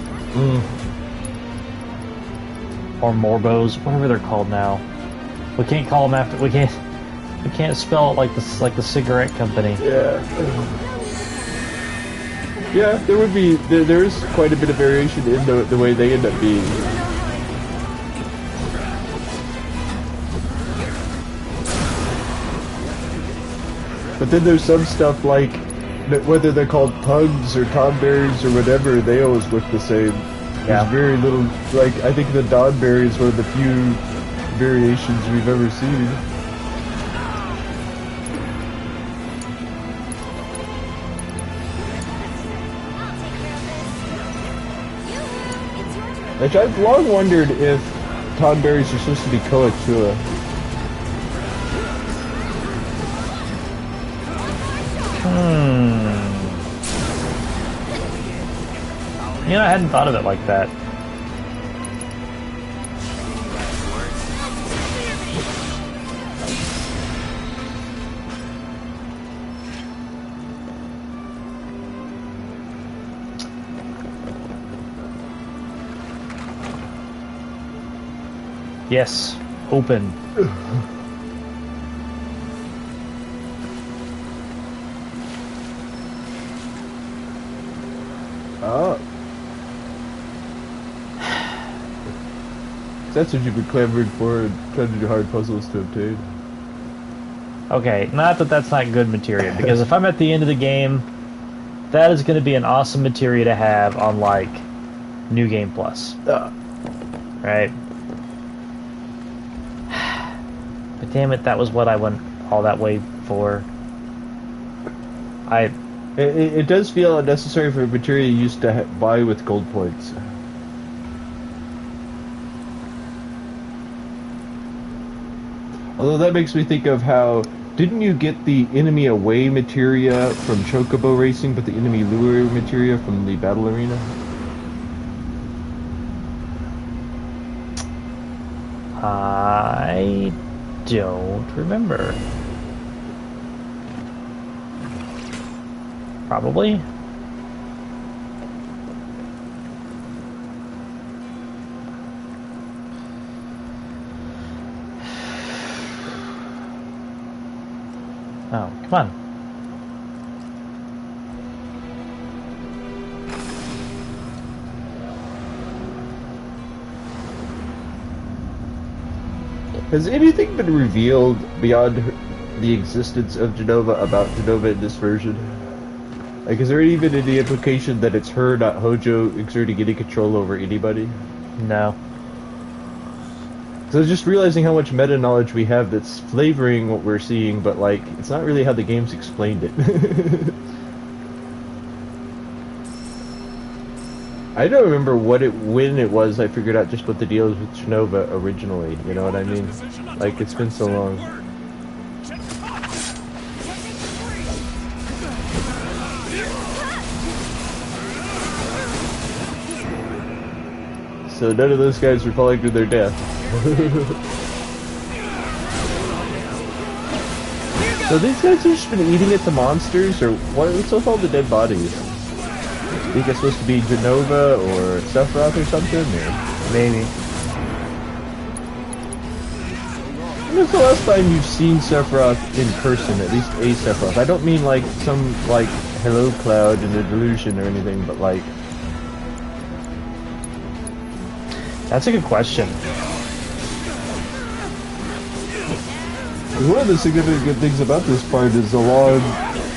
Or Morbos, whatever they're called now. We can't call them after. We can't spell it like the cigarette company. Yeah. Yeah, there would be. There is quite a bit of variation in the way they end up being. But then there's some stuff like whether they're called pugs or tomberries or whatever, they always look the same. Yeah. There's very little, like, I think the Donberry is one of the few variations we've ever seen. Which I've long wondered if Tonberries are supposed to be Koatua. You know, I hadn't thought of it like that. Yes, open. that's what you've been clamoring for and trying to do hard puzzles to obtain. Okay, not that that's not good materia, because if I'm at the end of the game, that is going to be an awesome materia to have on, like, New Game Plus. Right? But damn it, that was what I went all that way for. It does feel unnecessary for materia you used to buy with gold points. Although that makes me think of how, didn't you get the enemy away materia from Chocobo Racing, but the enemy lure materia from the battle arena? I don't remember. Probably. Oh, come on. Has anything been revealed beyond the existence of Genova about Genova in this version? Like, is there even any implication that it's her, not Hojo, exerting any control over anybody? No. So I was just realizing how much meta knowledge we have that's flavoring what we're seeing, but like, it's not really how the game's explained it. I don't remember when it was I figured out just what the deal is with Genova originally, you know what I mean? Like, it's been so long. So none of those guys were falling to their death. So these guys have just been eating at the monsters, or what's with all the dead bodies? I think it's supposed to be Genova or Sephiroth or something, or maybe. When was the last time you've seen Sephiroth in person, at least a Sephiroth? I don't mean like some, like, Hello Cloud in a delusion or anything, but like... That's a good question. One of the significant things about this part is the long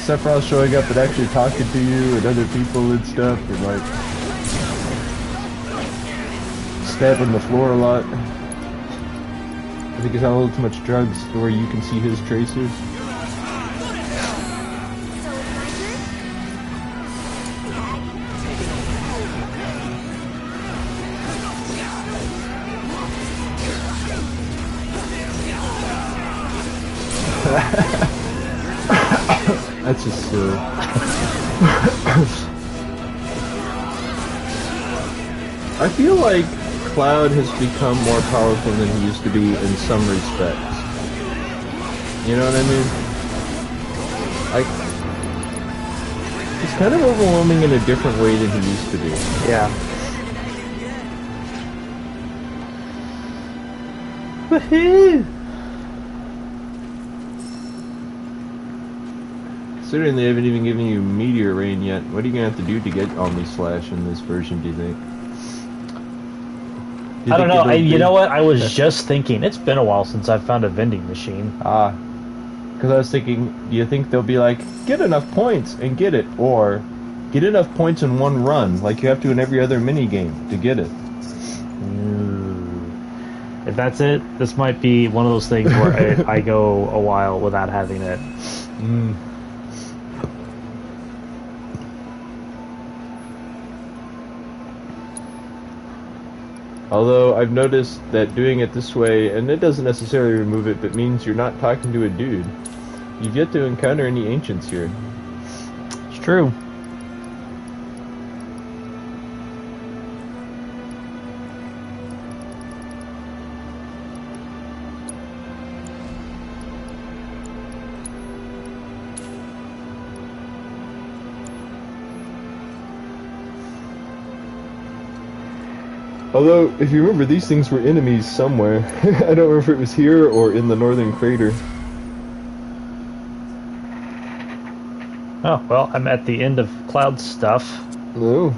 Sephiroth showing up and actually talking to you and other people and stuff, and like stabbing the floor a lot. I think he's on a little too much drugs where you can see his tracers. That's just silly. I feel like Cloud has become more powerful than he used to be in some respects. You know what I mean? Like, he's kind of overwhelming in a different way than he used to be. Yeah. Woohoo! Considering they haven't even given you Meteor Rain yet, what are you gonna have to do to get Omni Slash in this version, do you think? I don't know. You know what? I was just thinking, it's been a while since I've found a vending machine. Ah. Because I was thinking, do you think they'll be like, get enough points and get it, or get enough points in one run, like you have to in every other mini game to get it? If that's it, this might be one of those things where I go a while without having it. Although I've noticed that doing it this way, and it doesn't necessarily remove it, but means you're not talking to a dude. You've yet to encounter any ancients here. It's true. Although, if you remember, these things were enemies somewhere. I don't remember if it was here or in the northern crater. Oh, well, I'm at the end of Cloud stuff. No.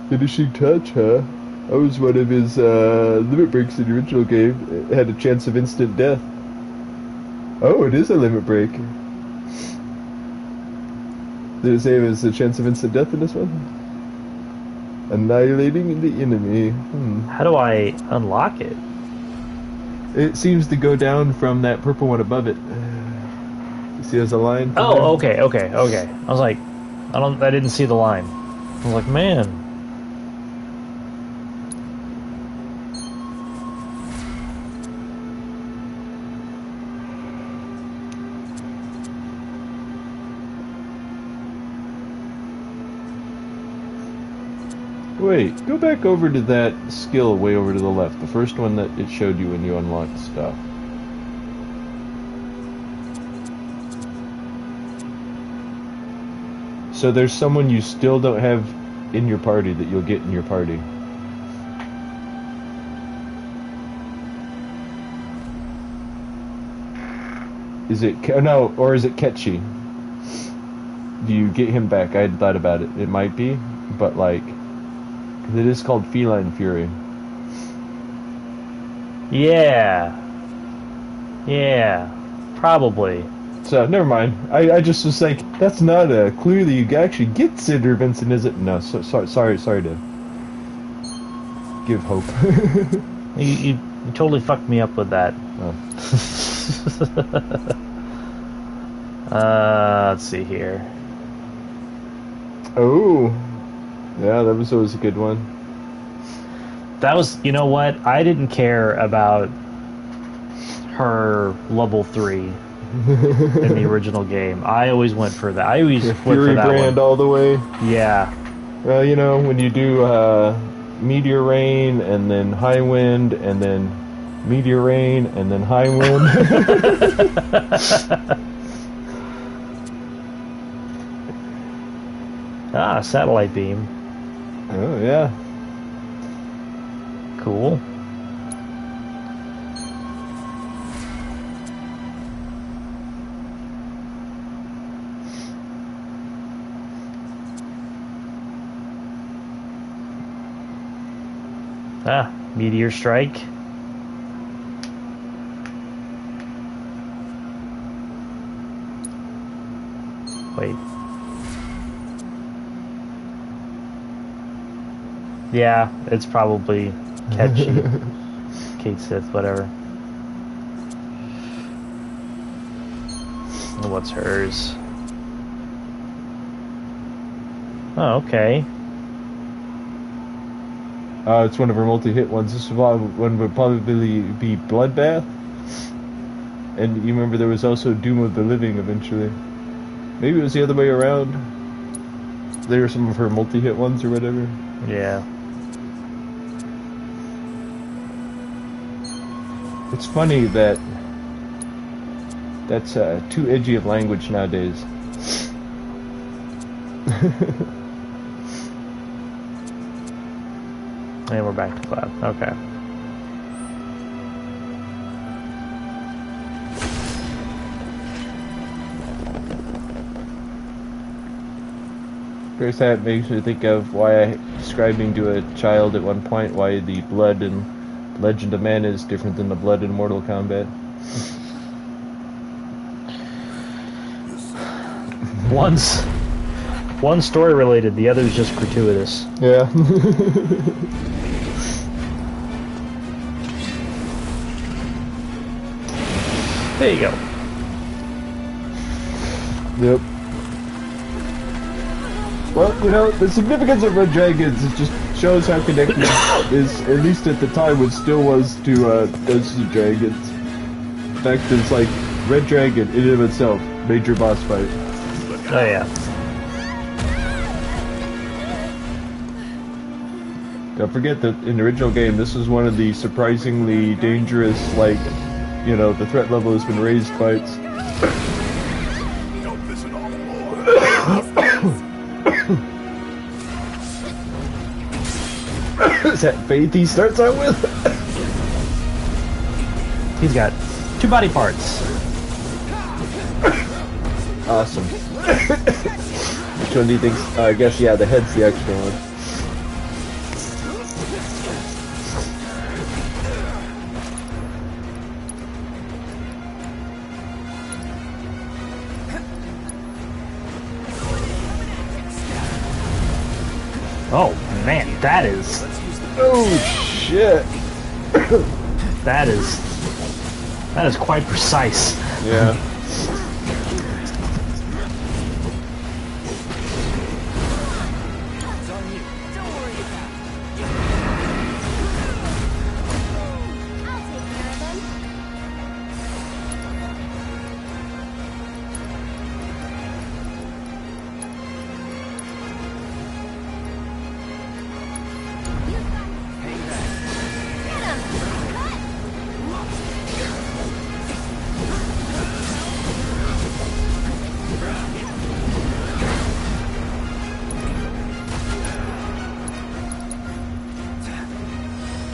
Finishing touch, huh? That was one of his limit breaks in the original game. It had a chance of instant death. Oh, it is a limit break. Did it say it was a chance of instant death in this one? Annihilating the enemy. How do I unlock it? It seems to go down from that purple one above it. You see there's a line? Oh, okay. I was like, I didn't see the line. I was like, man. Wait, go back over to that skill way over to the left. The first one that it showed you when you unlocked stuff. So there's someone you still don't have in your party that you'll get in your party. Is it... No, or is it Ketchy? Do you get him back? I had thought about it. It might be, but like... It is called Feline Fury. Yeah, probably. So, never mind. I just was like, that's not a... Clearly you actually get Cinder Vincent, is it? No, sorry to give hope. you totally fucked me up with that. Oh. Let's see here. Oh. Yeah, that was always a good one. That was, you know what? I didn't care about her level 3 in the original game. I always went for that. I always went Fury for that Brand one. all the way. Yeah. Well, you know, when you do Meteor Rain and then High Wind and then Meteor Rain and then High Wind. Satellite beam. Oh, yeah. Cool. Meteor strike. Wait. Yeah, it's probably Catchy. Kate Sith, whatever. What's hers? Oh, okay. It's one of her multi-hit ones. This one would probably be Bloodbath. And you remember there was also Doom of the Living eventually. Maybe it was the other way around. They were some of her multi-hit ones or whatever. Yeah. It's funny that that's too edgy of language nowadays. And we're back to Cloud. Okay. Of course, that makes me think of why I describing to a child at one point why the blood in Legend of Man is different than the blood in Mortal Kombat. One's story related, the other is just gratuitous. Yeah. There you go. Yep. Well, you know, the significance of Red Dragons, it just shows how connected is, at least at the time, it still was to Dungeons & Dragons. In fact, it's like, Red Dragon, in and of itself, major boss fight. Oh yeah. Don't forget that in the original game, this was one of the surprisingly dangerous, like, you know, the threat level has been raised fights. Don't listen all more. Is that Faith he starts out with? He's got 2 body parts. Awesome. Which one do you think? I guess, yeah, the head's the extra one. Oh man, that is Oh shit! that is quite precise. Yeah. It's on you. Don't worry about it. I'll take care of them. Hang back. Get him!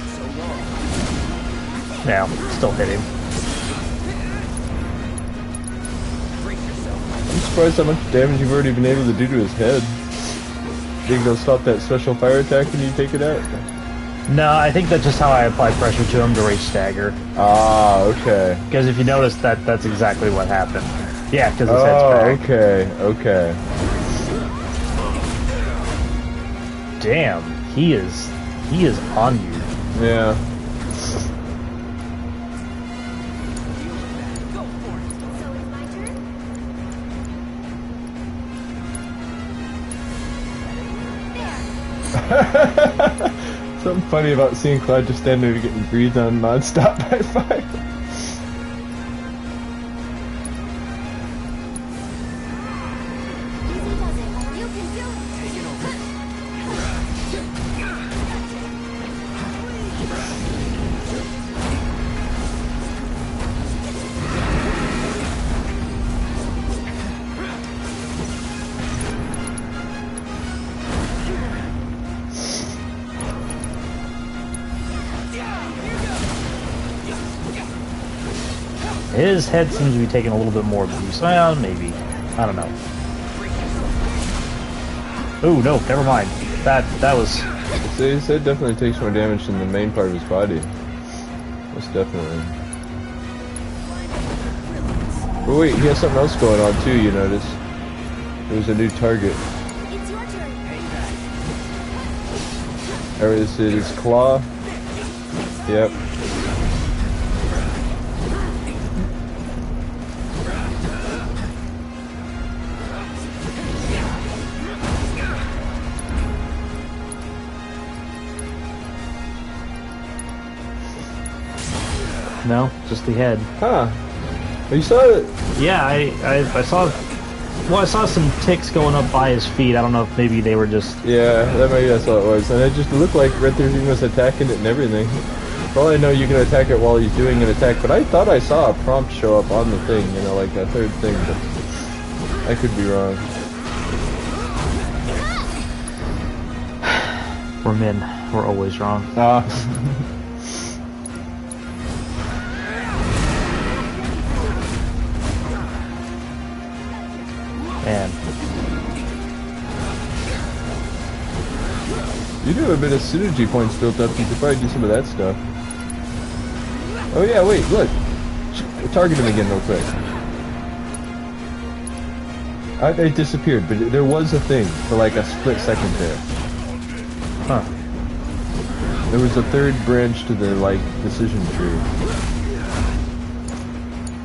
So long. Now, still hitting. Brace yourself. I'm surprised how much damage you've already been able to do to his head. Think they'll stop that special fire attack when you take it out? No, I think that's just how I apply pressure to him to rage stagger. Ah, okay. Because if you notice that's exactly what happened. Yeah, because his head's back. Okay, okay. Damn, he is on you. Yeah. Go for it. So it's my turn? There. Something funny about seeing Cloud just standing there getting breathed on non-stop by fire. Easy does it. You can do it. Take it over. His head seems to be taking a little bit more abuse. Well, maybe. I don't know. Oh no, never mind. That was. So his head definitely takes more damage than the main part of his body. Most definitely. But wait, he has something else going on too, you notice. There's a new target. It's your turn. Or is it his claw? Yep. No, just the head. Huh. Oh, you saw it? Yeah, I saw. Well, I saw some ticks going up by his feet. I don't know if maybe they were just. Yeah, maybe that's all it was. And it just looked like Red 13 was attacking it and everything. For all I know, you can attack it while he's doing an attack, but I thought I saw a prompt show up on the thing, you know, like a third thing, but I could be wrong. We're men. We're always wrong. Ah. Man. You do have a bit of synergy points built up, you could probably do some of that stuff. Oh yeah, wait, look. Target him again real quick. It disappeared, but there was a thing for like a split second there. Huh. There was a third branch to the, like, decision tree.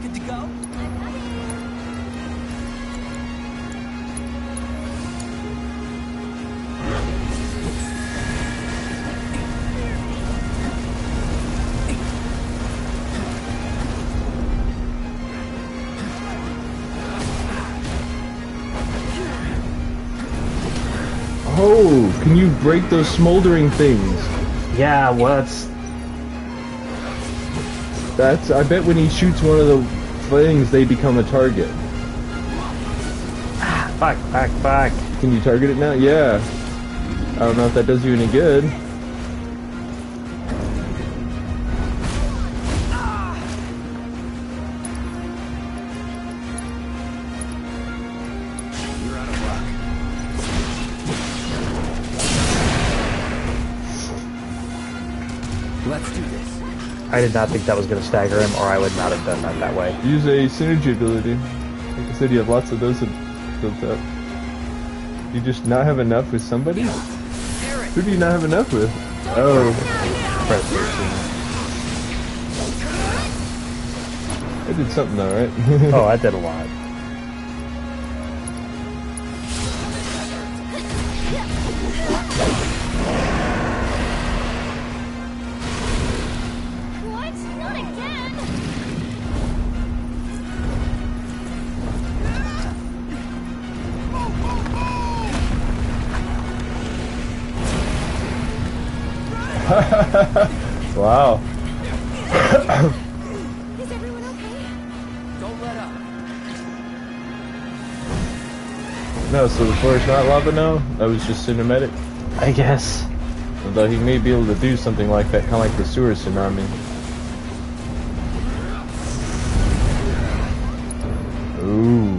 Good to go? Oh, can you break those smoldering things? Yeah, well, That's, I bet when he shoots one of the things, they become a target. Fuck. Can you target it now? Yeah. I don't know if that does you any good. You're out of luck. Let's do this. I did not think that was going to stagger him, or I would not have done that way. Use a synergy ability. Like I said, you have lots of those built up. You just not have enough with somebody? There Who do you not have enough with? Oh, Press 13. I did something though, right? Oh, I did a lot. What? Not again! Wow. Is everyone okay? Don't let up. No, so the floor is not lava now? That was just cinematic? I guess. Although he may be able to do something like that, kind of like the sewer tsunami. Ooh.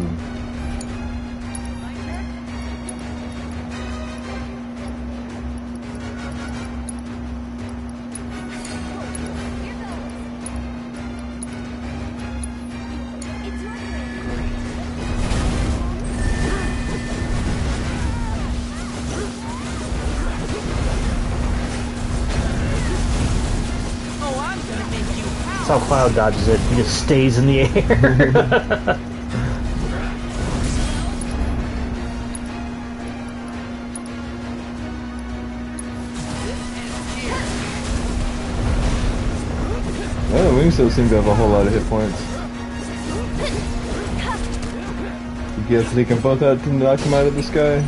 Oh, I'm gonna make you That's how Cloud dodges it. He just stays in the air. Well, the wings don't seem to have a whole lot of hit points. You guess they can both out to knock him out of the sky?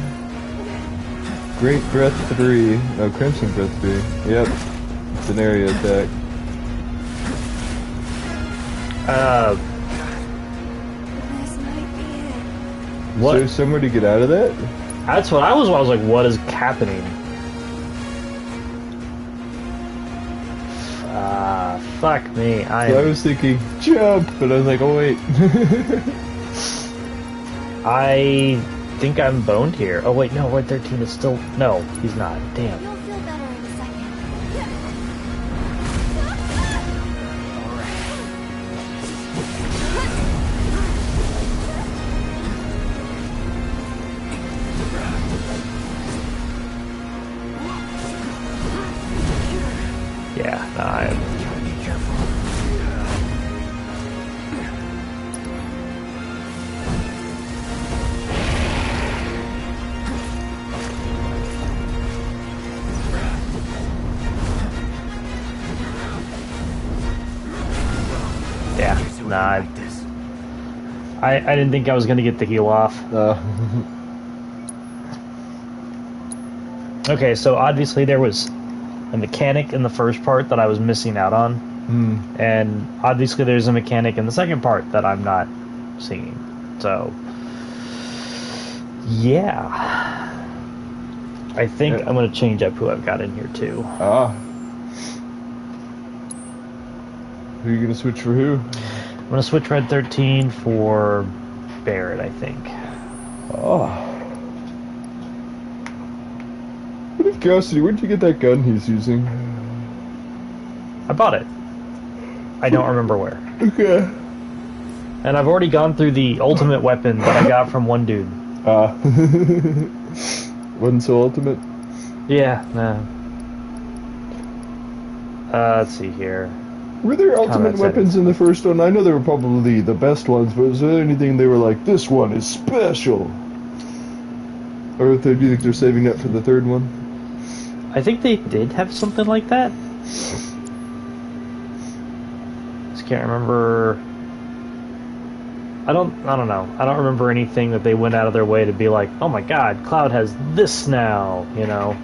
Great Breath 3. No, Crimson Breath 3. Yep. It's an area attack. This might be it. What? Is there somewhere to get out of that? That's what I was like, what is happening? Fuck me. So I was thinking, jump! But I was like, oh wait. I think I'm boned here. Oh wait, no, Red 13 is still... No, he's not. Damn. You'll feel better in a second. Yeah, no, I'm... Yeah, nah, I didn't think I was gonna get the heal off. Okay, so obviously there was a mechanic in the first part that I was missing out on. And obviously there's a mechanic in the second part that I'm not seeing. So, yeah. I think I'm going to change up who I've got in here too. Who are you going to switch for who? I'm going to switch Red 13 for Barrett, I think. What if curiosity, where'd you get that gun he's using? I bought it. I don't remember where. Okay. And I've already gone through the ultimate weapon that I got from one dude. Wasn't so ultimate? Yeah, no. Let's see here. Were there ultimate Comment weapons settings. in the first one? I know they were probably the best ones, but was there anything they were like, this one is special? Or do you think they're saving that for the third one? I think they did have something like that. Just can't remember. I don't know. I don't remember anything that they went out of their way to be like, oh my god, Cloud has this now, you know.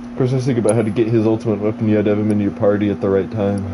Of course, I was thinking about how to get his ultimate weapon. You had to have him in your party at the right time.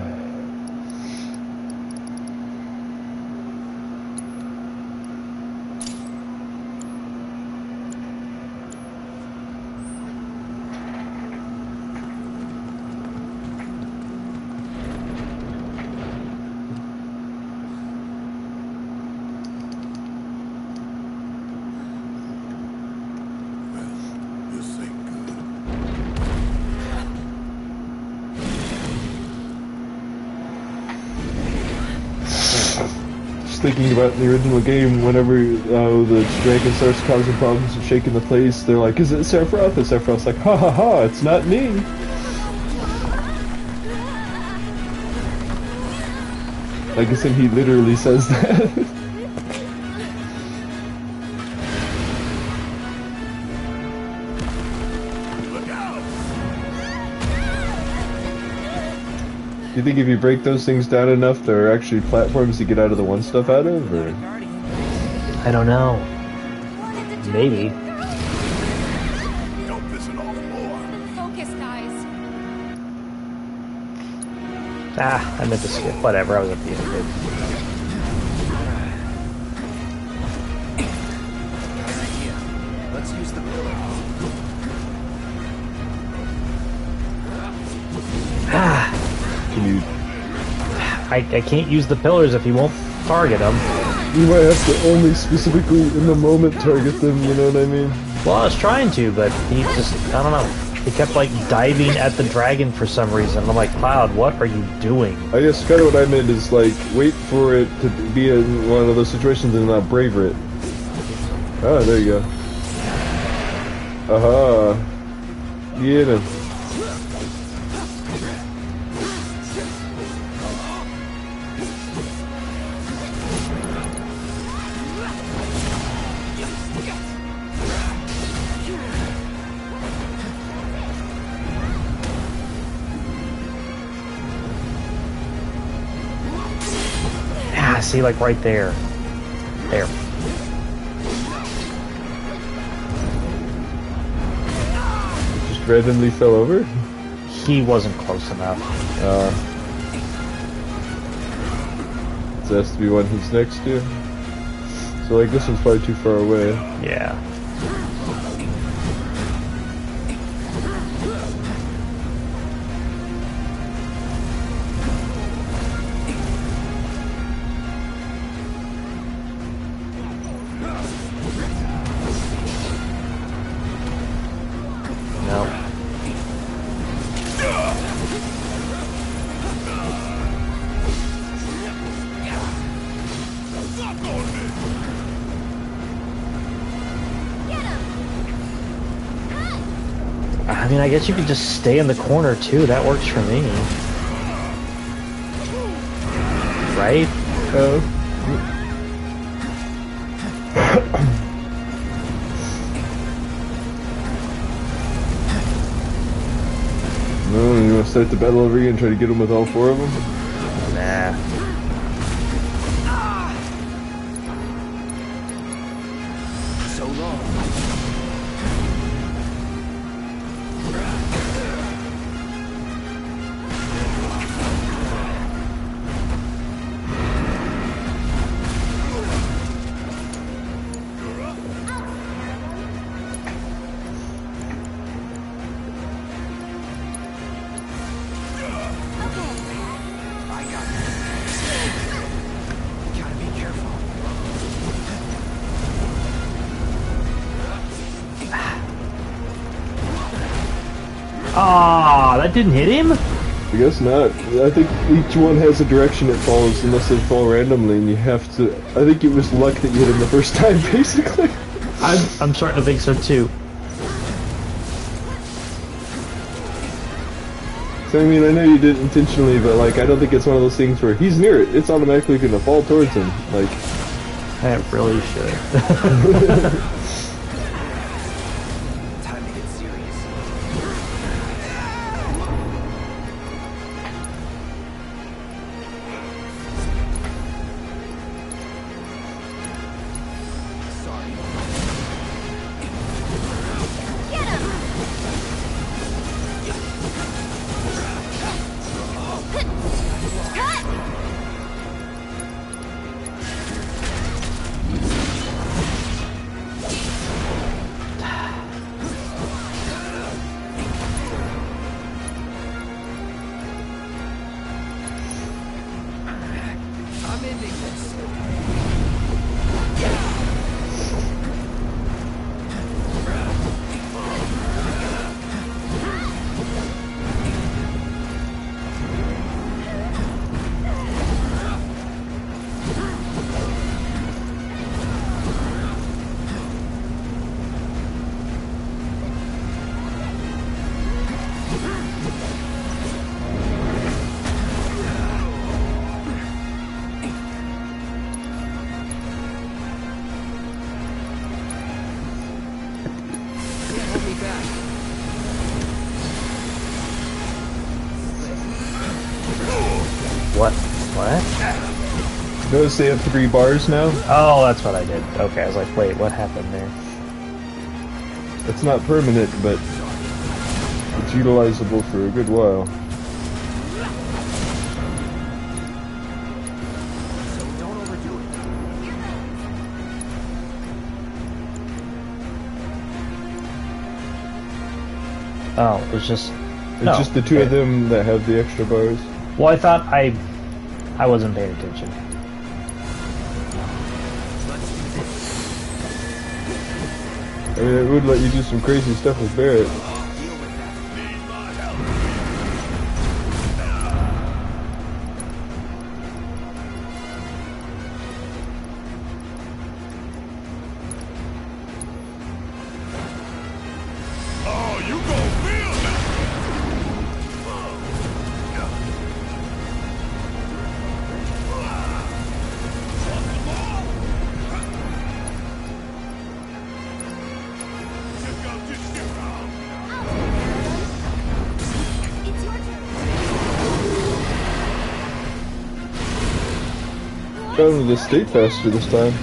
just thinking about in the original game, whenever the dragon starts causing problems and shaking the place, they're like, "Is it Sephiroth?" And Sephiroth's like, "Ha ha ha! It's not me." Like I said, he literally says that. Do you think if you break those things down enough, there are actually platforms to get out of the one stuff out of, or? I don't know. Maybe. Don't listen off more. Focus, guys. Ah, I meant to skip. Whatever, I was at the end of it. Let's use the pillar. Ah, Can you? I can't use the pillars if he won't target them. You might have to only specifically in the moment target them. You know what I mean? Well, I was trying to, but he just, I don't know. He kept like diving at the dragon for some reason. I'm like, Cloud, what are you doing? I guess kind of what I meant is like wait for it to be in one of those situations and not braver it. Ah, there you go. Aha. Get him. Ah, see, like right there. There. Just randomly fell over? He wasn't close enough. So it has to be one he's next to. So like this one's probably too far away. Yeah. No. I mean, I guess you could just stay in the corner too. That works for me. Right? No, you want to start the battle over again and try to get him with all four of them? Nah. So long. I got it. Gotta be careful. Ah, that didn't hit him? I guess not. I think each one has a direction it falls unless they fall randomly and you have to... I think it was luck that you hit him the first time, basically. I'm starting to think so too. So I mean, I know you did it intentionally, but like, I don't think it's one of those things where he's near it, it's automatically gonna fall towards him. Like... I really should. Time to get serious. Sorry. Notice they have 3 bars now? Oh, that's what I did. Okay, I was like, wait, what happened there? It's not permanent, but it's utilizable for a good while. So don't overdo it. Oh, it was just... It's just the 2 of them that have the extra bars. Well, I thought I wasn't paying attention. I mean, it would let you do some crazy stuff with Barrett. Oh, you gon' feel that! Check out this shit out. It's your turn. Down to the state faster this time.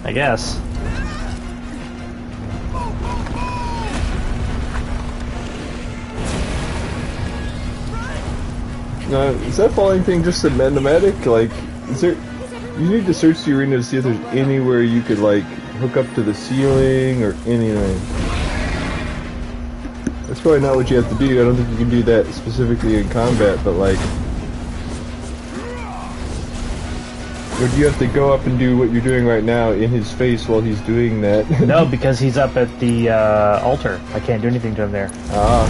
I guess. Now, is that falling thing just a automatic? Like, is there... You need to search the arena to see if there's anywhere you could, like, hook up to the ceiling or anything. That's probably not what you have to do. I don't think you can do that specifically in combat, but, like... Or do you have to go up and do what you're doing right now in his face while he's doing that? No, because he's up at the altar. I can't do anything to him there. Ah.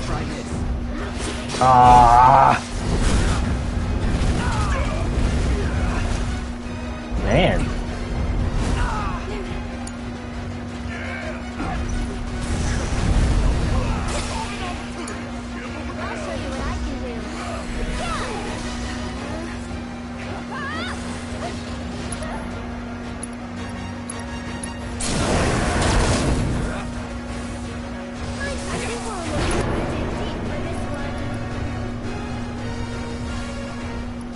Try this. Ah. Man. I'll show you what I can do. I think we're almost deep for this one.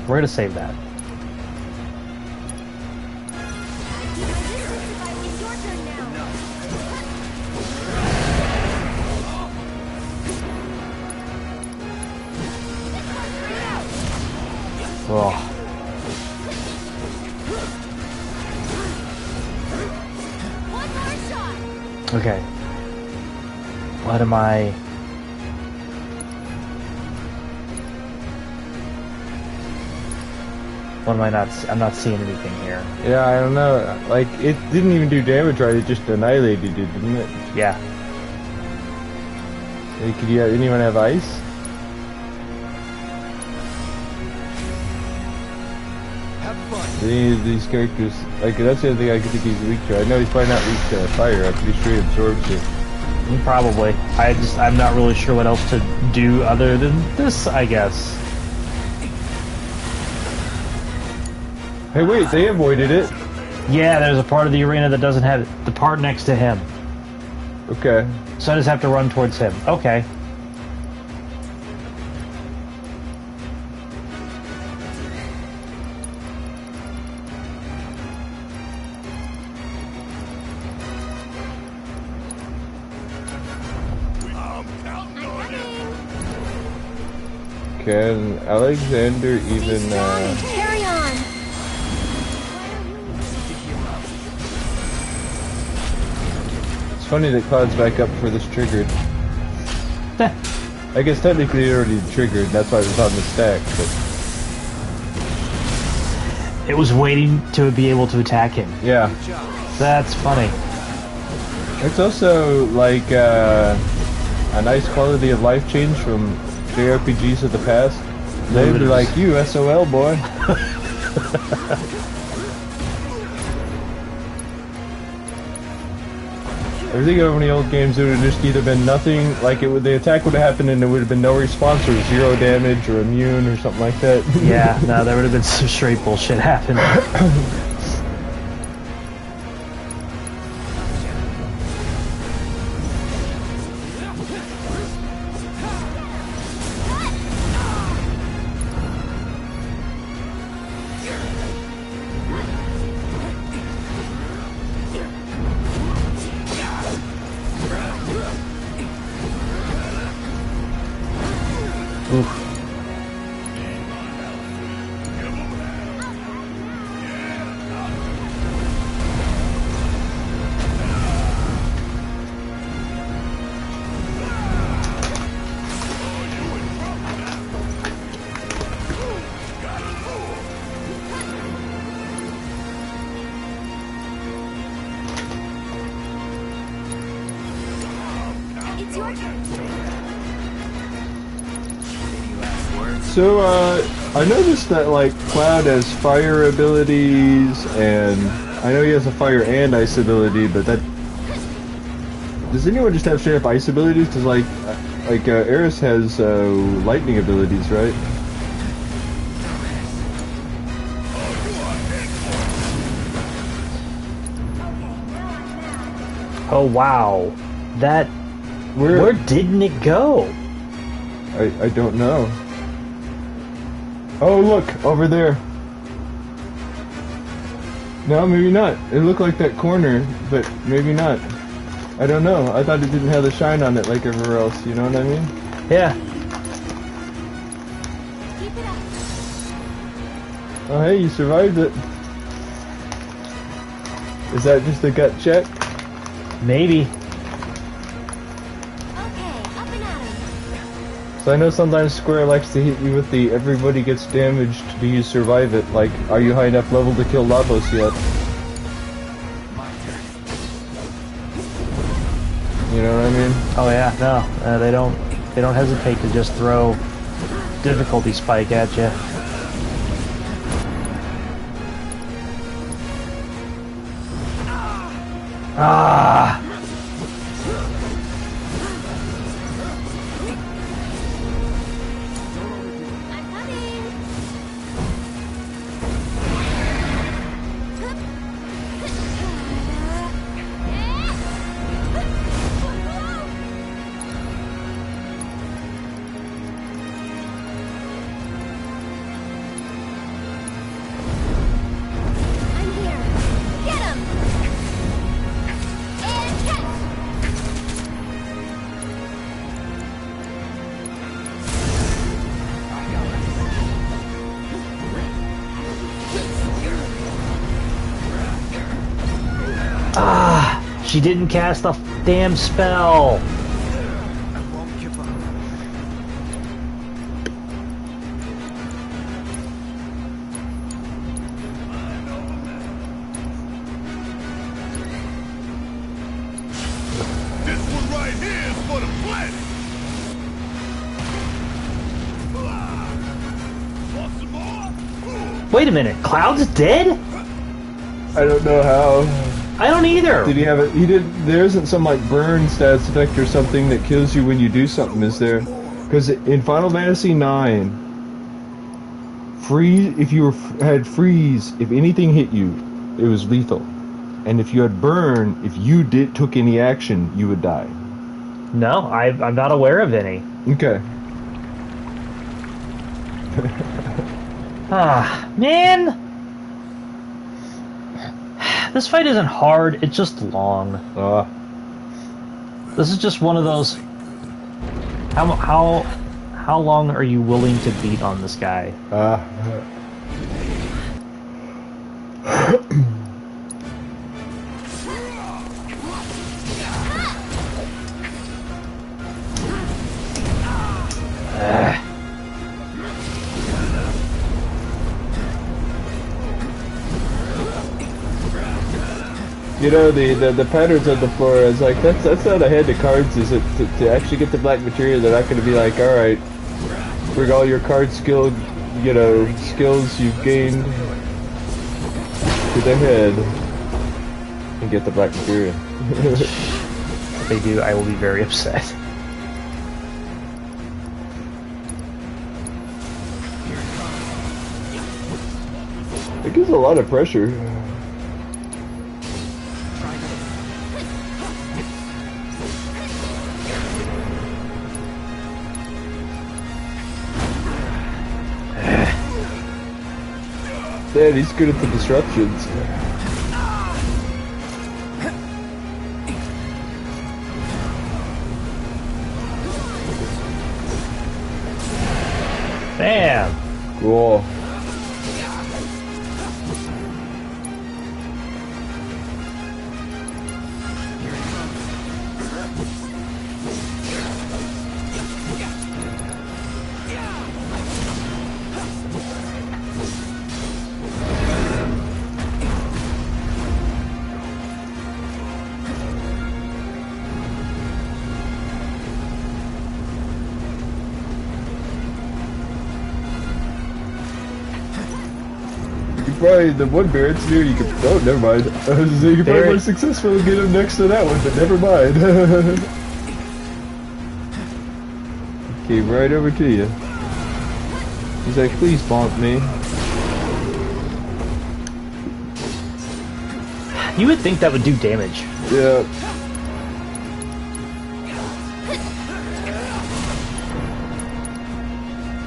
We're gonna save that. Keep my distance if it's your turn now. Oh. One more shot. Okay. What am I... What am I not... I'm not seeing anything here. Yeah, I don't know. Like, it didn't even do damage right, it just annihilated it, didn't it? Yeah. Hey, could you anyone have ice? Have fun. Any of these characters, like, that's the other thing I could think he's weak to. I know he's probably not weak to fire, I'm pretty sure he absorbs it. Probably. I'm not really sure what else to do other than this, I guess. Hey, wait, they avoided it. Yeah, there's a part of the arena that doesn't have the part next to him. Okay. So I just have to run towards him. Okay. Can Alexander even, Carry on. It's funny that Cloud's back up before this triggered. I guess technically it already triggered, that's why it was on the stack, but... It was waiting to be able to attack him. Yeah. That's funny. It's also, like, a nice quality of life change from JRPGs of the past. They'd be like, you SOL boy. I think over in the old games it would have just either been nothing, like it would, the attack would have happened and there would have been no response or 0 damage or immune or something like that. Yeah, no, there would have been some straight bullshit happen. Oof. It's your turn. So, I noticed that, like, Cloud has fire abilities, and I know he has a fire and ice ability, but that... Does anyone just have straight up ice abilities? Because, Eris has, lightning abilities, right? Oh wow, that where didn't it go? I don't know. Oh look, over there. No, maybe not. It looked like that corner, but maybe not. I don't know. I thought it didn't have the shine on it like everywhere else, you know what I mean? Yeah. Keep it up. Oh hey, you survived it. Is that just a gut check? Maybe. Okay, up and at 'em. So I know sometimes Square likes to hit you with the everybody gets damaged, do you survive it? Like, are you high enough level to kill Lavos yet? You know what I mean? Oh yeah, no, they don't hesitate to just throw difficulty spike at you. Ah! I'm coming. I'm here. Get him. And catch. Ah! She didn't cast the damn spell! I won't give up. This one right here is for the planet. Want some more? Wait a minute, Cloud's dead? I don't know how. I don't either! Did he have it? He did. There isn't some like burn stats effect or something that kills you when you do something, is there? Because in Final Fantasy IX, freeze. If you had freeze, if anything hit you, it was lethal. And if you had burn, if you took any action, you would die. No, I'm not aware of any. Okay. Ah, man! This fight isn't hard, it's just long. This is just one of those... How long are you willing to beat on this guy? You know, the patterns on the floor, I was like, that's not a hand of cards, is it? To actually get the black material, they're not going to be like, alright, bring all your card skill, you know, skills you've gained to the head and get the black material. If they do, I will be very upset. It gives a lot of pressure. Man, he's good at the disruptions. Bam! Cool. Probably the one Barrett's near you could. Oh, never mind. I was saying you could probably more successful and get him next to that one, but never mind. Came right over to you. He's like, please bonk me. You would think that would do damage. Yeah.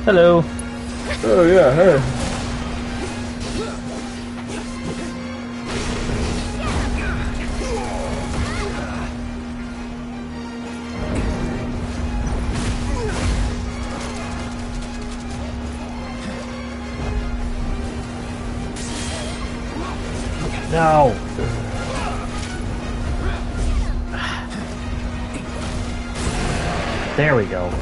Hello. Oh yeah, hey. No. There we go.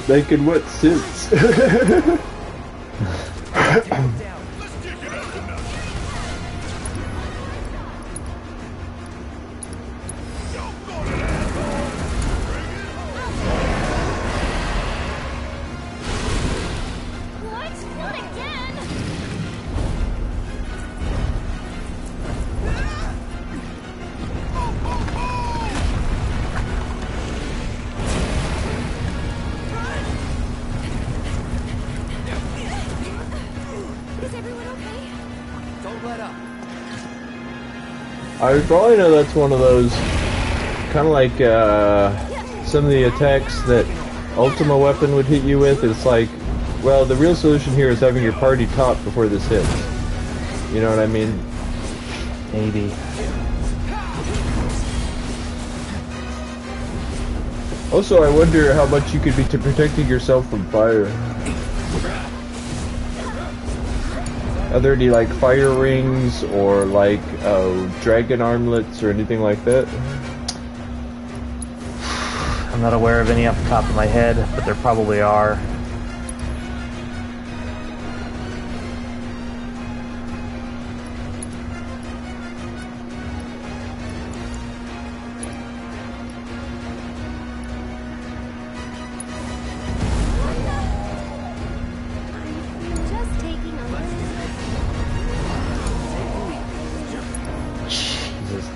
Making what sense? I probably know that's one of those, kind of like some of the attacks that Ultima Weapon would hit you with. It's like, well, the real solution here is having your party top before this hits. You know what I mean? Maybe. Also, I wonder how much you could be protecting yourself from fire. Are there any like fire rings or like dragon armlets or anything like that? I'm not aware of any off the top of my head, but there probably are.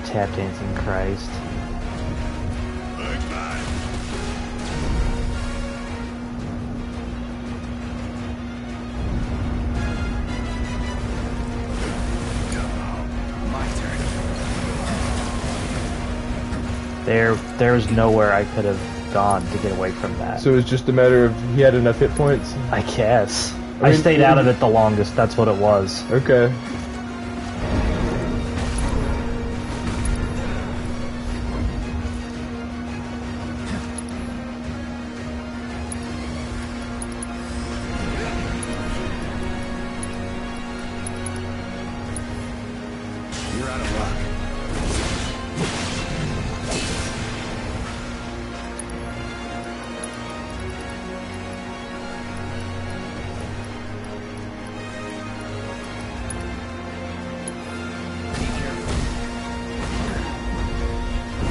Tap dancing Christ. My turn. There's nowhere I could have gone to get away from that. So it's just a matter of he had enough hit points? I guess. I stayed out of it the longest, that's what it was. Okay. You're out of luck.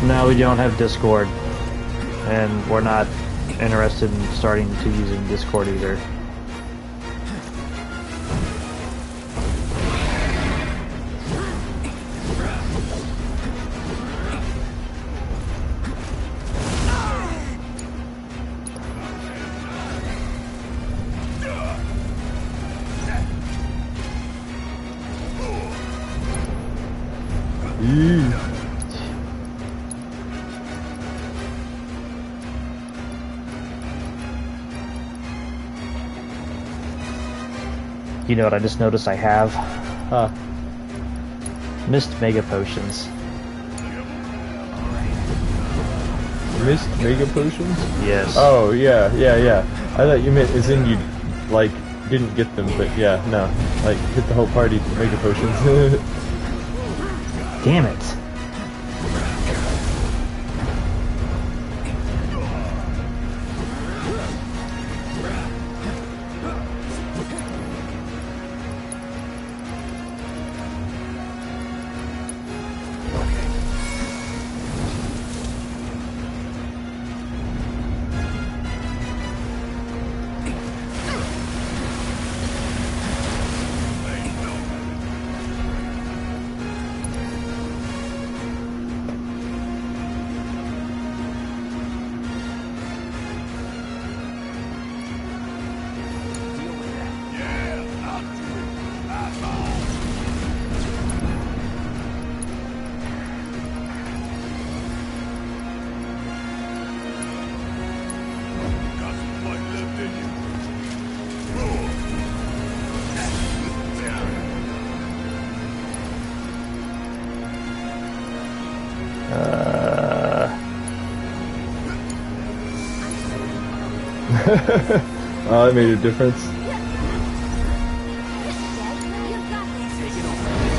No, we don't have Discord. And we're not interested in starting to using Discord either. You know what I just noticed I have? Huh. Missed mega potions. Missed mega potions? Yes. Oh, yeah. I thought you meant as in you, like, didn't get them, but yeah, no. Like, hit the whole party for mega potions. Damn it. Oh, that made a difference.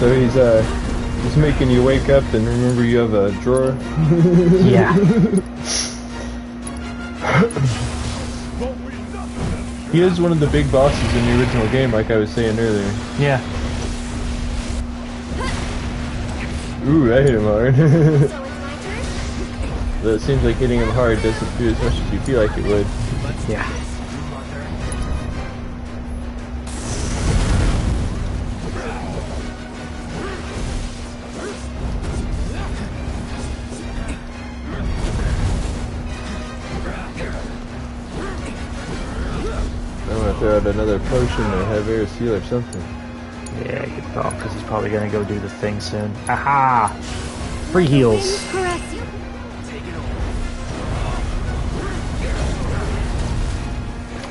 So he's making you wake up and remember you have a drawer. Yeah. He is one of the big bosses in the original game, like I was saying earlier. Yeah. Ooh, I hit him hard. That seems like hitting him hard doesn't do as much as you feel like it would. Yeah. I'm gonna throw out another potion or have air seal or something. Yeah, good call, because he's probably gonna go do the thing soon. Aha! Free heals.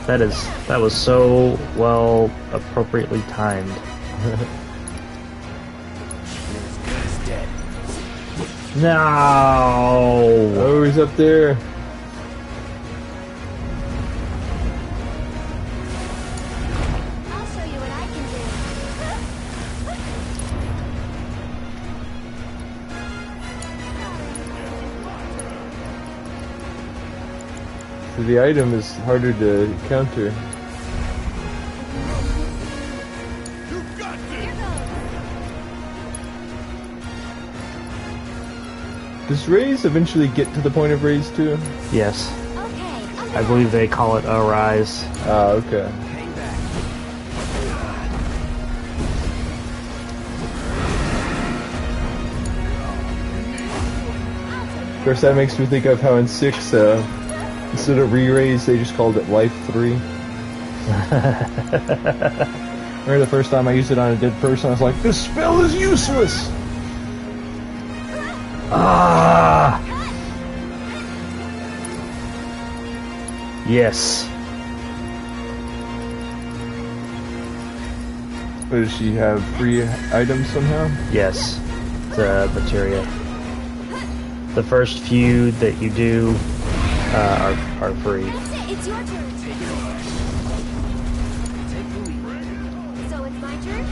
That was so well appropriately timed. No. Oh, he's up there. I'll show you what I can do. So the item is harder to counter. Does Raise eventually get to the point of Raise 2? Yes. I believe they call it a rise. Ah, okay. Of course, that makes me think of how in 6, instead of re-raise, they just called it Life 3. Remember the first time I used it on a dead person, I was like, this spell is useless! Ah! Yes. But does she have free items somehow? Yes. The materia. The first few that you do are free. It's your turn. Take it over. Take the lead. So it's my turn?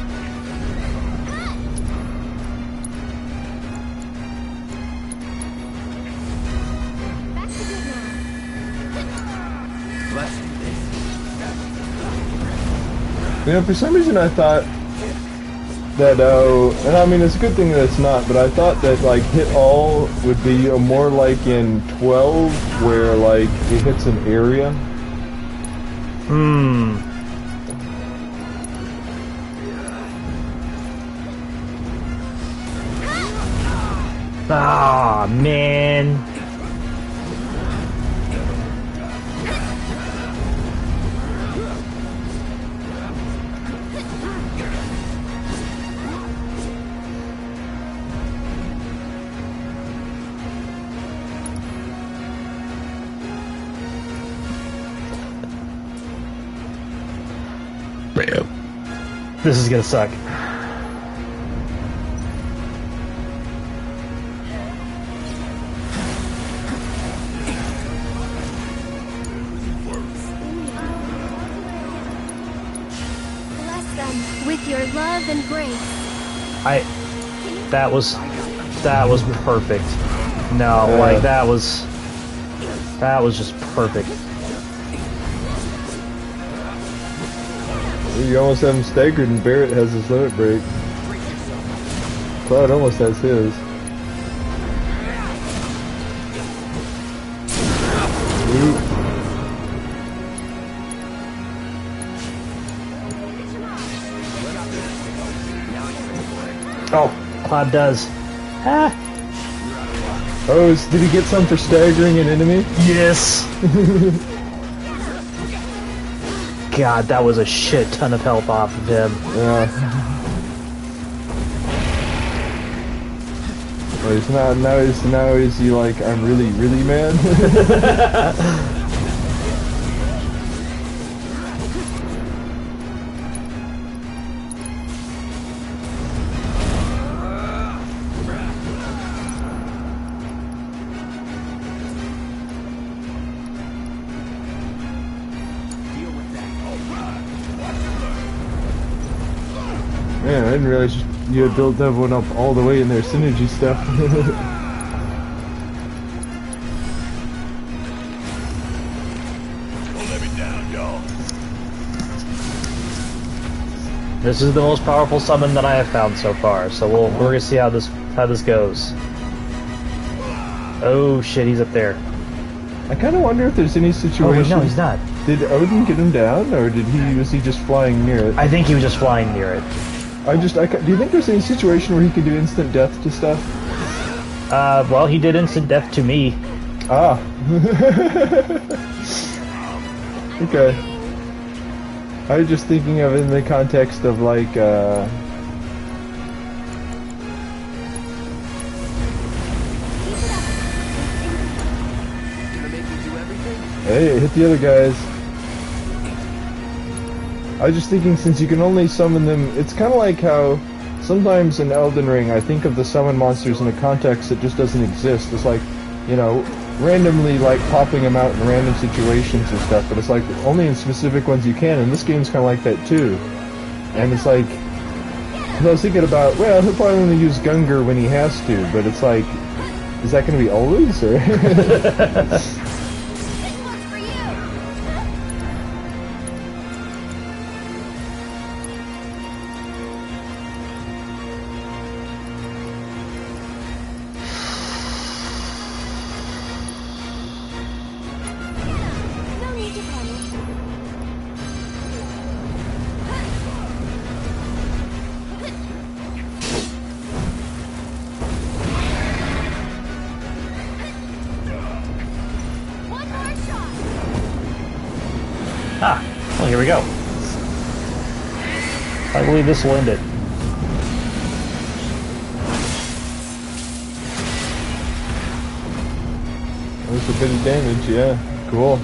Back to good now. Let's do this. You know, for some reason I thought that, and I mean it's a good thing that it's not, but I thought that like hit all would be more like in 12 where like it hits an area. Ah, man. This is gonna suck. Bless them with your love and grace. That was perfect. No, like that was just perfect. You almost have him staggered, and Barrett has his limit break. Cloud almost has his. Ooh. Oh, Cloud does. Ah. Oh, did he get some for staggering an enemy? Yes. God, that was a shit ton of health off of him. Yeah. Well, he's not, now is he like, I'm really, really mad? Man, I didn't realize you had built that one up all the way in their synergy stuff. This is the most powerful summon that I have found so far, so we're gonna see how this goes. Oh shit, he's up there. I kind of wonder if there's any situation. Oh wait, no, he's not. Did Odin get him down, or was he just flying near it? I think he was just flying near it. Do you think there's any situation where he could do instant death to stuff? Well, he did instant death to me. Ah. Okay. I was just thinking of it in the context of like, Hey, hit the other guys. I was just thinking, since you can only summon them, it's kind of like how sometimes in Elden Ring I think of the summon monsters in a context that just doesn't exist. It's like, you know, randomly like popping them out in random situations and stuff, but it's like only in specific ones you can, and this game's kind of like that too. And it's like, I was thinking about, well, he'll probably only use Gungar when he has to, but it's like, is that going to be always, or? Well, here we go. I believe this will end it. That's a bit of damage, yeah. Cool.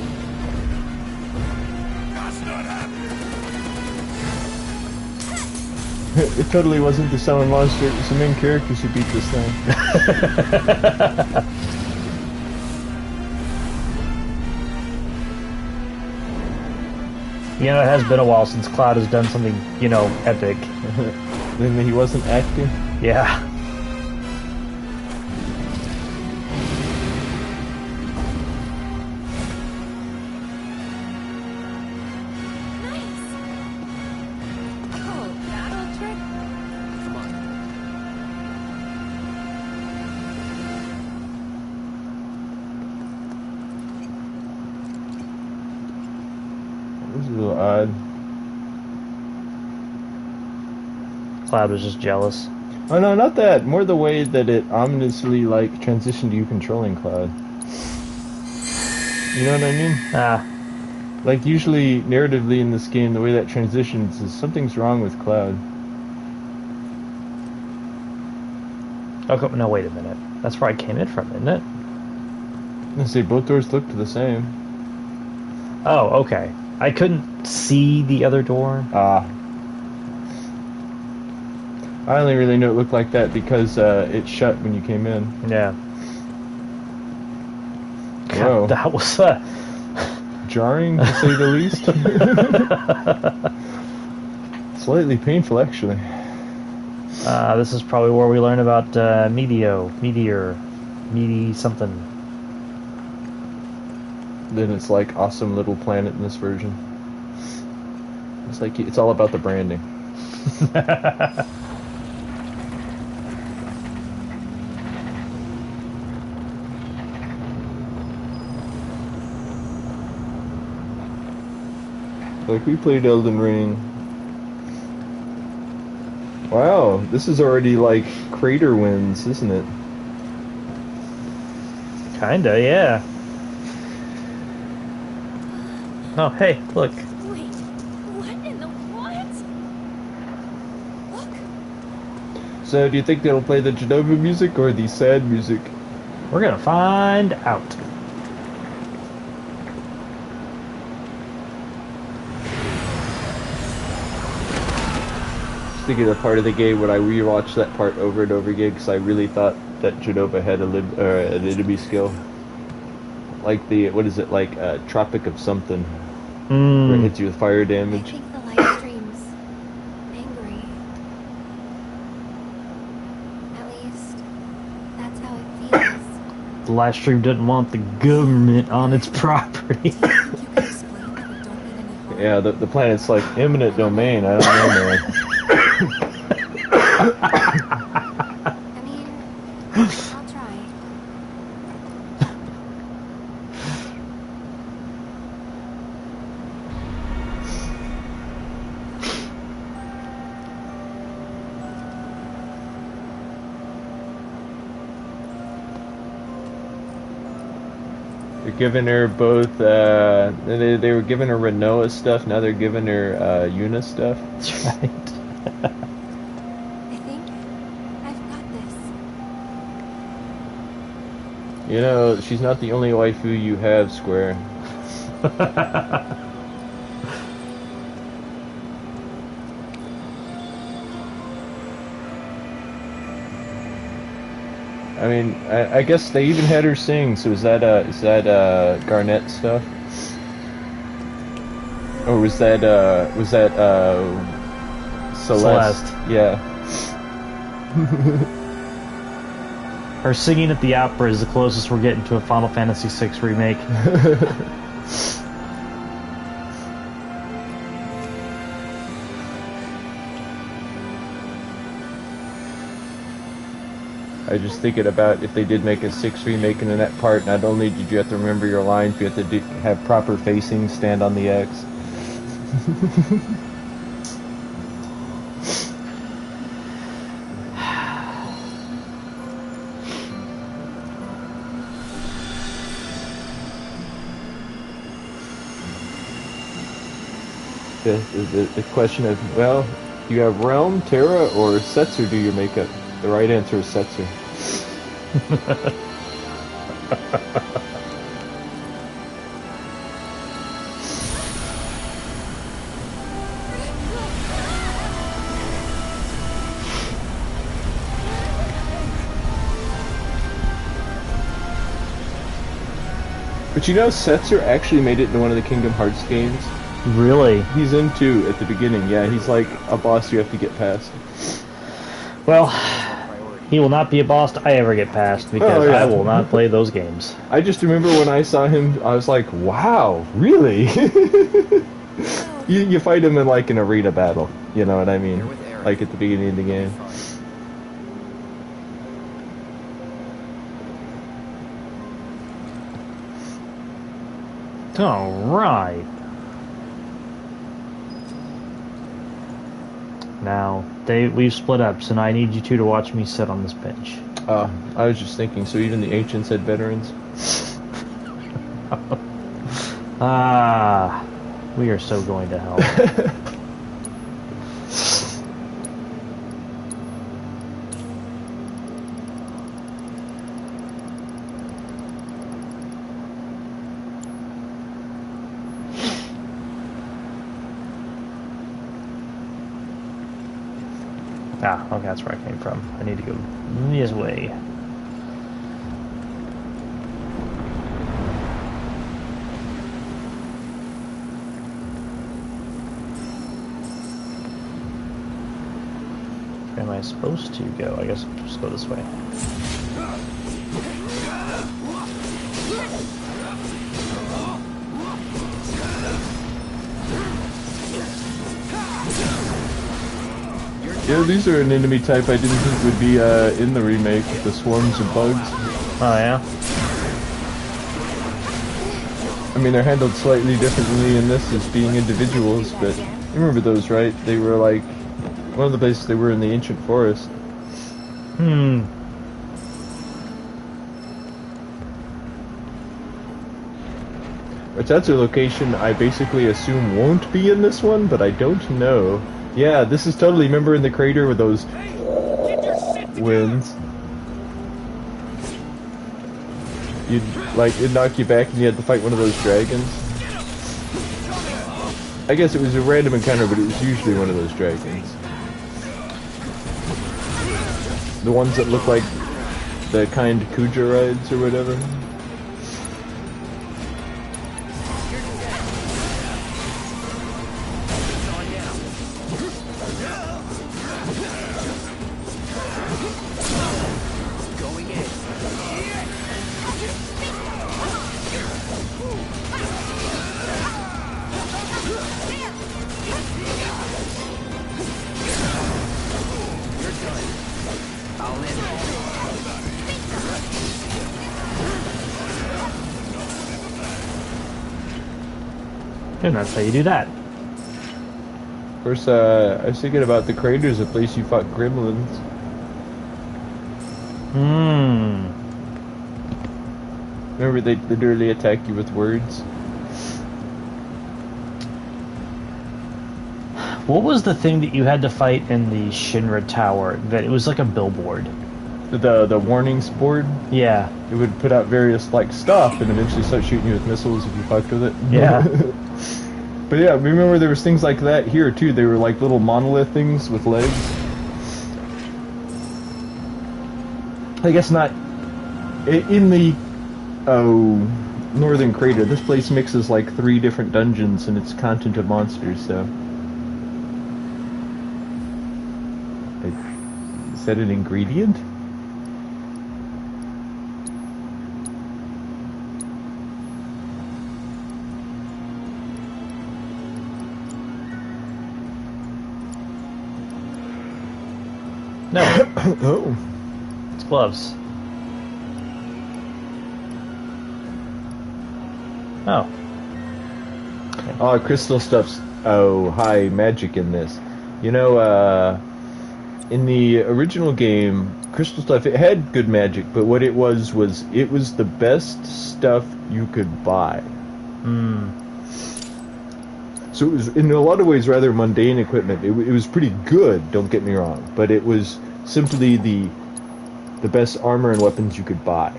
It totally wasn't the summon monster, it was the main characters who beat this thing. You know, it has been a while since Cloud has done something, you know, epic. Then he wasn't acting? Yeah. This is a little odd. Cloud was just jealous. Oh no, not that. More the way that it ominously, like, transitioned to you controlling Cloud. You know what I mean? Ah. Like, usually, narratively in this game, the way that transitions is something's wrong with Cloud. Okay, no, wait a minute. That's where I came in from, isn't it? I say both doors look the same. Oh, okay. I couldn't see the other door. Ah. I only really knew it looked like that because it shut when you came in. Yeah. Whoa. God, that was Jarring, to say the least. Slightly painful, actually. this is probably where we learn about meteor, meaty something. Then it's like awesome little planet in this version. It's like it's all about the branding. Like we played Elden Ring. Wow, this is already like crater winds, isn't it? Kinda, yeah. Oh, hey, look. Wait, what in the what? Look, So, do you think they'll play the Genova music or the sad music? We're gonna find out. Thinking of the part of the game when I rewatched that part over and over again because I really thought that Genova had an enemy skill. Like the, what is it, like Tropic of something. Where it hits you with fire I damage. think the live stream's angry. At least, that's how it feels. The live stream didn't want the government on its property. Do you think you can explain that we don't need any harm? Yeah, the planet's like eminent domain. I don't know, man. I mean, I'll try. They're giving her both, they were giving her Renoa stuff, now they're giving her Yuna stuff. That's right. I think I've got this. You know, she's not the only waifu you have, Square. I mean, I guess they even had her sing. So is that Garnet stuff, or was that Celeste? Yeah. Her singing at the opera is the closest we're getting to a Final Fantasy VI remake. I was just thinking about if they did make a 6 remake in that part, not only did you have to remember your lines, you had to have proper facing, stand on the X. The question of, well, do you have Realm, Terra, or Setsu do your makeup? The right answer is Setsu. But you know, Setsu actually made it into one of the Kingdom Hearts games. Really? He's in 2 at the beginning, yeah. He's like a boss you have to get past. Well, he will not be a boss I ever get past because I will not play those games. I just remember when I saw him, I was like, wow, really? you fight him in like an arena battle, you know what I mean? Like at the beginning of the game. Alright. Now, we've split up, so now I need you two to watch me sit on this bench. I was just thinking, so even the ancients had veterans? We are so going to hell. Ah, okay, that's where I came from. I need to go this way. Where am I supposed to go? I guess I'll just go this way. Yeah, these are an enemy type I didn't think would be in the remake, the swarms of bugs. Oh yeah? I mean, they're handled slightly differently in this as being individuals, but you remember those, right? They were like, one of the places they were in the ancient forest. Hmm. Which that's a location I basically assume won't be in this one, but I don't know. Yeah, this is totally, remember in the crater with those winds? You'd, like, it'd knock you back and you had to fight one of those dragons. I guess it was a random encounter, but it was usually one of those dragons. The ones that look like the kind Kuja rides or whatever. And that's how you do that. Of course, I was thinking about the crater's a place you fought gremlins. Hmm. Remember they literally attack you with words? What was the thing that you had to fight in the Shinra Tower? That it was like a billboard. The warnings board? Yeah. It would put out various, like, stuff and eventually start shooting you with missiles if you fucked with it. Yeah. But yeah, remember there was things like that here too. They were like little monolith things with legs. I guess not in the northern crater. This place mixes like 3 different dungeons and its content of monsters. So is that an ingredient? No. Oh. It's gloves. Oh. Okay. Oh, crystal stuff's... Oh, hi, magic in this. You know, in the original game, crystal stuff, it had good magic, but what it was it was the best stuff you could buy. Hmm. So it was, in a lot of ways, rather mundane equipment. It was pretty good, don't get me wrong, but it was simply the best armor and weapons you could buy.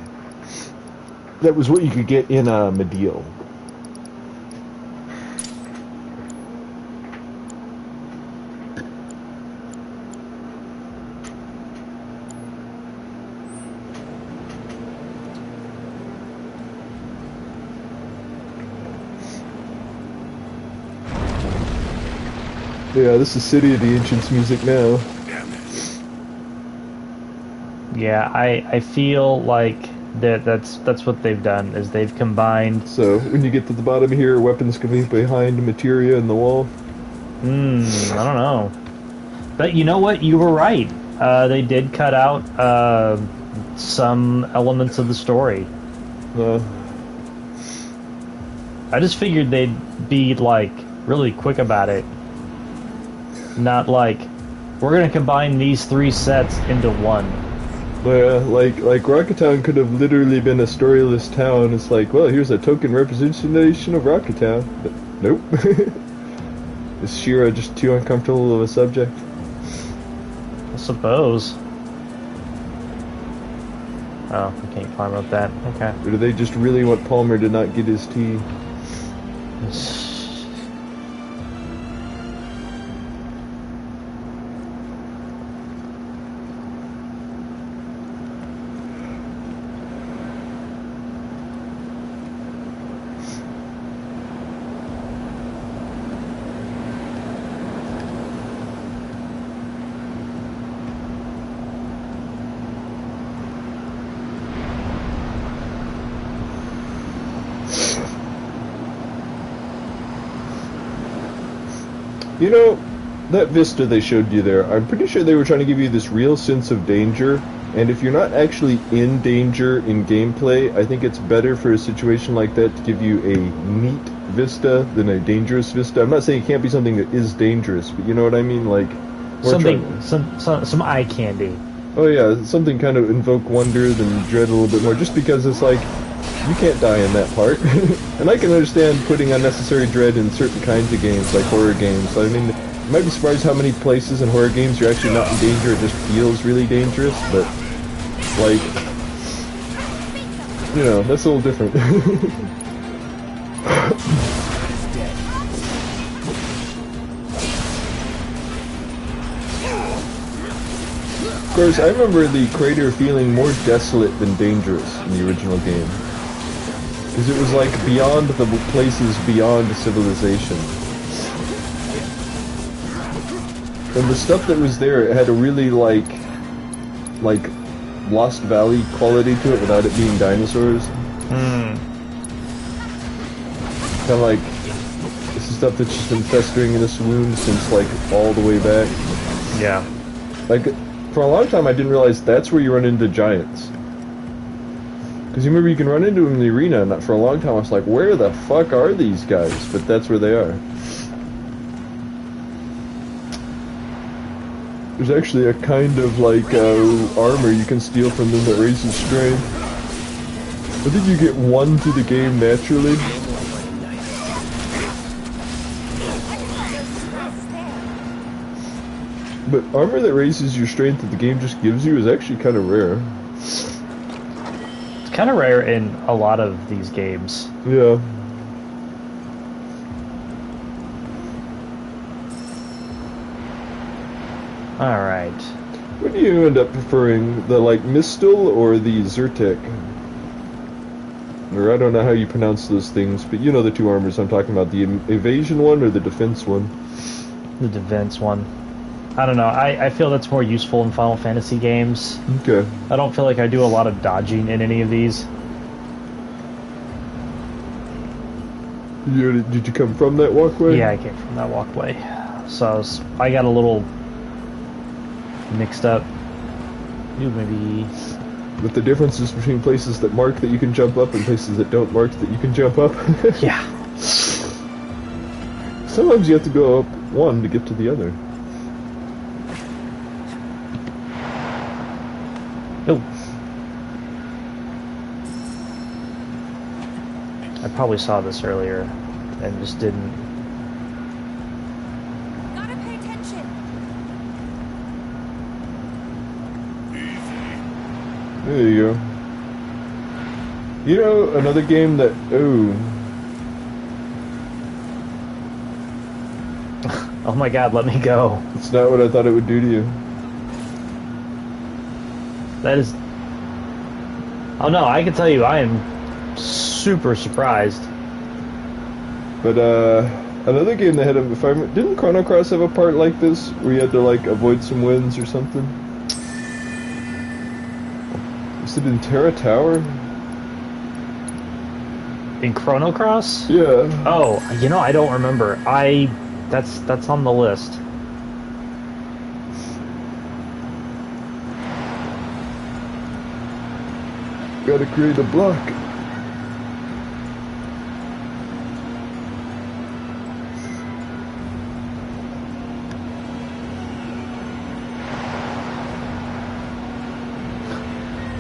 That was what you could get in Mediel. Yeah, this is City of the Ancients music now. Yeah, I feel like that's what they've done is they've combined. So when you get to the bottom here, weapons can be behind materia in the wall. I don't know. But you know what? You were right. They did cut out some elements of the story. I just figured they'd be like really quick about it. Not like we're gonna combine these 3 sets into one. Yeah, like Rocket Town could have literally been a storyless town. It's like, well, here's a token representation of Rocket Town. But nope. Is Shira just too uncomfortable of a subject? I suppose. Oh, I can't climb up that. Okay. Or do they just really want Palmer to not get his tea? You know, that vista they showed you there, I'm pretty sure they were trying to give you this real sense of danger, and if you're not actually in danger in gameplay, I think it's better for a situation like that to give you a neat vista than a dangerous vista. I'm not saying it can't be something that is dangerous, but you know what I mean? Like, some eye candy. Oh yeah, something kind of invoke wonder than dread a little bit more, just because it's like, you can't die in that part. And I can understand putting unnecessary dread in certain kinds of games, like horror games. I mean, you might be surprised how many places in horror games you're actually not in danger, it just feels really dangerous, but, like, you know, that's a little different. Of course, I remember the crater feeling more desolate than dangerous in the original game. Because it was like beyond the places beyond civilization. And the stuff that was there, it had a really like Lost Valley quality to it without it being dinosaurs. Kind of like, this is stuff that's just been festering in this wound since like all the way back. Yeah. Like, for a long time I didn't realize that's where you run into giants. Because you remember you can run into them in the arena, and for a long time I was like, where the fuck are these guys? But that's where they are. There's actually a kind of like armor you can steal from them that raises strength. I think you get one through the game naturally. But armor that raises your strength that the game just gives you is actually kind of rare. It's kind of rare in a lot of these games. Yeah. Alright. What do you end up preferring? The, like, Mistel or the Zyrtec? Or I don't know how you pronounce those things, but you know the two armors I'm talking about. The evasion one or the defense one? The defense one. I don't know. I feel that's more useful in Final Fantasy games. Okay. I don't feel like I do a lot of dodging in any of these. Did you come from that walkway? Yeah, I came from that walkway. So I got a little mixed up. Ooh, maybe... With the differences between places that mark that you can jump up and places that don't mark that you can jump up? Yeah. Sometimes you have to go up one to get to the other. Oh. I probably saw this earlier and just didn't. Gotta pay attention. There you go. You know, another game that... Oh. Oh my god, let me go. It's not what I thought it would do to you. That is... Oh no, I can tell you, I am super surprised. But, another game that had a... Didn't Chrono Cross have a part like this? Where you had to, like, avoid some winds or something? Was it in Terra Tower? In Chrono Cross? Yeah. Oh, you know, I don't remember. That's on the list. Gotta create a block.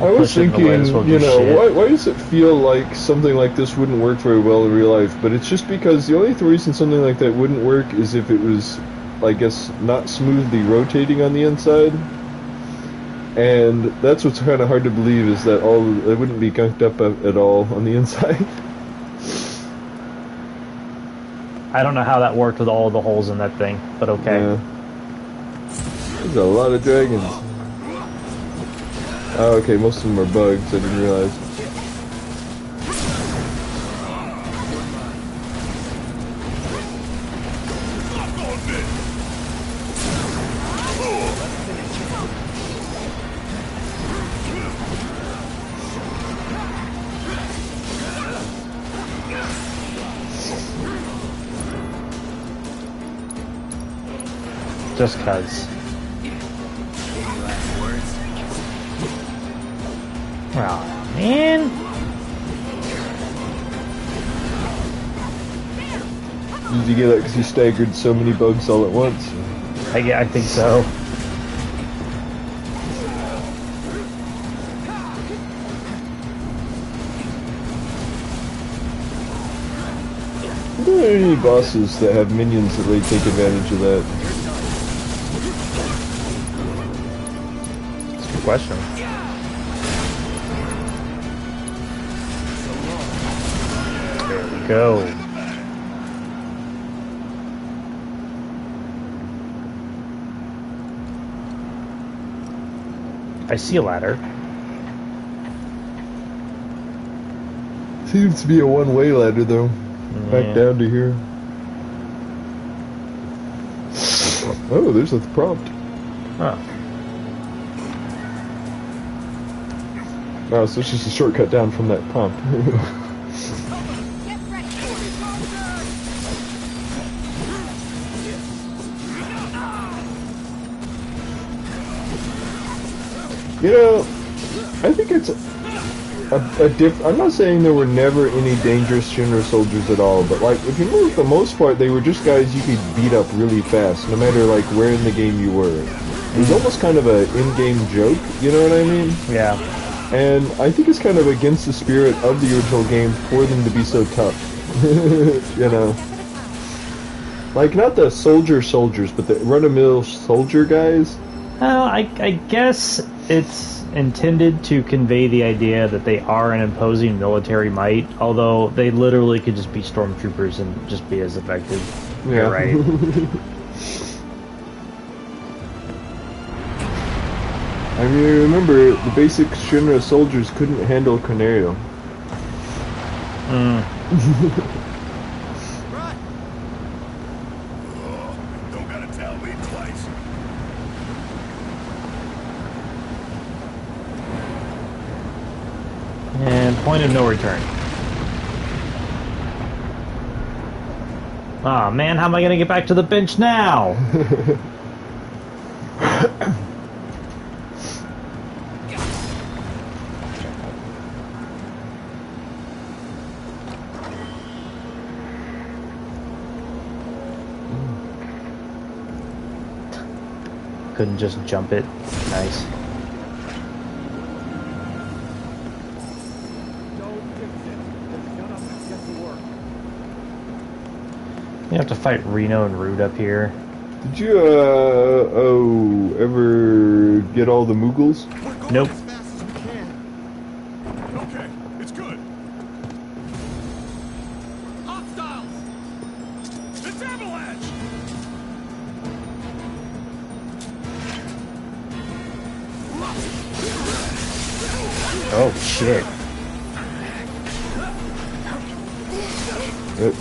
I was thinking, you know, why does it feel like something like this wouldn't work very well in real life? But it's just because the only reason something like that wouldn't work is if it was, I guess, not smoothly rotating on the inside. And that's what's kind of hard to believe, is that it wouldn't be gunked up at all on the inside. I don't know how that worked with all the holes in that thing, but okay. Yeah. There's a lot of dragons. Oh, okay, most of them are bugs, I didn't realize. Just cuz. Any last words? Oh, man. Did you get that because you staggered so many bugs all at once? I think so. Are there any bosses that have minions that really take advantage of that? That's a good question. There we go. I see a ladder. Seems to be a one-way ladder though. Back down to here. Oh, there's a prompt. Huh. Oh, so it's just a shortcut down from that prompt. You know, I think it's I'm not saying there were never any dangerous Shinra soldiers at all, but like, if you remember, for the most part, they were just guys you could beat up really fast, no matter like where in the game you were. It was almost kind of a in-game joke, you know what I mean? Yeah. And I think it's kind of against the spirit of the original game for them to be so tough. You know? Like, not the soldiers, but the run-of-the-mill soldier guys. I guess it's intended to convey the idea that they are an imposing military might, although they literally could just be stormtroopers and just be as effective. Yeah. You're right. I mean, remember, the basic Shinra soldiers couldn't handle Canario. Don't gotta tell me twice. And point of no return. Aw, man, how am I gonna get back to the bench now? Couldn't just jump it. Nice. You have to fight Reno and Rude up here. Did you, ever get all the Moogles? Nope. Okay, it's good. Hostiles! It's avalanche! Oh, shit.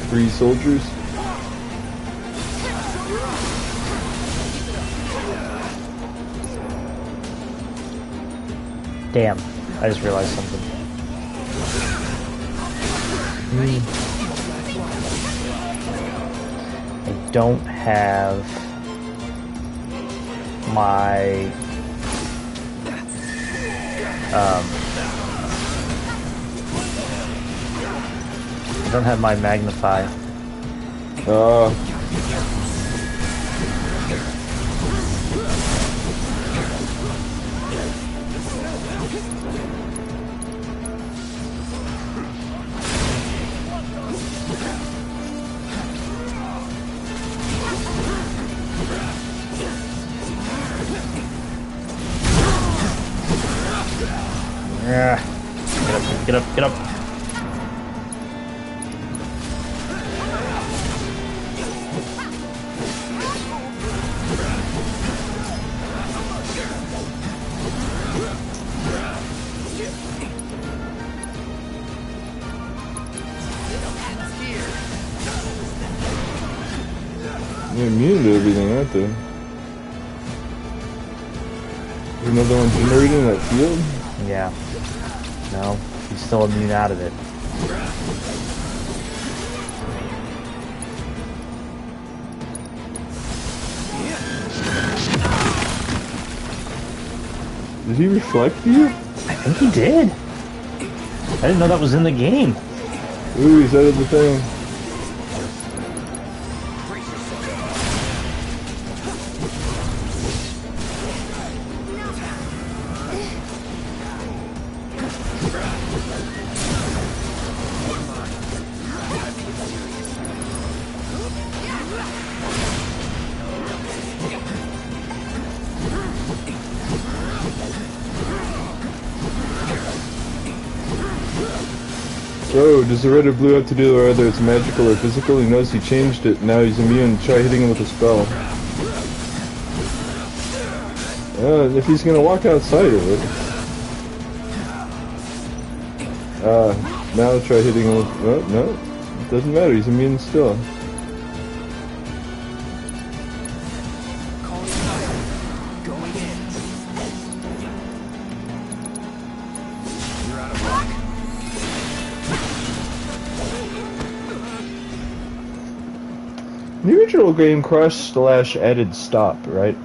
3 soldiers? Damn, I just realized something. I don't have my I don't have my magnify. Yeah. Get up, get up, get up. You're immune to everything, aren't they? There's another one generated in that field? Yeah. No, he's still immune out of it. Did he reflect you? I think he did. I didn't know that was in the game. Ooh, he's out of the thing. So, does the red or blue have to do with whether it's magical or physical? He knows he changed it, now he's immune. Try hitting him with a spell. If he's gonna walk outside of it. Now try hitting him with... Oh, no. It doesn't matter, he's immune still. The original game /added stop, right?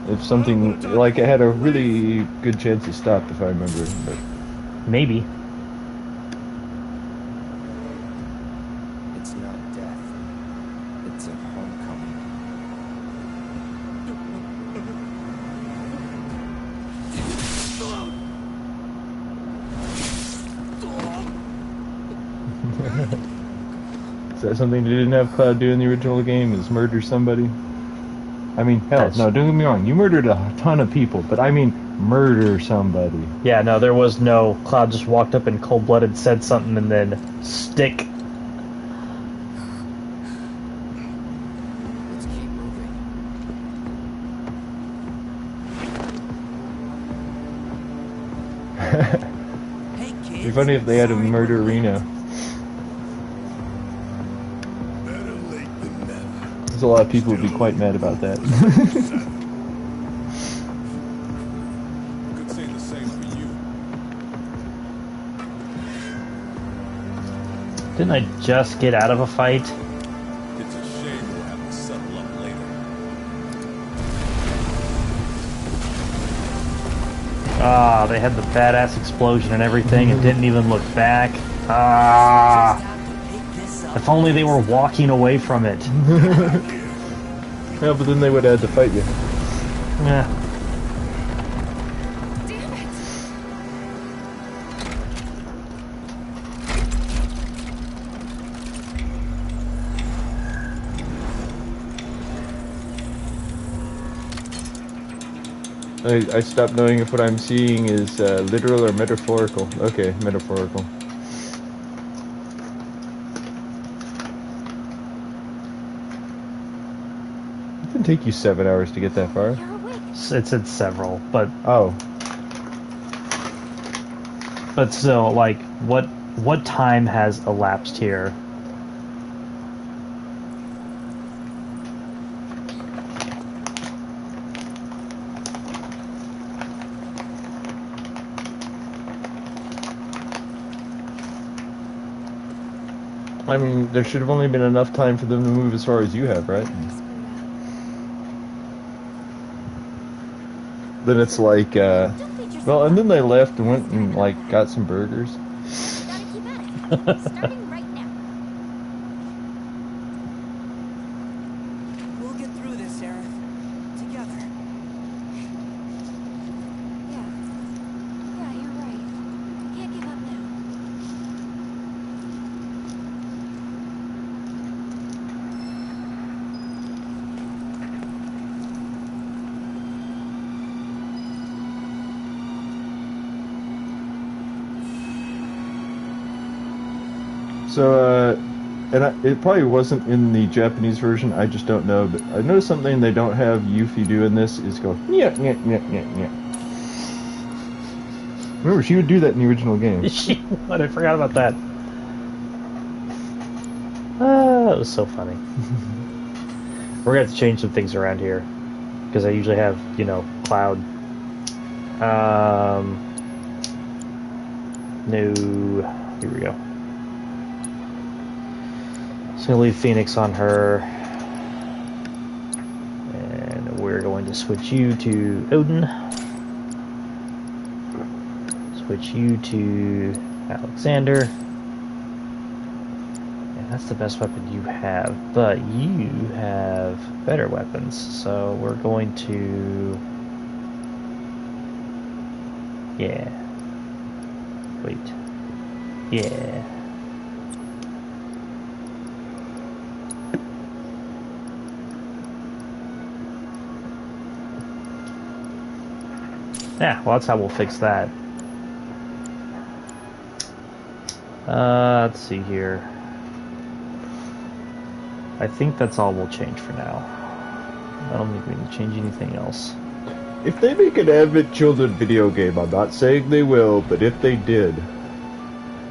If something, like, it had a really good chance to stop, if I remember. But maybe. It's not death. It's a homecoming. Is that something they didn't have Cloud do in the original game, is murder somebody? I mean, hell, no, don't get me wrong, you murdered a ton of people, but I mean murder somebody. Yeah, no, there was no... Cloud just walked up and cold-blooded said something and then stick. Let's keep moving. Hey, kids. It'd be funny if they had a murder arena. A lot of people would be quite mad about that. Could say the same for you. Didn't I just get out of a fight? It's a shame we'll have to settle up later. Ah, they had the badass explosion and everything and didn't even look back. Ah. If only they were walking away from it. Yeah, but then they would have had to fight you. Yeah. I stopped knowing if what I'm seeing is literal or metaphorical. Okay, metaphorical. It didn't take you 7 hours to get that far. It said several, but... Oh. But still, like, what time has elapsed here? I mean, there should have only been enough time for them to move as far as you have, right? Then it's like, well, and then they left and went and, like, got some burgers. Gotta keep at it. Starting right now. We'll get through this, Aerith. Together. Yeah, you're right. Can't give up now. So, it probably wasn't in the Japanese version, I just don't know, but I noticed something they don't have Yuffie do in this is go, nyeh, nyeh, nyeh, nyeh, nyeh. Remember, she would do that in the original game. She would, I forgot about that. That was so funny. We're going to have to change some things around here, because I usually have, you know, Cloud. No, here we go. So I'm going to leave Phoenix on her, and we're going to switch you to Odin. switch you to Alexander. That's the best weapon you have, but you have better weapons, so we're going to... Yeah. Wait. Yeah. Yeah, well, that's how we'll fix that. Let's see here. I think that's all we'll change for now. I don't think we need to change anything else. If they make an Advent Children video game, I'm not saying they will, but if they did,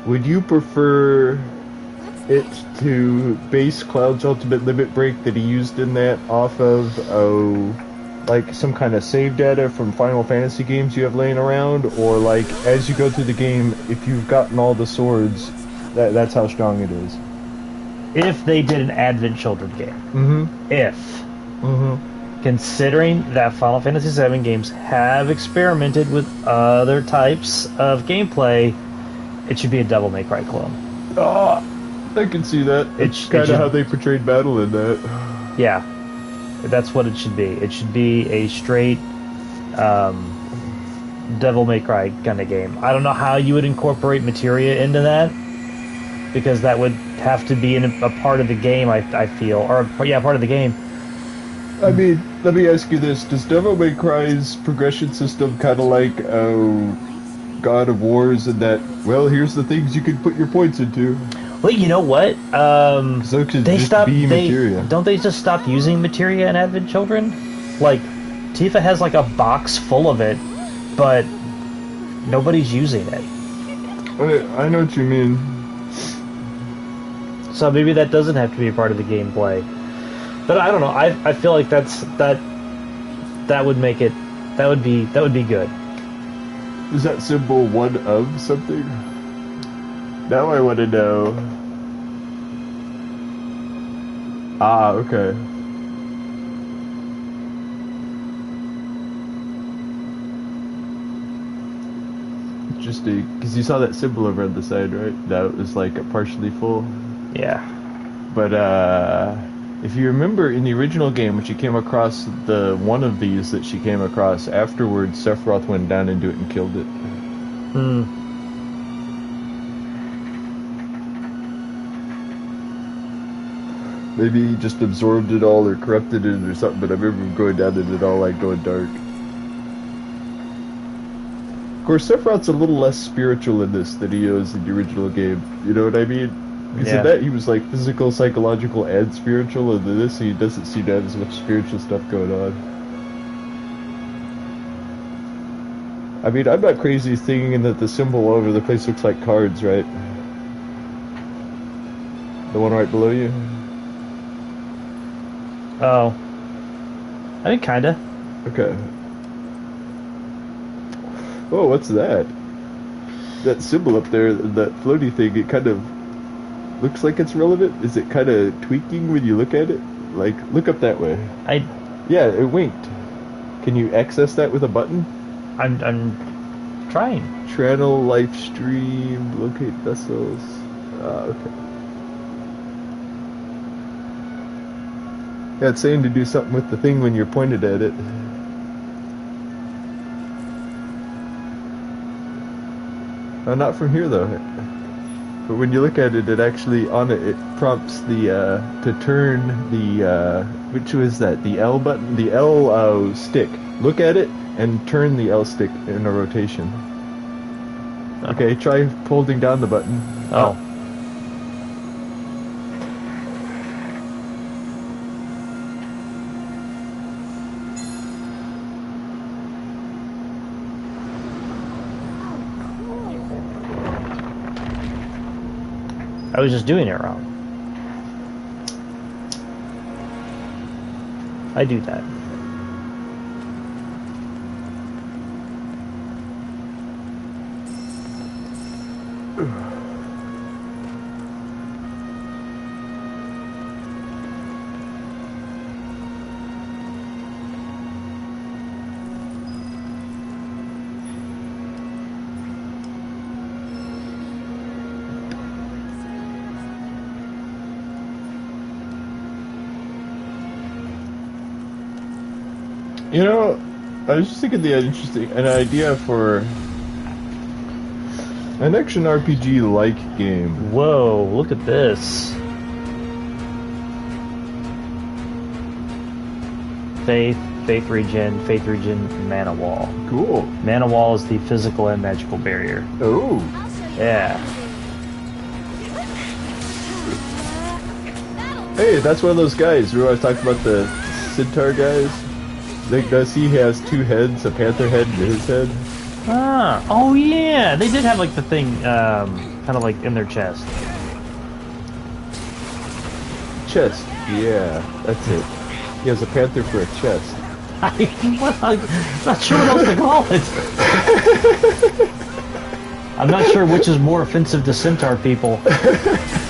would you prefer it to base Cloud's ultimate limit break that he used in that off of, like some kind of save data from Final Fantasy games you have laying around, or like as you go through the game, if you've gotten all the swords, that's how strong it is? If they did an Advent Children game. Mm-hmm. If. Mm-hmm. Considering that Final Fantasy VII games have experimented with other types of gameplay, it should be a Devil May Cry clone. Oh, I can see that. It's kind of how they portrayed battle in that. Yeah. That's what it should be. It should be a straight Devil May Cry kind of game. I don't know how you would incorporate materia into that, because that would have to be a part of the game, I feel. Or, yeah, part of the game. I mean, let me ask you this. Does Devil May Cry's progression system kind of like God of War's in that, well, here's the things you can put your points into? Well, you know what? So could they just stop. be materia. Don't they just stop using materia in Advent Children? Like, Tifa has like a box full of it, but nobody's using it. I know what you mean. So maybe that doesn't have to be a part of the gameplay. But I don't know. I feel like that would make it. That would be good. Is that symbol one of something? Now I want to know. Ah, okay. Interesting, because you saw that symbol over on the side, right? That was like a partially full. Yeah. But if you remember in the original game, when she came across the one of these that she came across afterwards, Sephiroth went down into it and killed it. Hmm. Maybe he just absorbed it all or corrupted it or something, but I remember him going down and it all like going dark. Of course, Sephiroth's a little less spiritual in this than he is in the original game. You know what I mean? Because in that he was like physical, psychological, and spiritual, and in this he doesn't seem to have as much spiritual stuff going on. I mean, I'm not crazy thinking that the symbol all over the place looks like cards, right? The one right below you? Oh. I mean, kinda. Okay. Oh, what's that? That symbol up there, that floaty thing, it kind of looks like it's relevant. Is it kind of tweaking when you look at it? Like, look up that way. Yeah, it winked. Can you access that with a button? I'm trying. Channel, live stream, locate vessels. Okay. Yeah, it's saying to do something with the thing when you're pointed at it. Oh, not from here though. But when you look at it, it actually on it prompts the to turn the which was that, the L button, the L stick. Look at it and turn the L stick in a rotation. Okay, try holding down the button. Oh. I was just doing it wrong. I do that. You know, I was just thinking an idea for an action RPG-like game. Whoa, look at this. Faith regen, mana wall. Cool. Mana wall is the physical and magical barrier. Oh. Yeah. Hey, that's one of those guys. Remember I was talking about the Centaur guys? Does he has two heads, a panther head and his head? Ah, oh yeah, they did have like the thing, kind of like in their chest. Chest, yeah, that's it. He has a panther for a chest. I'm not sure what else to call it. I'm not sure which is more offensive to Centaur people.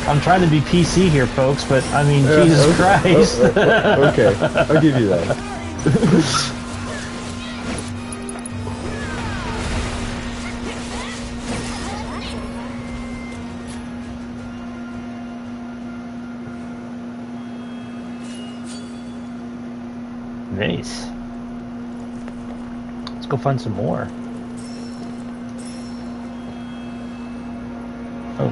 I'm trying to be PC here, folks, but I mean, Jesus Christ. Okay, I'll give you that. Nice. Let's go find some more. Oh.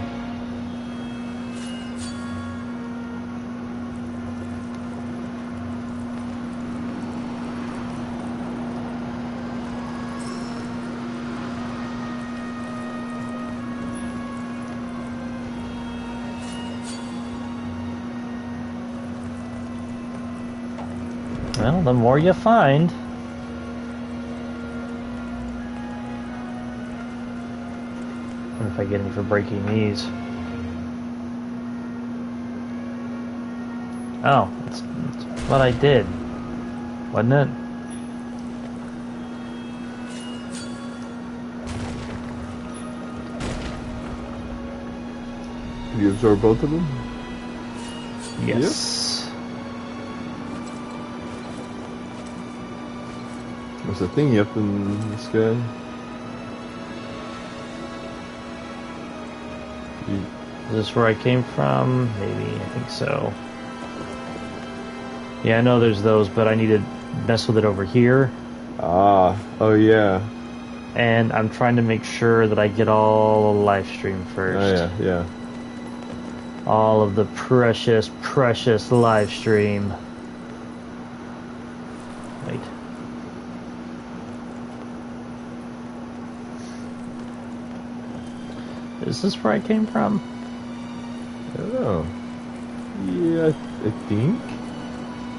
Well, the more you find. I wonder if I get any for breaking these. Oh, that's what I did, wasn't it? Can you absorb both of them? Yes. There's a thingy up in the sky. Is this where I came from? Maybe, I think so. Yeah, I know there's those, but I need to mess with it over here. Ah, oh yeah. And I'm trying to make sure that I get all the live stream first. Oh yeah, yeah. All of the precious, precious live stream. Wait. Is this where I came from? I don't know. Yeah, I think.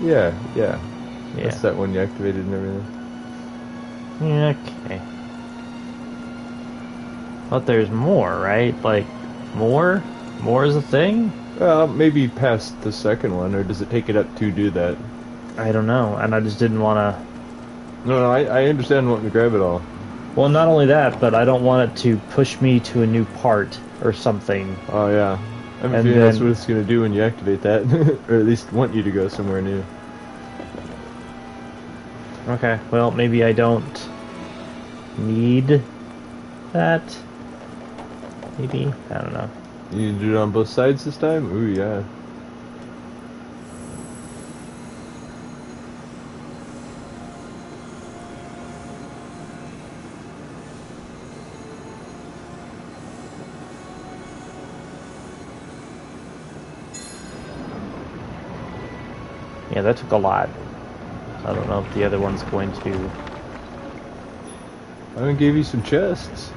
Yeah. That's that one you activated and everything. Okay. But there's more, right? Like, more? More is a thing? Well, maybe past the second one, or does it take it up to do that? I don't know, and I just didn't want to... No, I understand wanting to grab it all. Well, not only that, but I don't want it to push me to a new part or something. Oh, yeah. I have a feeling that's what it's going to do when you activate that. Or at least want you to go somewhere new. Okay, well, maybe I don't need that. Maybe? I don't know. You can do it on both sides this time? Ooh, yeah. Yeah, that took a lot. I don't know if the other one's going to... I gave you some chests.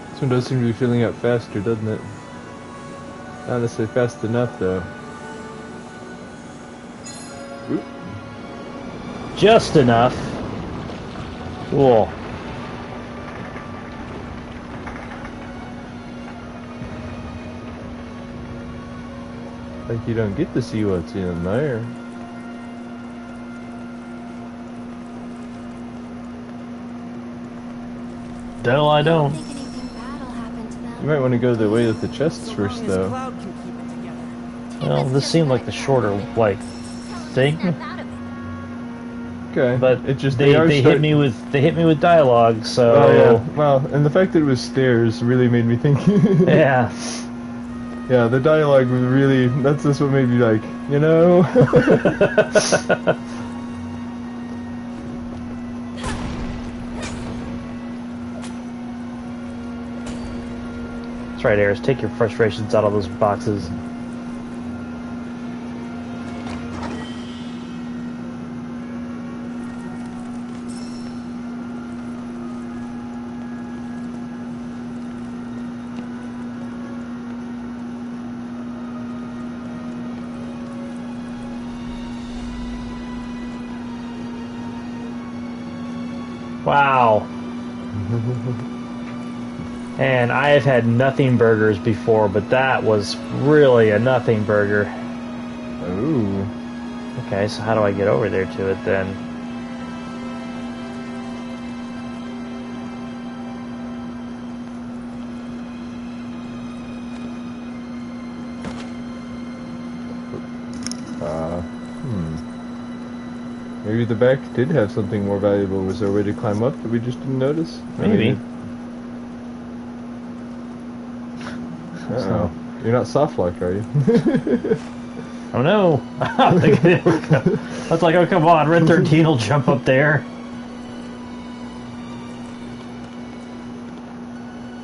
This one does seem to be filling up faster, doesn't it? Not necessarily fast enough, though. Oop. Just enough. Cool. Like you don't get to see what's in there. No, I don't. You might want to go the way of the chests first, though. Well, this seemed like the shorter, like, thing. Okay. But it just they are hit me with dialogue. So Oh yeah. Well, and the fact that it was stairs really made me think. yeah. Yeah, the dialogue was really. That's just what made me like, you know. That's right, Eris. Take your frustrations out of those boxes. Wow. And I have had nothing burgers before, but that was really a nothing burger. Ooh. Okay, so how do I get over there to it then? Maybe the back did have something more valuable. Was there a way to climb up that we just didn't notice? Maybe. Uh-oh. You're not soft locked, are you? Oh no! That's like, oh come on, Red 13 will jump up there.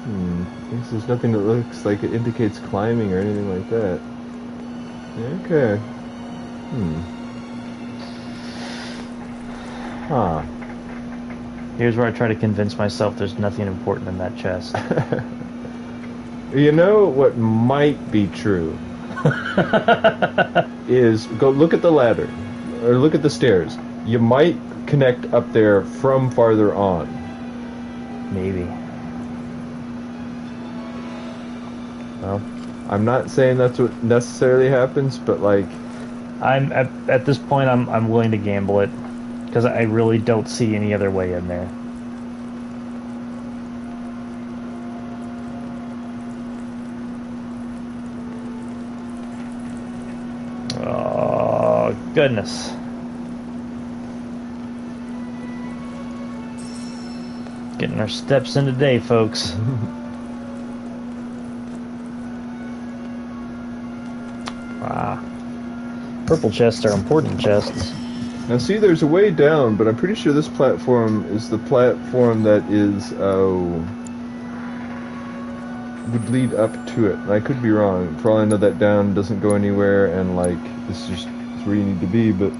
I guess there's nothing that looks like it indicates climbing or anything like that. Okay. Huh. Here's where I try to convince myself there's nothing important in that chest. You know what might be true is go look at the ladder or look at the stairs. You might connect up there from farther on. Maybe. Well, I'm not saying that's what necessarily happens, but like, I'm at this point I'm willing to gamble it because I really don't see any other way in there. Oh, goodness. Getting our steps in today, folks. Purple chests are important chests. now see, there's a way down, but I'm pretty sure this platform is the platform that is, would lead up to it. And I could be wrong. For all I know, that down doesn't go anywhere, and like, it's just it's where you need to be, but...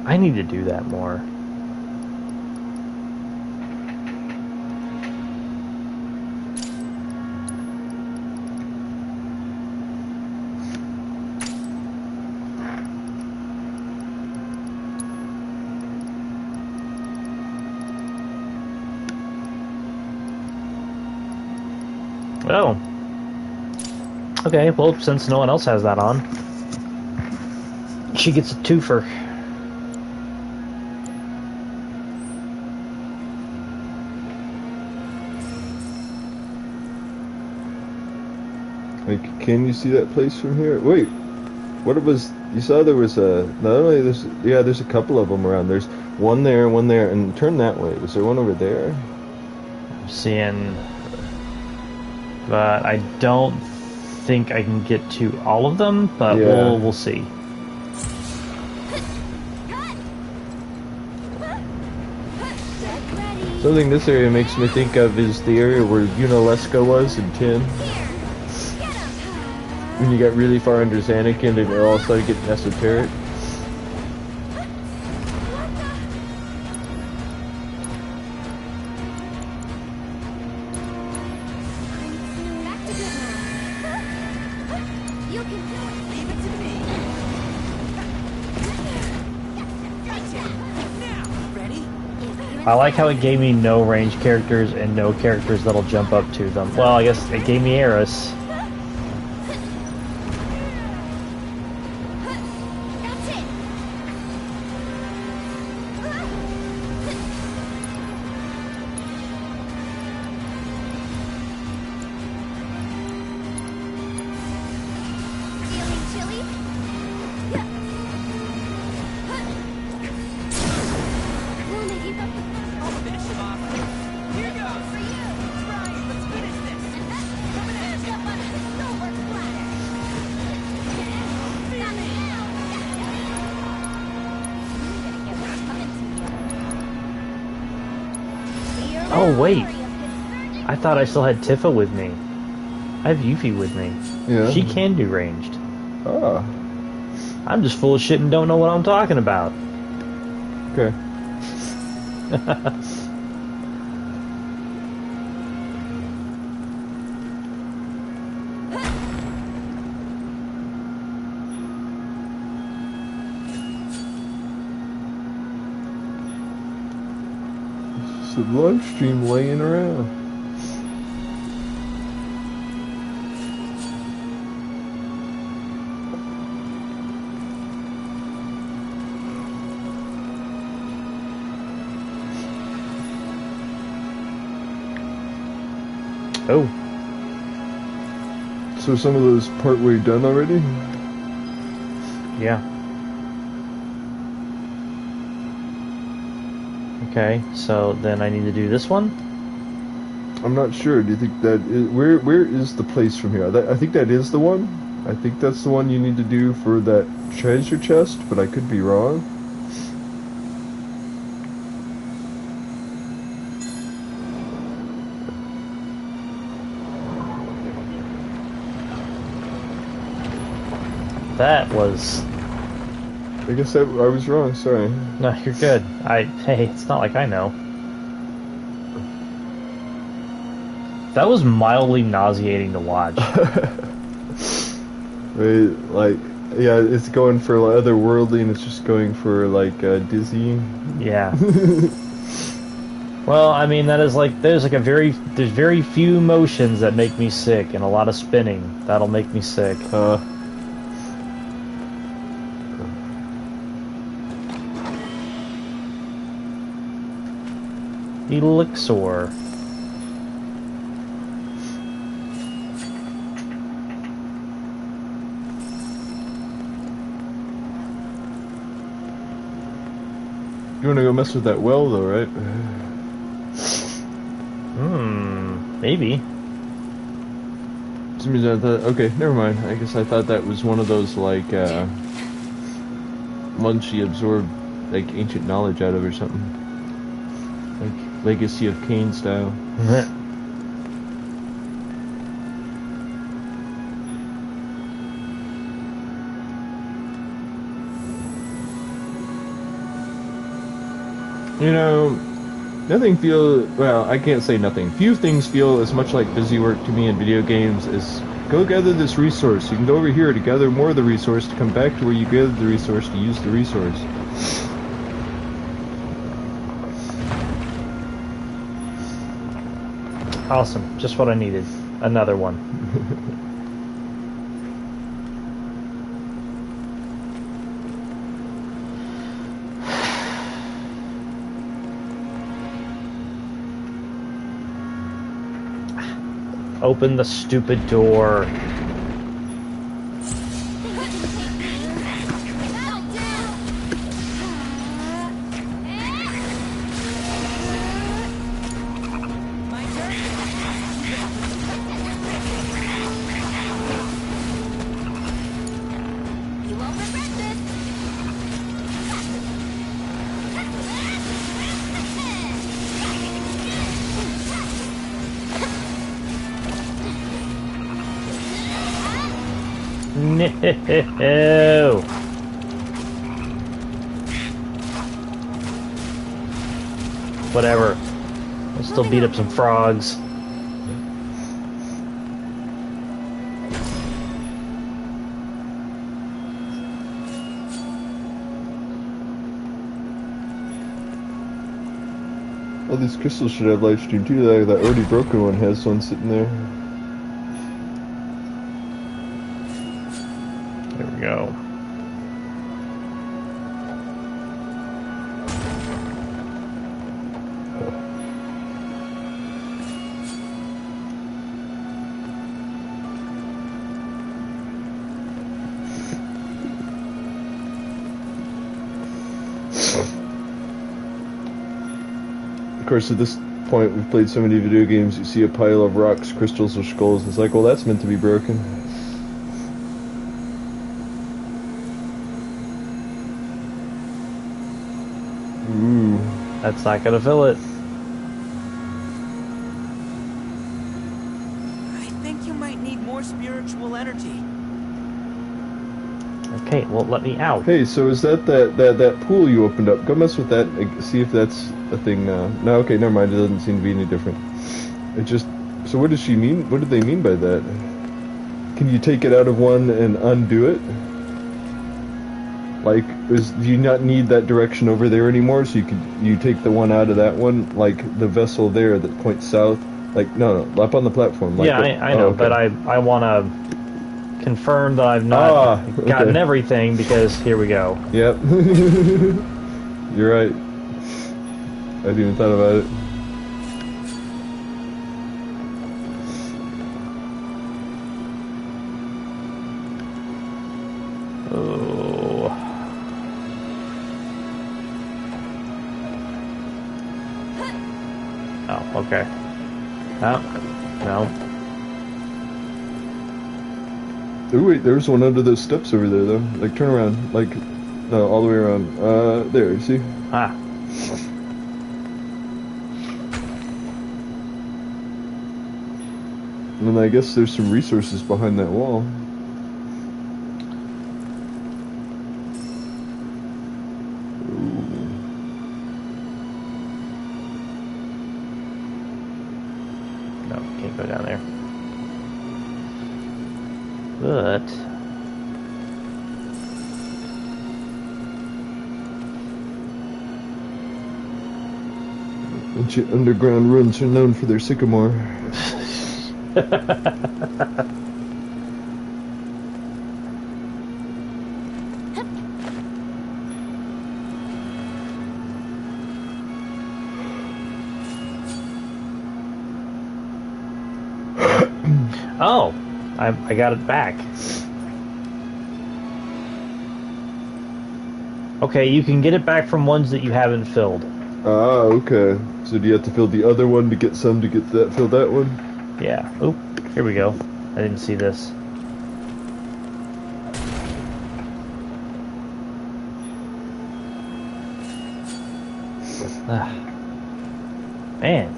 I need to do that more. Oh. Okay, well, since no one else has that on, she gets a twofer. Like, can you see that place from here? Wait, what it was? You saw there was a. Not only there's, yeah, there's a couple of them around. There's one there, and turn that way. Was there one over there? I'm seeing, but I don't think I can get to all of them. But Yeah. we'll see. Something this area makes me think of is the area where Unalesca was in 10. When you got really far under Xanakin and it all started getting esoteric. I like how it gave me no range characters and no characters that'll jump up to them. Well, I guess it gave me Eris. Oh, wait. I thought I still had Tifa with me. I have Yuffie with me. Yeah. She can do ranged. Ah. I'm just full of shit and don't know what I'm talking about. Okay. Some live stream laying around. Oh. So some of those partway done already? Yeah. Okay, so then I need to do this one? I'm not sure. Do you think that is, where is the place from here? I think that is the one. I think that's the one you need to do for that treasure chest, but I could be wrong. That was... I guess I was wrong, sorry. No, you're good. Hey, it's not like I know. That was mildly nauseating to watch. Wait, like, yeah, it's going for otherworldly and it's just going for, like, dizzy. Yeah. Well, I mean, that is like, there's very few motions that make me sick, and a lot of spinning. That'll make me sick. Elixir. You wanna go mess with that well, though, right? Maybe. For some reason I thought, okay, never mind. I guess I thought that was one of those, like, ones she absorbed, like, ancient knowledge out of or something. Like, Legacy of Kain style. You know, nothing feels, well, I can't say nothing. Few things feel as much like busy work to me in video games as go gather this resource. You can go over here to gather more of the resource to come back to where you gathered the resource to use the resource. Awesome. Just what I needed. Another one. Open the stupid door. No. Whatever. I'll still beat up some frogs. All these crystals should have live stream too. That already broken one has one sitting there. There we go. Of course, at this point, we've played so many video games, you see a pile of rocks, crystals, or skulls, and it's like, well, that's meant to be broken. Ooh. That's not gonna fill it. might need more spiritual energy. Okay, well, let me out. Hey, so is that pool you opened up? Go mess with that and see if that's a thing now. No, okay, never mind. It doesn't seem to be any different. It just... So what does she mean? What do they mean by that? Can you take it out of one and undo it? Like, do you not need that direction over there anymore? So you take the one out of that one, like the vessel there that points south. Like, no, up on the platform. Like yeah, I know, okay. but I want to confirm that I've not gotten everything, because here we go. Yep. You're right. I hadn't even thought about it. Oh. Oh, okay. Oh, no. Oh wait, there's one under those steps over there though. Like turn around, like no, all the way around. There, you see? Ah. And then I guess there's some resources behind that wall. No, can't go down there. But Ancient underground ruins are known for their sycamore. oh, I got it back. Okay, you can get it back from ones that you haven't filled. Ah, okay. So do you have to fill the other one to get some to get that fill that one? Yeah. Oop, here we go. I didn't see this. Man.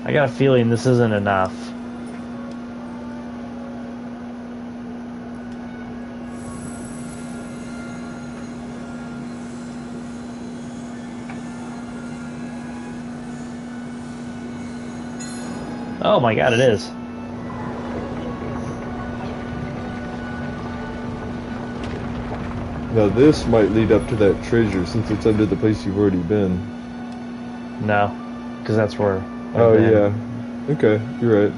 I got a feeling this isn't enough. Oh my god, it is. Now this might lead up to that treasure since it's under the place you've already been. No, because that's where Oh yeah. Okay, you're right.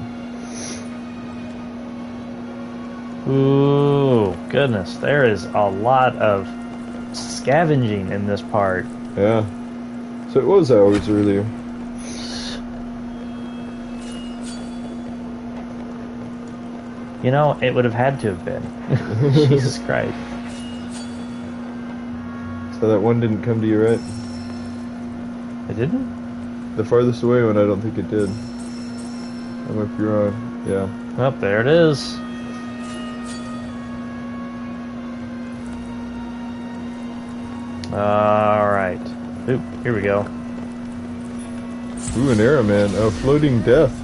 Ooh, goodness, there is a lot of scavenging in this part. Yeah. So it was hours earlier. You know, it would have had to have been. Jesus Christ. So that one didn't come to you, right? It didn't? The farthest away one, I don't think it did. I might be wrong. Yeah. Oh, there it is. Alright. Oop, here we go. Ooh, an arrow, man. Oh, floating death.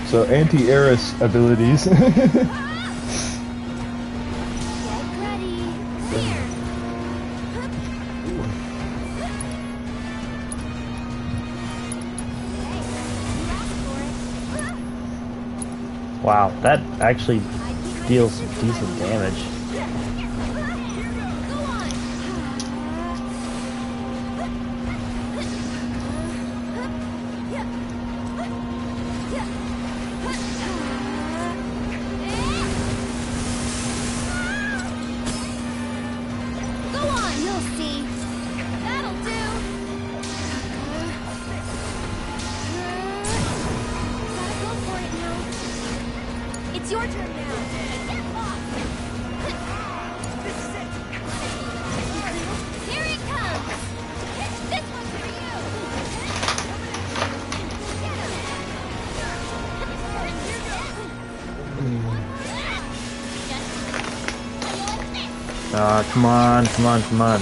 So anti-Eris abilities. Wow, that actually deals some decent damage. It's your turn now. This is it. Here it comes. This one's for you. Get him. Come on, come on, come on.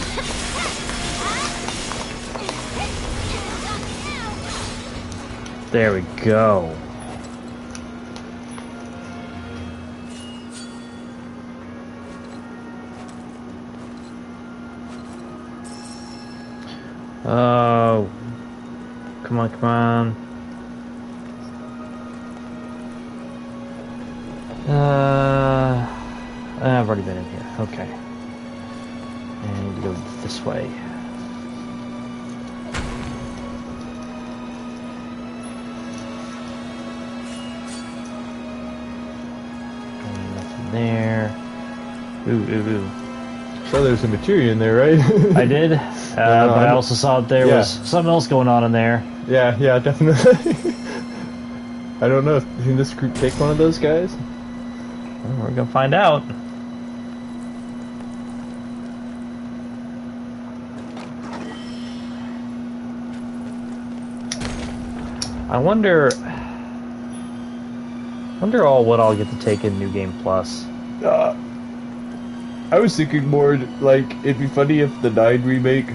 There we go. Oh. Come on, come on. I've already been in here. Okay. And I need to go this way. Nothing there. Ooh. So there's a materia in there, right? I did. But I also saw that there was something else going on in there. Yeah, definitely. I don't know. Do you think this group take one of those guys? Well, we're gonna find out. I wonder what I'll get to take in New Game Plus. I was thinking more like it'd be funny if the 9 remake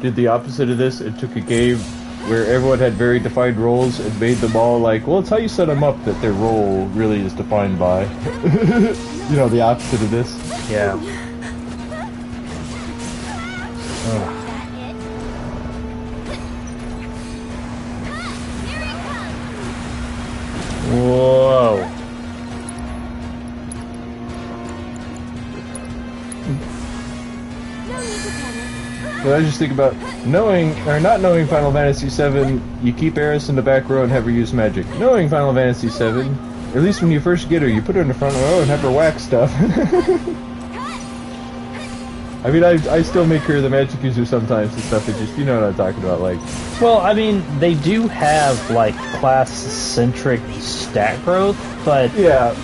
did the opposite of this and took a game where everyone had very defined roles and made them all like, well, it's how you set them up that their role really is defined by. You know, the opposite of this. Yeah. Whoa. But I just think about knowing or not knowing Final Fantasy VII, you keep Eris in the back row and have her use magic. Knowing Final Fantasy VII, at least when you first get her, you put her in the front row and have her whack stuff. I mean, I still make her the magic user sometimes and stuff. It just, you know what I'm talking about, like. Well, I mean, they do have like class-centric stat growth, but yeah.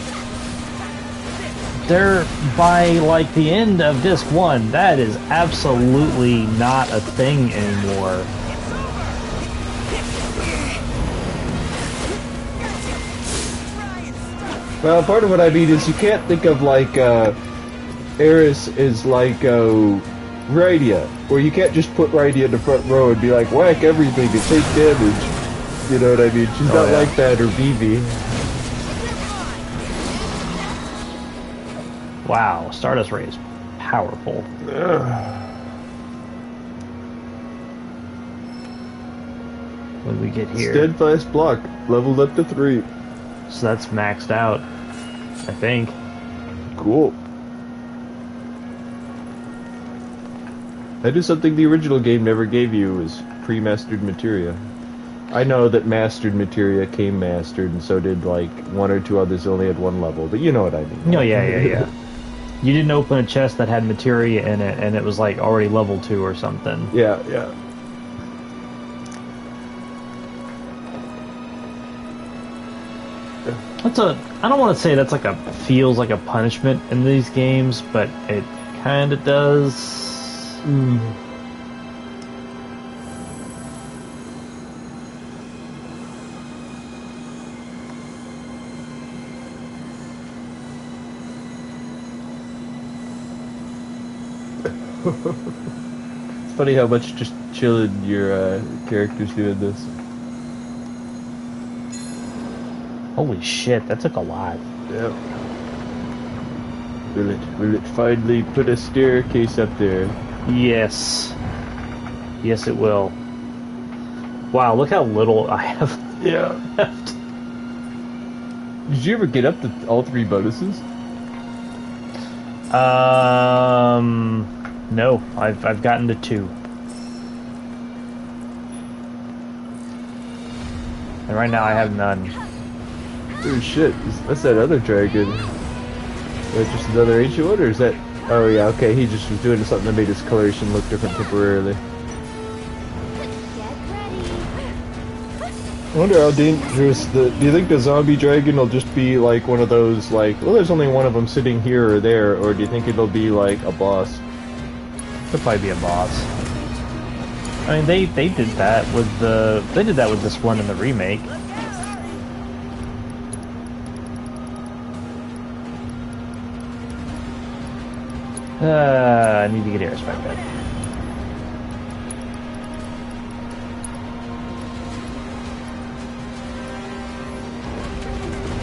They're, by like the end of disc 1, that is absolutely not a thing anymore. Well, part of what I mean is you can't think of like Eris is like Rydia, where you can't just put Rydia in the front row and be like whack everything and take damage. You know what I mean? She's not like that, or Vivi. Wow, Stardust Ray is powerful. What do we get here? Steadfast block, leveled up to 3. So that's maxed out, I think. Cool. That is something the original game never gave you, was pre-mastered materia. I know that mastered materia came mastered, and so did like 1 or 2 others only had 1 level, but you know what I mean. No, yeah. You didn't open a chest that had materia in it, and it was like already level 2 or something. Yeah. I don't want to say that's like feels like a punishment in these games, but it kind of does. It's funny how much just chilling your characters do in this. Holy shit, that took a lot. Yep. Will it finally put a staircase up there? Yes. Yes, it will. Wow, look how little I have left. Did you ever get up to all 3 bonuses? No, I've gotten to 2. And right now I have none. Oh shit, that's that other dragon. Is that just another ancient one, or is that... Oh yeah, okay, he just was doing something that made his coloration look different temporarily. I wonder how dangerous do you think the zombie dragon will just be like one of those, like, well, there's only one of them sitting here or there, or do you think it'll be like a boss? Could probably be a boss. I mean, they did that with this one in the remake. I need to get airspec back.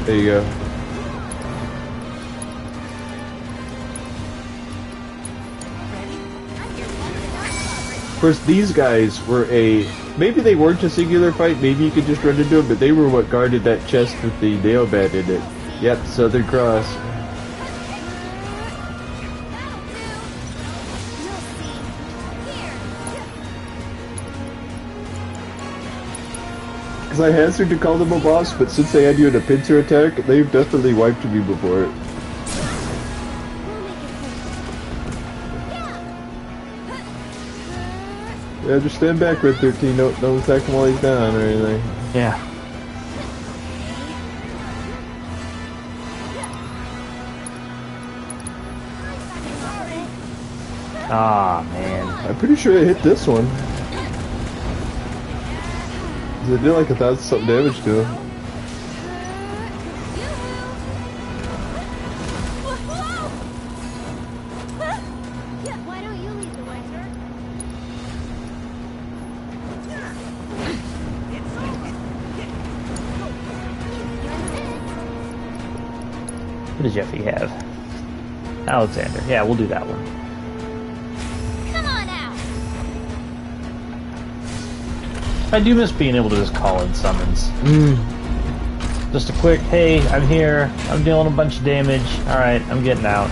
There you go. Of course, these guys were maybe they weren't a singular fight, maybe you could just run into them, but they were what guarded that chest with the nail bed in it. Yep, Southern Cross. Because I answered to call them a boss, but since they had you in a pincer attack, they've definitely wiped me before it. Yeah, just stand back, Red 13. Don't attack him while he's down or anything. Yeah. Ah, man. I'm pretty sure I hit this one. It did like 1,000 something damage to him. Why don't you lead the way, sir? What does Jeffy have? Alexander. Yeah, we'll do that one. Come on out. I do miss being able to just call in summons. Just a quick, hey, I'm here. I'm dealing a bunch of damage. Alright, I'm getting out.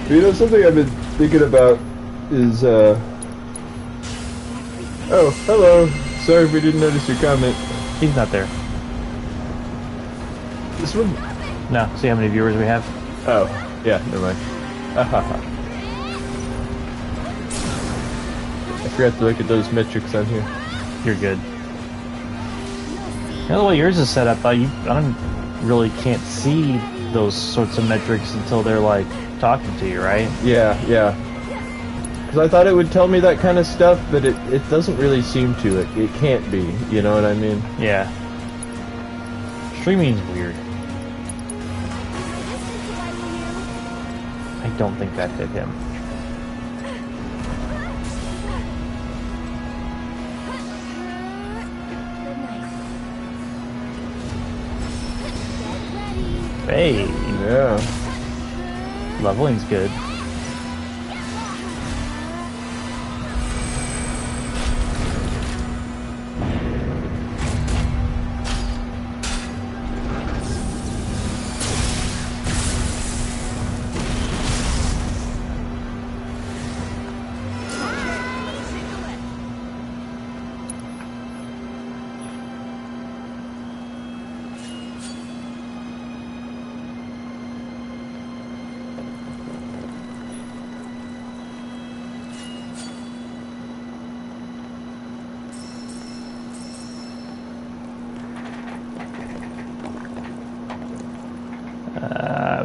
You know, something I've been thinking about is, oh, hello. Sorry if we didn't notice your comment. He's not there. This one? No, see how many viewers we have? Oh, yeah, never mind. I forgot to look at those metrics on here. You're good. You know, the way yours is set up, I don't really can't see those sorts of metrics until they're like talking to you, right? Yeah. Because I thought it would tell me that kind of stuff, but it doesn't really seem to. It can't be, you know what I mean? Yeah. Streaming's weird. I don't think that hit him. Hey. Yeah. Leveling's good.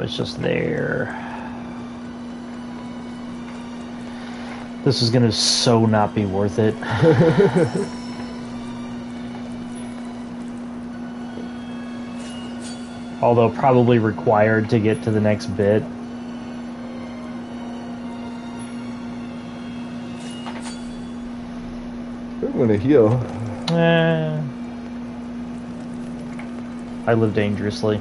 It's just there. This is gonna so not be worth it. Although probably required to get to the next bit. I'm gonna heal. I live dangerously.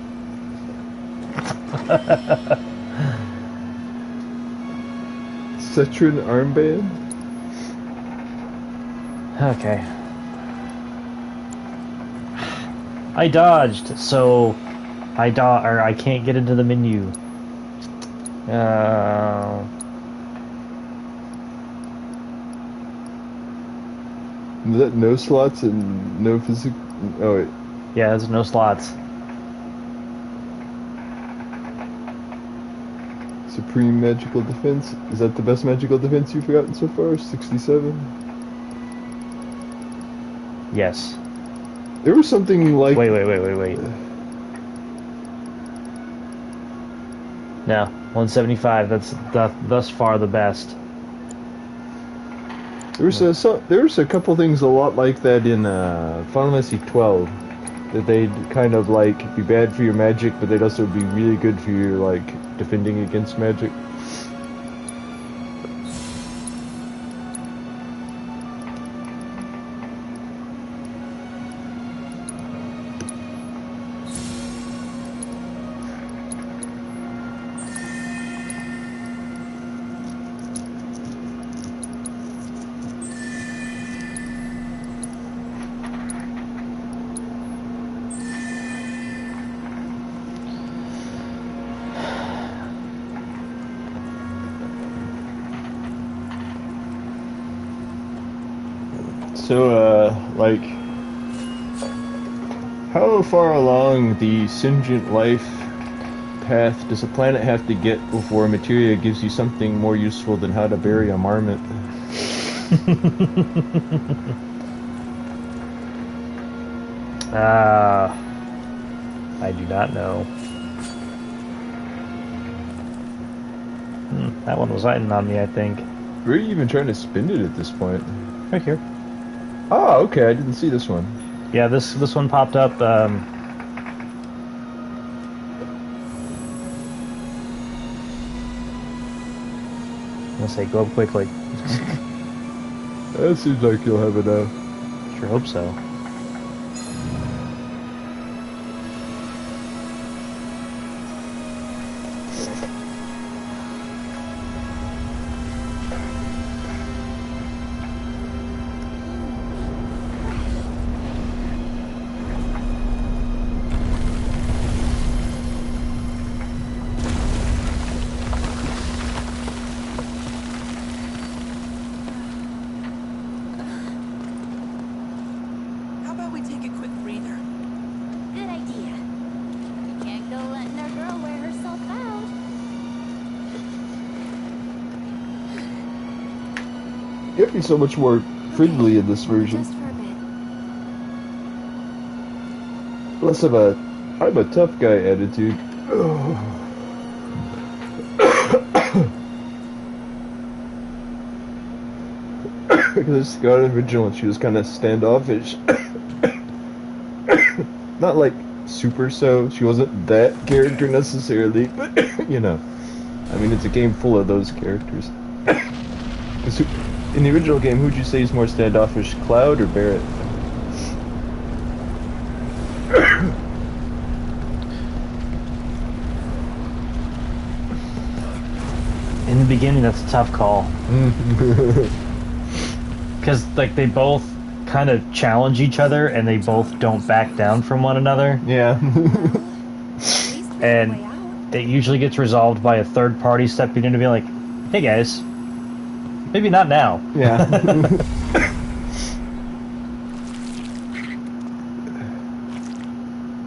Citron armband? Okay. I dodged, so I can't get into the menu. Is that no slots and no physical? Oh wait. Yeah, there's no slots. Supreme magical defense. Is that the best magical defense you've gotten so far? 67? Yes. There was something like... Wait. No, 175. That's thus far the best. There was a couple things a lot like that in Final Fantasy 12. that they'd kind of like be bad for your magic, but they'd also be really good for your like defending against magic. So, like, how far along the sentient life path does a planet have to get before materia gives you something more useful than how to bury a marmot? I do not know. That one was hiding on me, I think. Where are you even trying to spin it at this point? Right here. Oh, okay, I didn't see this one. Yeah, this one popped up. I'm gonna say go up quickly. That seems like you'll have enough. Sure hope so. How about we take a quick breather? Good idea. We can't go letting our girl wear herself out. You have to be so much more friendly in this version. Just for a bit. Less of a I'm a tough guy attitude. Because Scott and Vigilant, she was kind of standoffish. Not like super so. She wasn't that character necessarily, but you know. I mean, it's a game full of those characters. In the original game, who'd you say is more standoffish, Cloud or Barrett? In the beginning, that's a tough call. Because like they both kind of challenge each other, and they both don't back down from one another. Yeah. And it usually gets resolved by a third party stepping in to be like, "Hey guys, maybe not now." Yeah.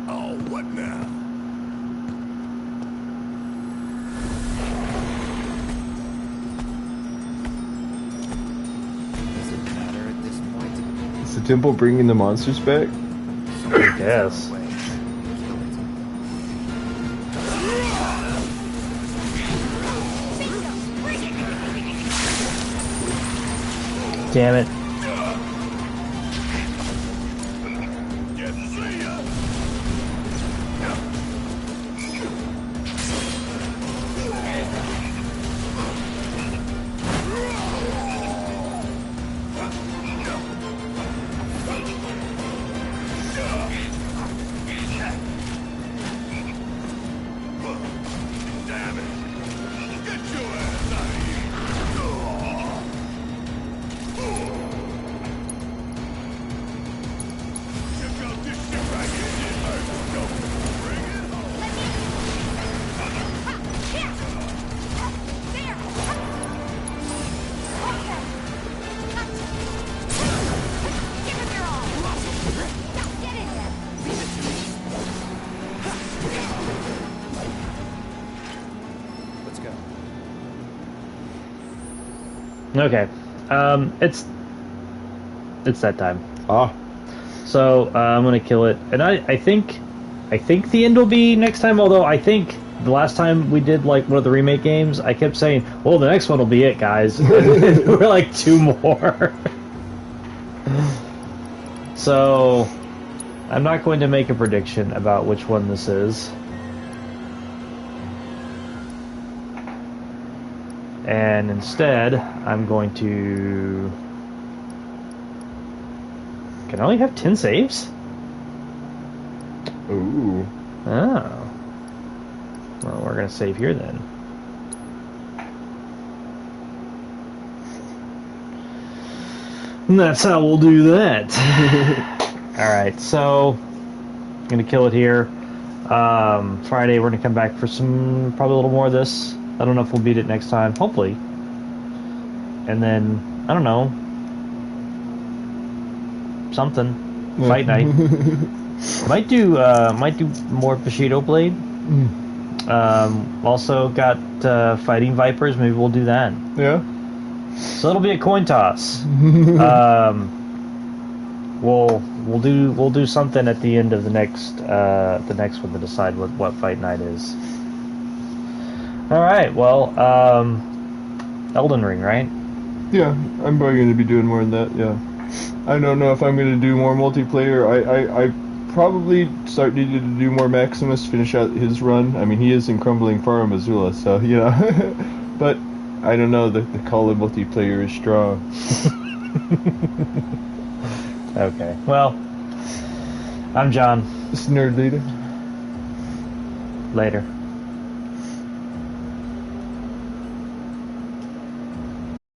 Oh, what now? Does it matter at this point? Is the temple bringing the monsters back? I guess. Way. Kill it. Damn it. Damn it! Get your ass out of here! Check out this shit right here, Go bring it home! Let's go. Okay. It's that time. Ah. So I'm gonna kill it, and I think the end will be next time. Although I think the last time we did like one of the remake games, I kept saying, "Well, the next one will be it, guys." And we're like 2 more. So I'm not going to make a prediction about which one this is. And instead, I'm going to... Can I only have 10 saves? Ooh. Oh. Well, we're going to save here then. And that's how we'll do that. Alright, so I'm going to kill it here. Friday, we're going to come back for some, probably a little more of this. I don't know if we'll beat it next time. Hopefully. And then, I don't know. Something. Fight night. Might do more Bushido Blade. Also got Fighting Vipers. Maybe we'll do that. Yeah. So it'll be a coin toss. We'll do something at the end of the next one to decide what fight night is. All right. Well, Elden Ring, right? Yeah, I'm probably going to be doing more than that. Yeah. I don't know if I'm going to do more multiplayer. I probably start needing to do more Maximus, finish out his run. I mean, he is in Crumbling Farm, Missoula, so, you know. But I don't know, the call of multiplayer is strong. Okay. Well, I'm John. This is Nerd Leader. Later.